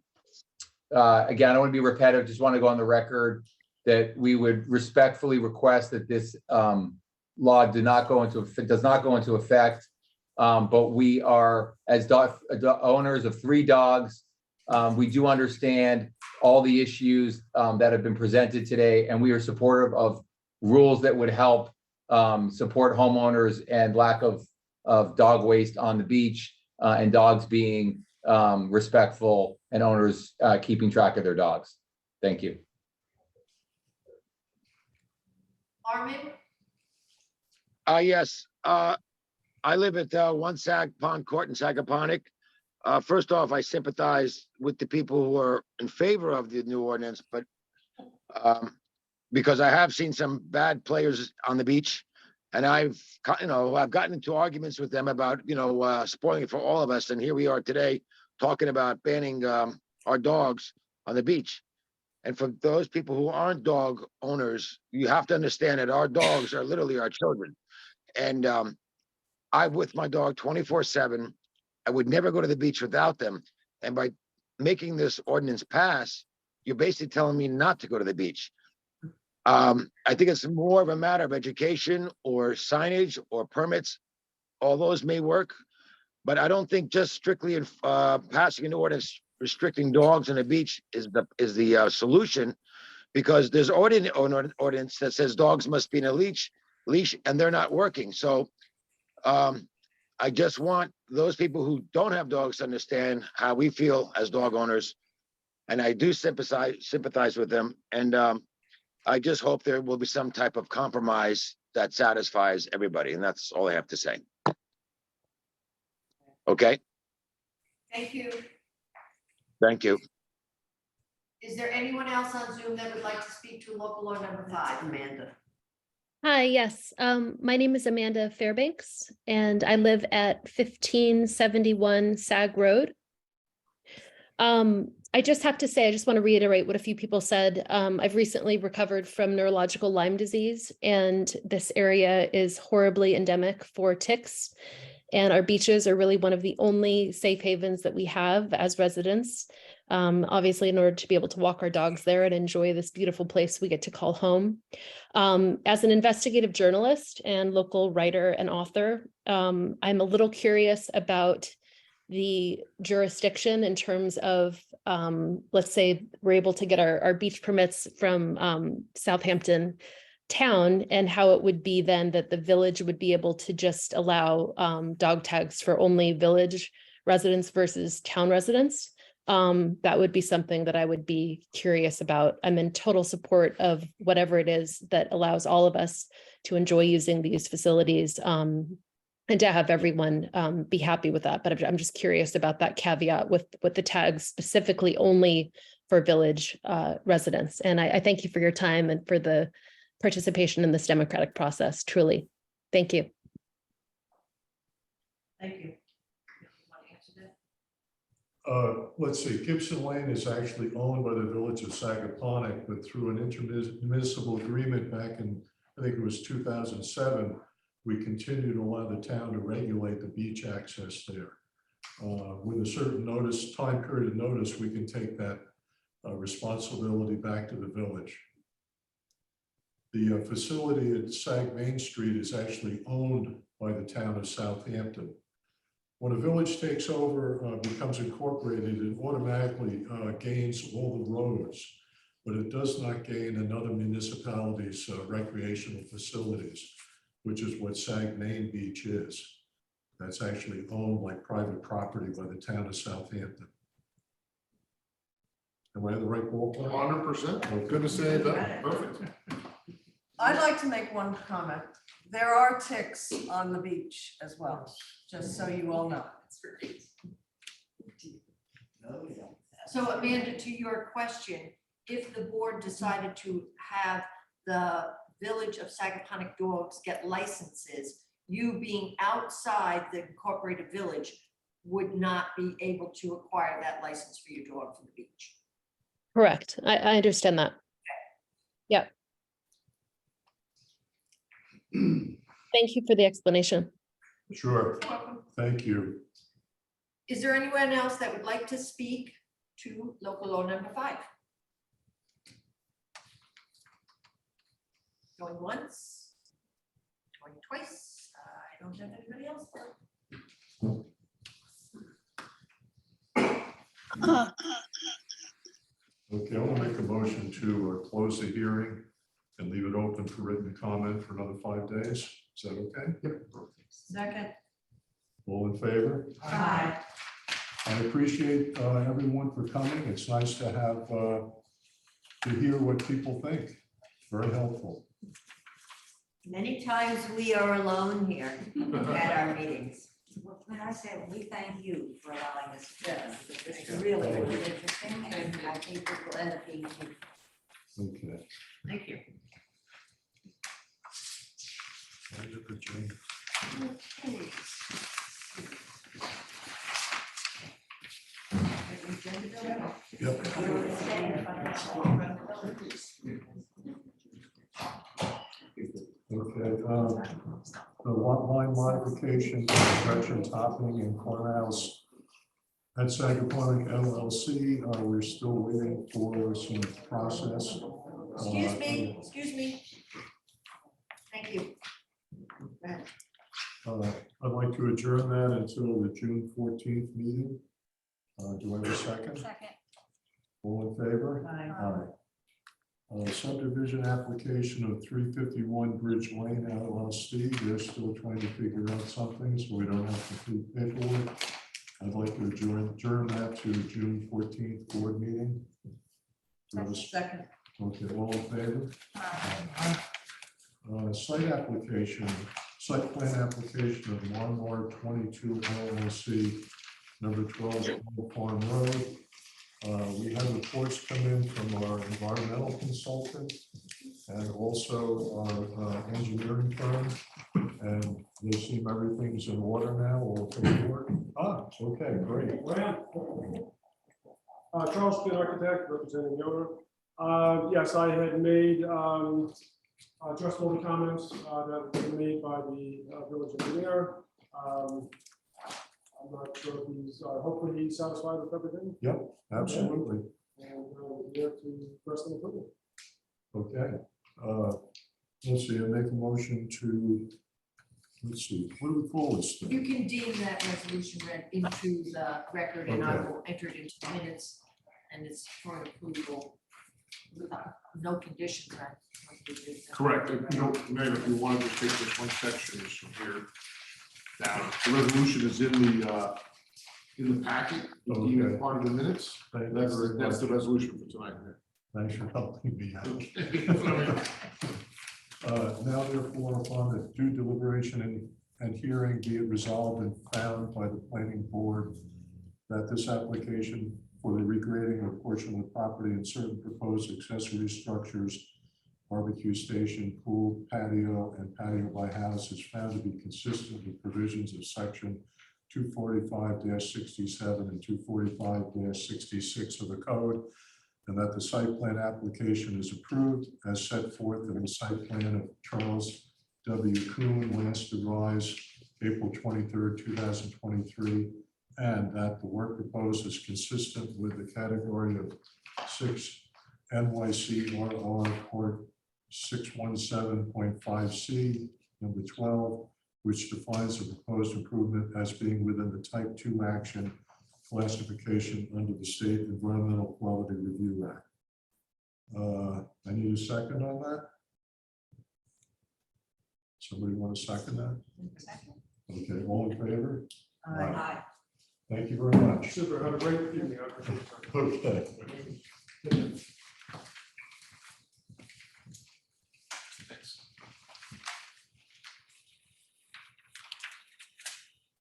I don't want to be repetitive, just want to go on the record that we would respectfully request that this law does not go into effect. But we are, as owners of 3 dogs, we do understand all the issues that have been presented today, and we are supportive of rules that would help support homeowners and lack of dog waste on the beach, and dogs being respectful and owners keeping track of their dogs. Thank you. Armin? Yes, I live at 1 Sag Pond Court in Sagaponic. First off, I sympathize with the people who are in favor of the new ordinance, but because I have seen some bad players on the beach, and I've gotten into arguments with them about, spoiling it for all of us. And here we are today talking about banning our dogs on the beach. And for those people who aren't dog owners, you have to understand that our dogs are literally our children. And I'm with my dog 24/7. I would never go to the beach without them. And by making this ordinance pass, you're basically telling me not to go to the beach. I think it's more of a matter of education or signage or permits. All those may work, but I don't think just strictly passing an ordinance restricting dogs on the beach is the solution, because there's already an ordinance that says dogs must be in a leash, and they're not working. So I just want those people who don't have dogs to understand how we feel as dog owners, and I do sympathize with them. And I just hope there will be some type of compromise that satisfies everybody, and that's all I have to say. Okay, Thank you. thank you. Is there anyone else on Zoom that would like to speak to local law number 5? Amanda. Hi, yes. My name is Amanda Fairbanks, and I live at 1571 Sag Road. I just have to say, I just want to reiterate what a few people said. I've recently recovered from neurological Lyme disease, and this area is horribly endemic for ticks. And our beaches are really one of the only safe havens that we have as residents. Obviously, in order to be able to walk our dogs there and enjoy this beautiful place we get to call home. As an investigative journalist and local writer and author, I'm a little curious about the jurisdiction in terms of, let's say we're able to get our beach permits from Southampton town, and how it would be then that the village would be able to just allow dog tags for only village residents versus town residents. That would be something that I would be curious about. I'm in total support of whatever it is that allows all of us to enjoy using these facilities, and to have everyone be happy with that. But I'm just curious about that caveat with the tags specifically only for village residents. And I thank you for your time and for the participation in this democratic process, truly. Thank you. Thank you. Let's see, Gibson Lane is actually owned by the village of Sagaponic, but through an intermunicipal agreement back in, I think it was 2007, we continue to allow the town to regulate the beach access there. With a certain time period of notice, we can take that responsibility back to the village. The facility at Sag Main Street is actually owned by the town of Southampton. when a village takes over, becomes incorporated, it automatically gains all the roads, but it does not gain another municipality's recreational facilities, which is what Sag Main Beach is. That's actually owned like private property by the town of Southampton. Am I in the right ballpark? 100%. Good to say that. Perfect. I'd like to make one comment. There are ticks on the beach as well, just so you all know. So Amanda, to your question, if the board decided to have the Village of Sagaponic dogs get licenses, you being outside the incorporated village would not be able to acquire that license for your dog for the beach. Correct. I understand that. Yep. Thank you for the explanation. Sure, thank you. Is there anyone else that would like to speak to local law number 5? Going once, going twice. I don't have anybody else. Okay, I'll make a motion to close the hearing and leave it open for written comment for another 5 days. Is that okay? Yep. Second. All in favor? Aye. I appreciate everyone for coming. It's nice to have, to hear what people think. Very helpful. Many times we are alone here at our meetings. Well, when I say we thank you for allowing us to, because this really was interesting, and I think this will end up being. Okay. Thank you. Okay, the lot line modification, construction topping and courthouse at Sagaponic LLC, we're still waiting for some process. Excuse me. Thank you. I'd like to adjourn that until the June 14th meeting. Do I have a second? Second. All in favor? Aye. Subdivision application of 351 Bridge Lane LLC. They're still trying to figure out something, so we don't have complete paperwork. I'd like to adjourn that to June 14th board meeting. Do I have a Second. Okay, all in favor? Site plan application of Lawnmower 22 LLC, number 12 Old Farm Road. We had reports come in from our environmental consultant and also our engineering firm, and they seem everything's in order now, all the paperwork. Okay, great. Charles Pitt, architect, representing the owner. Yes, I had made addressed all the comments that were made by the village engineer. I'm not sure if he's, hopefully he's satisfied with everything. Yep, absolutely. And we're here to press the approval. Okay. Let's see, I make a motion to, let's see, what do we call this thing? You can deem that resolution read into the record, and I Okay. will enter it into the minutes, and it's for approval without no conditions. Correct. You know, Mayor, if you wanted to take this one section is from here down. The resolution is in the packet, even part of the minutes. That's the resolution for tonight. Thanks for helping me out. Now therefore, upon the due deliberation and hearing, be it resolved and found by the planning board that this application for the regrading of a portion of the property and certain proposed accessory structures, barbecue station, pool, patio, and patio by house is found to be consistent with provisions of section 245-67 and 245-66 of the code, and that the site plan application is approved as set forth in the site plan of Charles W. Kuhn, last revised April 23rd, 2023, and that the work proposed is consistent with the category of 6 NYC RR Court 617.5C, number 12, which defines the proposed improvement as being within the type 2 action classification under the State Environmental Quality Review Act. I need a second on that. Somebody want to second that? Okay, all in favor? Aye. Thank you very much. Super, have a great evening. Okay.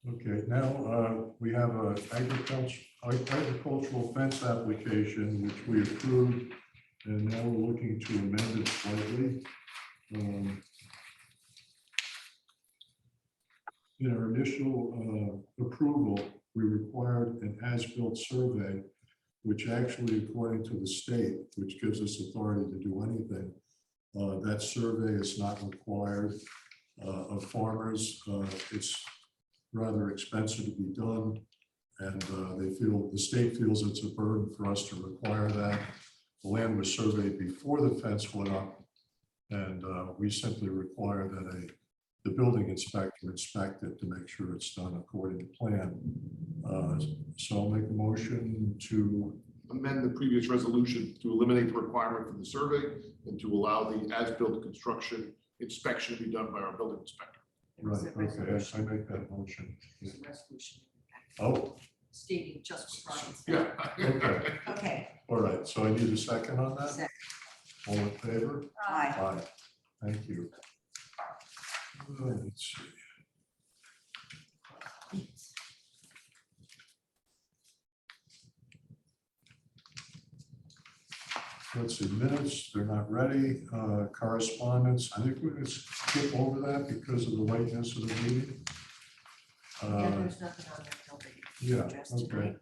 Okay, now we have an agricultural fence application, which we approved, and now we're looking to amend it slightly. In our initial approval, we required an as-built survey, which actually, according to the state, which gives us authority to do anything, that survey is not required of farmers. It's rather expensive to be done, and the state feels it's a burden for us to require that. The land was surveyed before the fence went up, and we simply require that the building inspector inspect it to make sure it's done according to plan. So I'll make a motion to amend the previous resolution to eliminate the requirement for the survey and to allow the as-built construction inspection to be done by our building inspector. Right, okay, I make that motion. Resolution. Oh, Stating just what Brian said. Yeah. okay, Okay. all right, so I need a second on that? Second. All in favor? Aye. Aye. Thank you. Let's see. Let's see, minutes, they're not ready. Correspondence, I think we're going to skip over that because of the lateness of the meeting. Yeah, there's nothing on there till they Yeah, address okay. tonight.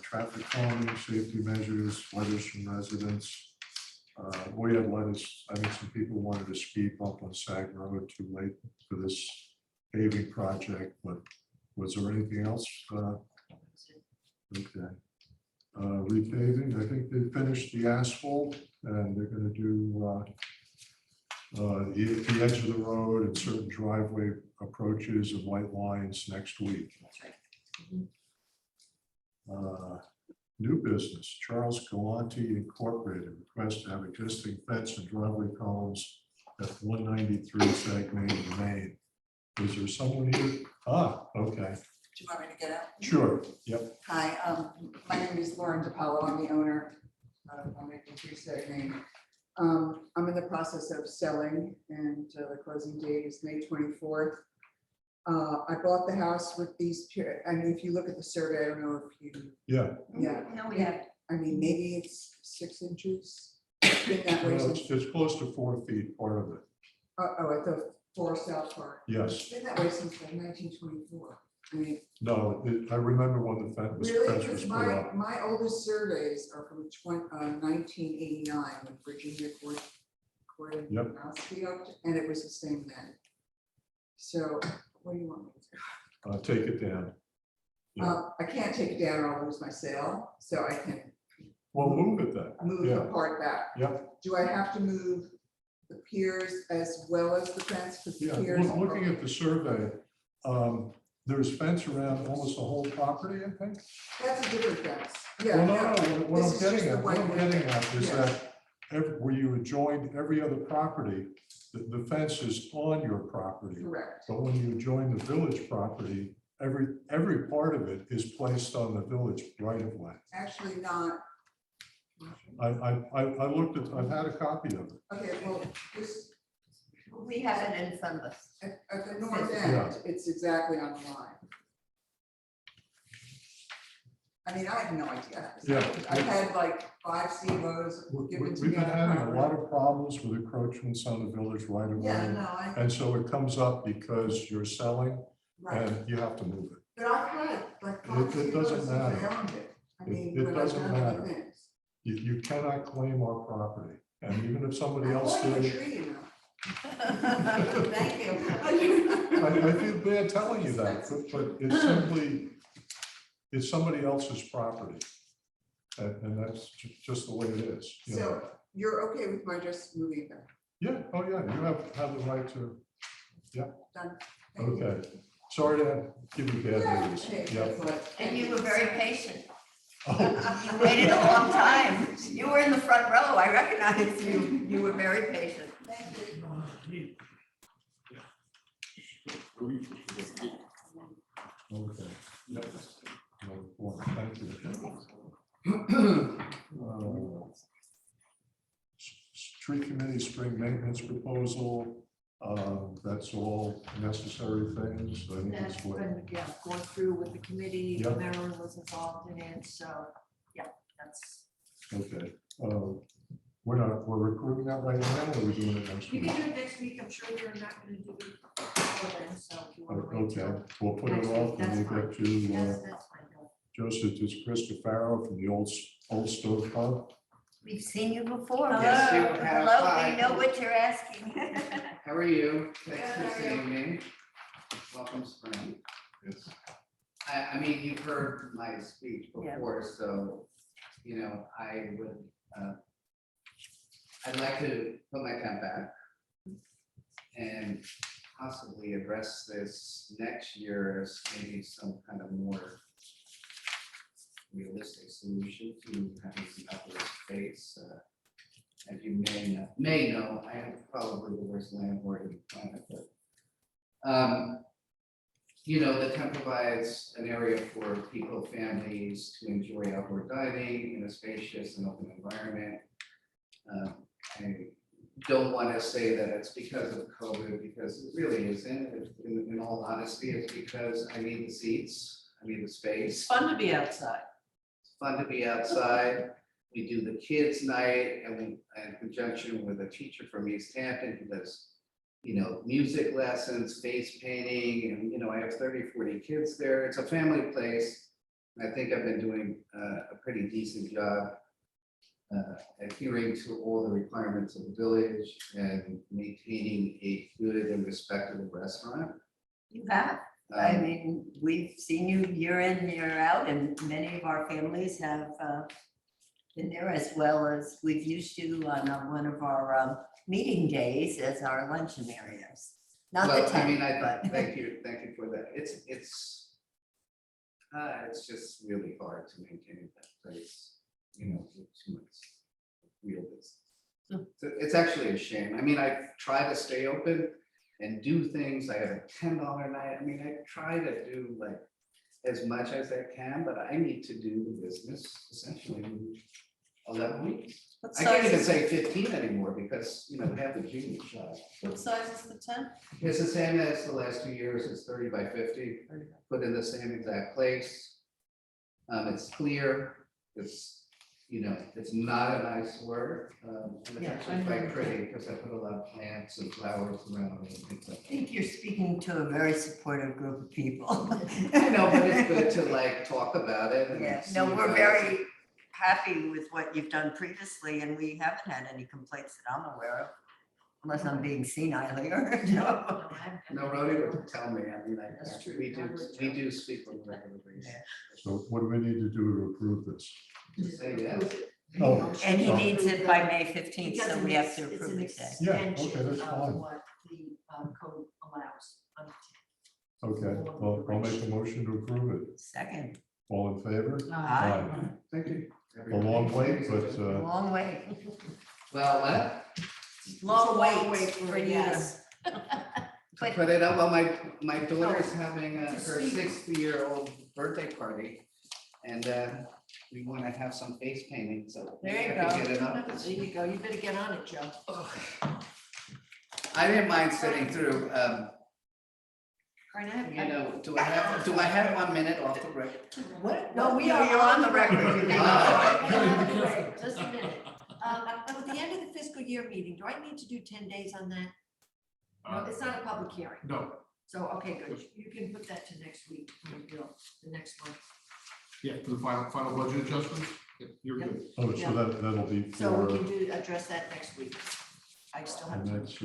Traffic calming, safety measures, letters from residents. We had letters, I think some people wanted to speak up on Sag Road too late for this paving project, but was there anything else? Okay. Repaving, I think they finished the asphalt and they're gonna do the edge of the road and certain driveway approaches and white lines next week. New business, Charles Galanti Incorporated request to have existing fence and driveway columns at 193 Sag Main, Maine. Is there someone here? Ah, okay, Do you want me to get out? sure, yep. Hi, my name is Lauren DiPaolo. I'm the owner of 193 Sag Main. I'm in the process of selling and the closing date is May 24th. I bought the house with these, I mean, if you look at the survey, I don't know if you. Yeah. Yeah. No, we have. I mean, maybe it's 6 inches. It's been that way Well, since, it's close to 4 feet, part of it. at the Forest South part. Yes. It's been that way since like 1924. I mean, No, I remember when the fence really, was because put up. my oldest surveys are from 1989 when Virginia Gordon Yep. and it was the same then. So what do you want me to do? Take it down. Yeah. I can't take it down or I'll lose my sale, so I can Well, move it then. move Yeah. the part back. Yep. Do I have to move the piers as well as the fence? Because the Yeah, piers. looking at the survey, there's fence around almost the whole property, I think. That's a different fence. Yeah. Well, no, what this I'm is just getting the at, what I'm white getting fence. at is Yeah. that where you adjoin every other property, the fence is on your property. Correct. But when you join the village property, every part of it is placed on the village right of way. Actually not. I looked at, I've had a copy of it. Okay, well, this, We have it in front of us. at the north Yeah. end, it's exactly on the line. I mean, I have no idea. Yeah. I've had like 5 CMOs given to We've me. been on having a property. lot of problems with encroachments on the village right of way. Yeah, no, I, And so it comes up because you're selling right. and you have to move it. But I've had like 5 It doesn't CMOs matter. around it. I It- mean, it when I've doesn't done other matter. things. You cannot claim our property. And even if somebody I'm else pulling a did, tree, you know. Thank you. I feel bad telling you that, but it's simply, it's somebody else's property. And that's just the way it is. You know? So you're okay with my just moving them? Yeah, oh yeah, you have the right to, yeah. Done. Okay, sorry to give you bad news. Yep. And you were very patient. Oh, You waited a long time. You were in the front row. I recognized you. You were very patient. okay. Yep. Well, thank you. Tree committee spring maintenance proposal, that's all necessary things. I think That's it's what, been, yeah, going through with the committee, Yep. Marilyn was involved in it, so, yeah, that's. okay. We're recruiting that right now, or are we doing it next You week? can do it next week, I'm sure you're not gonna do it before then, so if you wanna wait Okay, till. we'll put it next off week, and that's we'll fine. get to, Yes, that's fine. Bill. Joseph, this is Krista Farrow from the old stove pub. We've seen you before. Yes, you have. Hello, Hi. we know what you're asking. How are you? Thanks Good, for how are you? seeing me. Welcome, spring. Yes. I mean, you've heard my speech Yeah. before, so, you know, I would, I'd like to put my tent back and possibly address this next year as maybe some kind of more realistic solution to having some outdoor space. As you may know, I am probably the worst landlord in the planet, but you know, the tent provides an area for people, families to enjoy outdoor dining in a spacious and open environment. I don't want to say that it's because of COVID, because it really isn't. In all honesty, it's because I need the seats, I need the space. It's fun to be outside. It's fun to be outside. We do the kids' night and in conjunction with a teacher from East Hampton who does, you know, music lessons, face painting, and, you know, I have 30, 40 kids there. It's a family place. I think I've been doing a pretty decent job adhering to all the requirements of the village and maintaining a good and respectable restaurant. You have. I mean, we've seen you year in, year out, and many of our families have been there, as well as we've used you on one of our meeting days as our luncheon areas. Not the Well, I tent, mean, but. thank you for that. It's just really hard to maintain that place, you know, with too much real business. So it's actually a shame. I mean, I try to stay open and do things. I have a $10 night. I mean, I try to do like as much as I can, but I need to do the business essentially in 11 weeks. What I can't size even is say 15 anymore because, you know, we have the junior shop. What size is the tent? It's the same as the last 2 years. It's 30 by 50, put in the same exact place. It's clear. It's, you know, it's not a nice word. And it's Yeah, actually I know. quite pretty because I put a lot of plants and flowers around it and things like I think you're speaking to a very supportive group of people. that. I know, but it's good to like talk about it. And Yeah, see no, you we're guys. very happy with what you've done previously, and we haven't had any complaints that I'm aware of. Unless I'm being senile here. No. No, Rhodey would tell me. I mean, That's true. we do speak on a regular basis. So what do we need to do to approve this? Just say yes. Oh, And he oh, needs it by May 15th, Because so we have to approve it today. Yeah, okay, that's fine. What the code allows. Okay, well, I'll make a motion to approve it. Second. All in favor? Aye. Thank you. A long wait, but, Long way. Well, what? Long long wait wait for for a you. yes. To put it up, well, my daughter's having her speak. 60-year-old birthday party. And we want to have some face painting, so. There you maybe I could go. get it up. There you go. You better get on it, Joe. I didn't mind sitting through, Right now. you know, do I have 1 minute off the record? What? No, we are on the record. Ah. Just a minute. At the end of the fiscal year meeting, do I need to do 10 days on that? No, it's not a public hearing. No, So, okay, good. You can put that to next week, the next one. yeah, for the final budget adjustments, yeah, you're good. oh, so that'll be So we for, can do, address that next week. I still have and to. that's,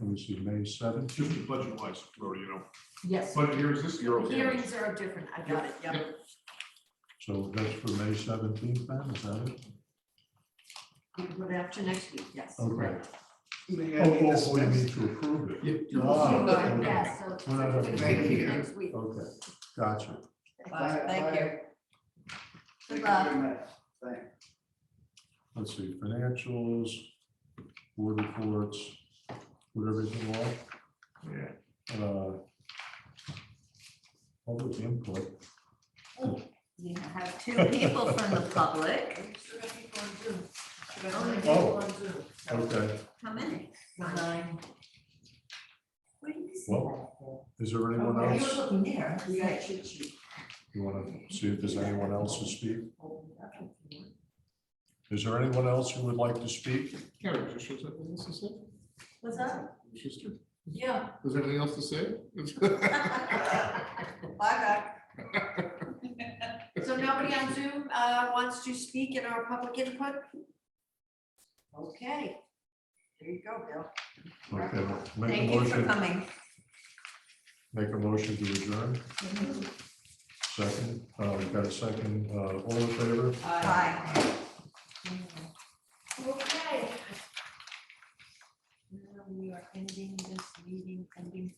let me see, May 7th? Just budget wise, Rhoda, you know, Yes. budget hearings this year, okay. Hearings are different. I got it. Yep. Yep. So that's for May 17th then, is that it? You can put it after next week, yes. Okay. Oh, we need to approve it. Ah, Yes, so it's We're not having- right here next week. Okay, gotcha. Thank you. Good luck. Let's see, financials, board reports, put everything on. Yeah. Public input. You have two people from the public. Only people Oh. on Zoom. Okay, How many? 9. Where do you see well, is there anyone that? You were else? looking there. You got a cheat sheet. You want to see if there's anyone else to speak? Is there anyone else who would like to speak? Karen, just shows up, anything else to say? What's that? Sister, Yeah. is there anything else to say? Bye, bye. So nobody on Zoom wants to speak in our public input? Okay. There you go, Bill. Okay, make a Thank you for motion, coming. make a motion to adjourn. Second, we got a second, all in favor? Bye. Okay. Now we are ending this meeting, ending.